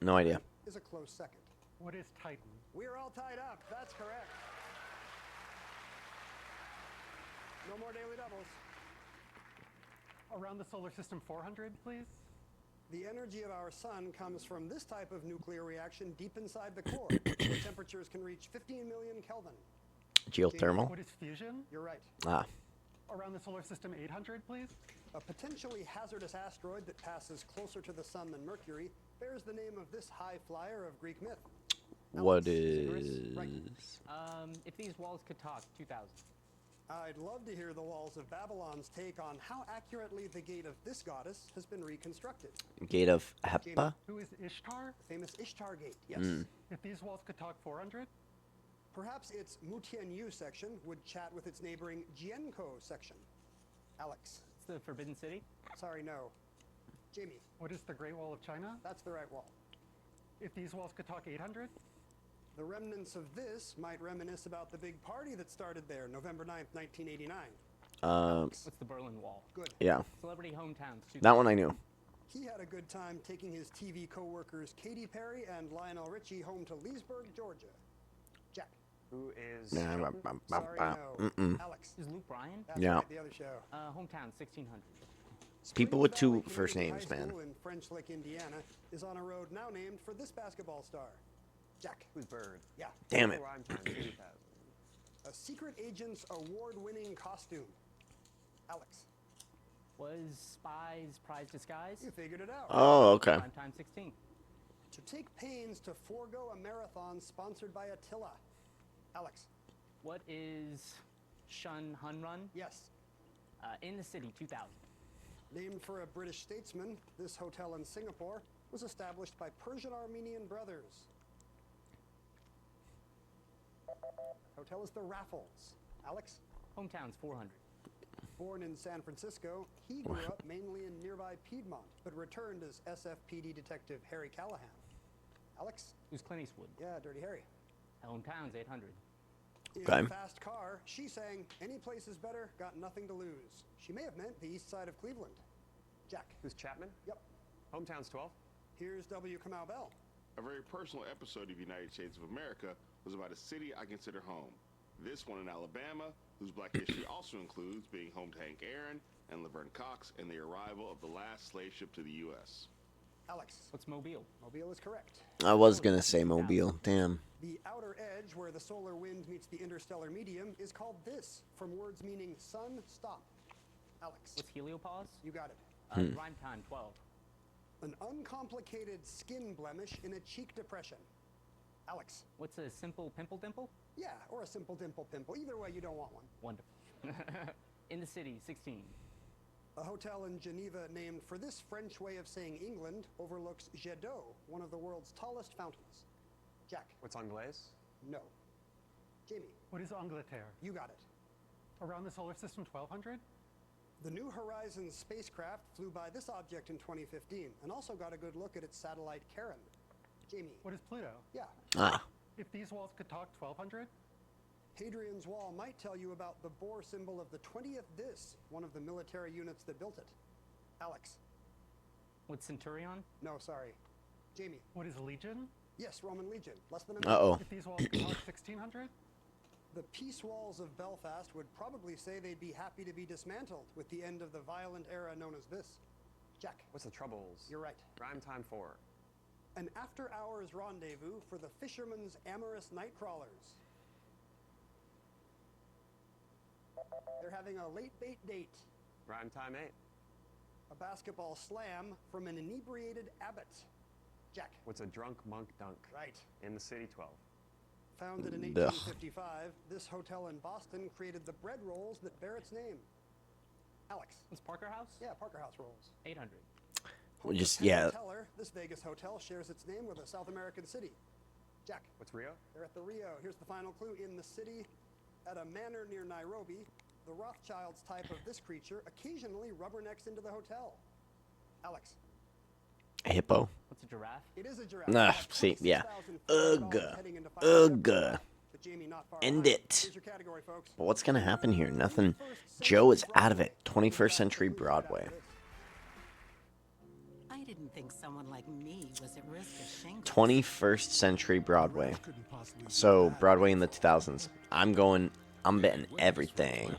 No idea. Is a close second. What is Titan? We're all tied up. That's correct. No more daily doubles. Around the solar system 400, please. The energy of our sun comes from this type of nuclear reaction deep inside the core, where temperatures can reach 15 million Kelvin. Geothermal? What is fusion? You're right. Ah. Around the solar system 800, please. A potentially hazardous asteroid that passes closer to the sun than Mercury bears the name of this high flyer of Greek myth. What is... Right. If these walls could talk, 2000. I'd love to hear the walls of Babylon's take on how accurately the gate of this goddess has been reconstructed. Gate of Hepa? Who is Ishtar? The famous Ishtar Gate, yes. If these walls could talk 400? Perhaps its Mutianyu section would chat with its neighboring Jiankou section. Alex. It's the Forbidden City? Sorry, no. Jamie. What is the Great Wall of China? That's the right wall. If these walls could talk 800? The remnants of this might reminisce about the big party that started there, November 9th, 1989. What's the Berlin Wall? Good. Yeah. Celebrity hometowns. 2000. That one I knew. He had a good time taking his TV co-workers Katy Perry and Lionel Richie home to Leesburg, Georgia. Jack. Who is... Sorry, no. Alex. Is Luke Bryan? That's Yeah. right, the other show. Hometown, 1600. People with two Valley first Community names, High man. School in French Lick, Indiana, is on a road now named for this basketball star. Jack. Who's Bird? Yeah. Damn it. Rhyme time, 30,000. A Secret Agent's award-winning costume. Alex. Was Spy's Prize Disguise? You figured it out. Oh, okay. Primetime 16. To take pains to forego a marathon sponsored by Attila. Alex. What is Shun Hun Run? Yes. In the City, 2000. Named for a British statesman, this hotel in Singapore was established by Persian-Armenian brothers. Hotel is the Raffles. Alex? Hometowns, 400. Born in San Francisco, he grew up mainly in nearby Piedmont, but returned as SFPD detective Harry Callahan. Alex? Who's Clint Eastwood? Yeah, Dirty Harry. Hometowns, 800. In Okay. a fast car, she sang, "Any place is better, got nothing to lose." She may have meant the east side of Cleveland. Jack. Who's Chapman? Yep. Hometown's 12. Here's W. Kamau Bell. A very personal episode of United States of America was about a city I consider home. This one in Alabama, whose black history also includes being home to Hank Aaron and Laverne Cox and the arrival of the last slave ship to the U.S. Alex. What's Mobile? Mobile is correct. I was gonna say Mobile. Damn. The outer edge, where the solar wind meets the interstellar medium, is called this, from words meaning sun, stop. Alex. What's Heliopause? You got it. Rhyme time, 12. An uncomplicated skin blemish in a cheek depression. Alex. What's a simple pimple dimple? Yeah, or a simple dimple pimple. Either way, you don't want one. Wonderful. In the City, 16. A hotel in Geneva named for this French way of saying England overlooks Jet d'eau, one of the world's tallest fountains. Jack. What's Anglaise? No. Jamie. What is Angleterre? You got it. Around the solar system 1200? The New Horizons spacecraft flew by this object in 2015 and also got a good look at its satellite Charon. Jamie. What is Pluto? Yeah. Ah. If these walls could talk 1200? Hadrian's Wall might tell you about the boar symbol of the 20th Dis, one of the military units that built it. Alex. What's Centurion? No, sorry. Jamie. What is Legion? Yes, Roman Legion. Less than a minute. Uh-oh. If these walls could talk 1600? The peace walls of Belfast would probably say they'd be happy to be dismantled with the end of the violent era known as this. Jack. What's the Troubles? You're right. Rhyme time, 4. An after-hours rendezvous for the fishermen's amorous night crawlers. They're having a late bait date. Rhyme time, 8. A basketball slam from an inebriated abbot. Jack. What's a drunk monk dunk? Right. In the City, 12. Founded in Ugh. 1855, this hotel in Boston created the bread rolls that bear its name. Alex. What's Parker House? Yeah, Parker House rolls. 800. Well, just, Penn yeah. Teller, this Vegas hotel shares its name with a South American city. Jack. What's Rio? They're at the Rio. Here's the final clue. In the city, at a manor near Nairobi, the Rothschilds type of this creature occasionally rubbernecks into the hotel. Alex. A hippo. What's a giraffe? It is a giraffe. Nah, see, yeah. Ugh. But Jamie, not far End behind. it. Here's your category, folks. But what's gonna happen here? Nothing. Joe is out of it. 21st century Broadway. I didn't think someone like me was at risk of shingles. 21st century Broadway. So Broadway in the 2000s. I'm betting everything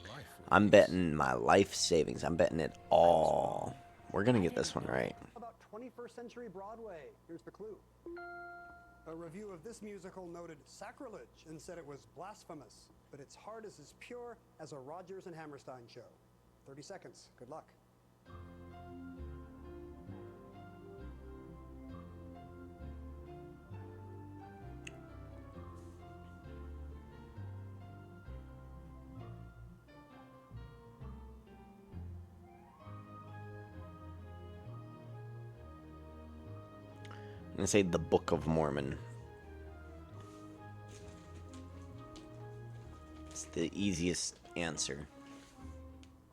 I'm betting my life savings. I'm betting it all. We're going to get this one right. About 21st century Broadway. Here's the clue. A review of this musical noted sacrilege and said it was blasphemous, but its heart is as pure as a Rodgers and Hammerstein show. 30 seconds. Good luck. I'm going to say the Book of Mormon. It's the easiest answer.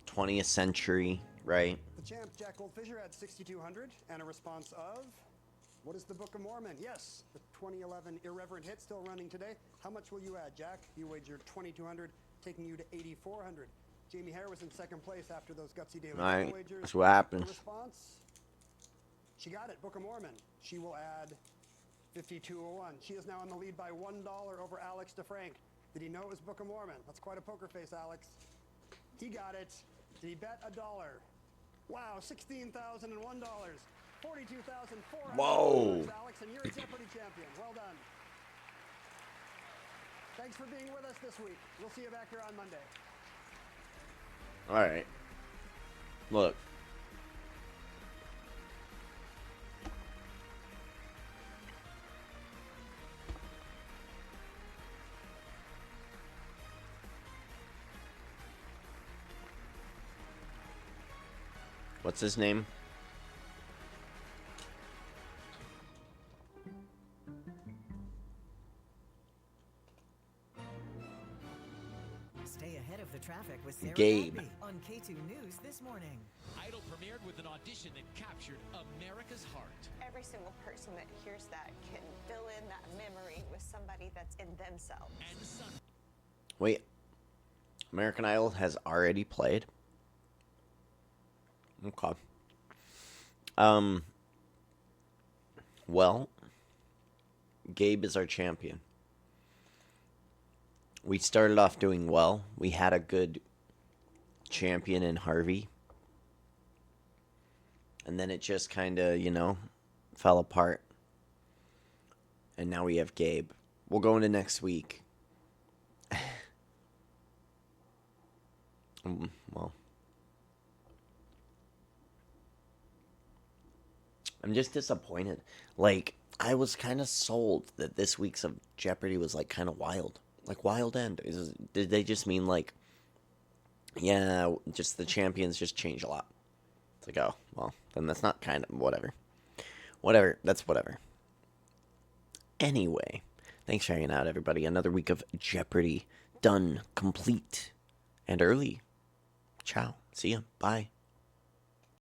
20th century, right? The champ, Jack Goldfisher, had 6,200 and a response of, what is the Book of Mormon? Yes, the 2011 irreverent hit still running today. How much will you add, Jack? You wagered 2,200, taking you to 8,400. Jamie Hare was in second place after those gutsy daily All right, wagers. that's what happens. The response? She got it, Book of Mormon. She will add 5201. She is now in the lead by $1 over Alex DeFrank. Did he know it was Book of Mormon? That's quite a poker face, Alex. He got it. Did he bet $1? Wow, $16,001. $42,400. Whoa. Alex, and you're a Jeopardy champion. Well done. Thanks for being with us this week. We'll see you back here on Monday. All right. Look. What's his name? Stay ahead of the traffic with Sarah Gabe. Gabby on K2 News this morning. Idol premiered with an audition that captured America's heart. Every single person that hears that can fill in that memory with somebody that's in themselves. Wait. American Idol has already played? Okay. Well, Gabe is our champion. We started off doing well. We had a good champion in Harvey. And then it just kind of, fell apart. And now we have Gabe. We'll go into next week. Well, I'm just disappointed. Like, I was kind of sold that this week's of Jeopardy was, like, kind of wild. Like, wild end. Did they just mean, like, yeah, just the champions just change a lot? It's like, oh, well, then that's not kind of, whatever. Whatever, that's whatever. Anyway, thanks for hanging out, everybody. Another week of Jeopardy done, complete, and early. Ciao. See ya. Bye.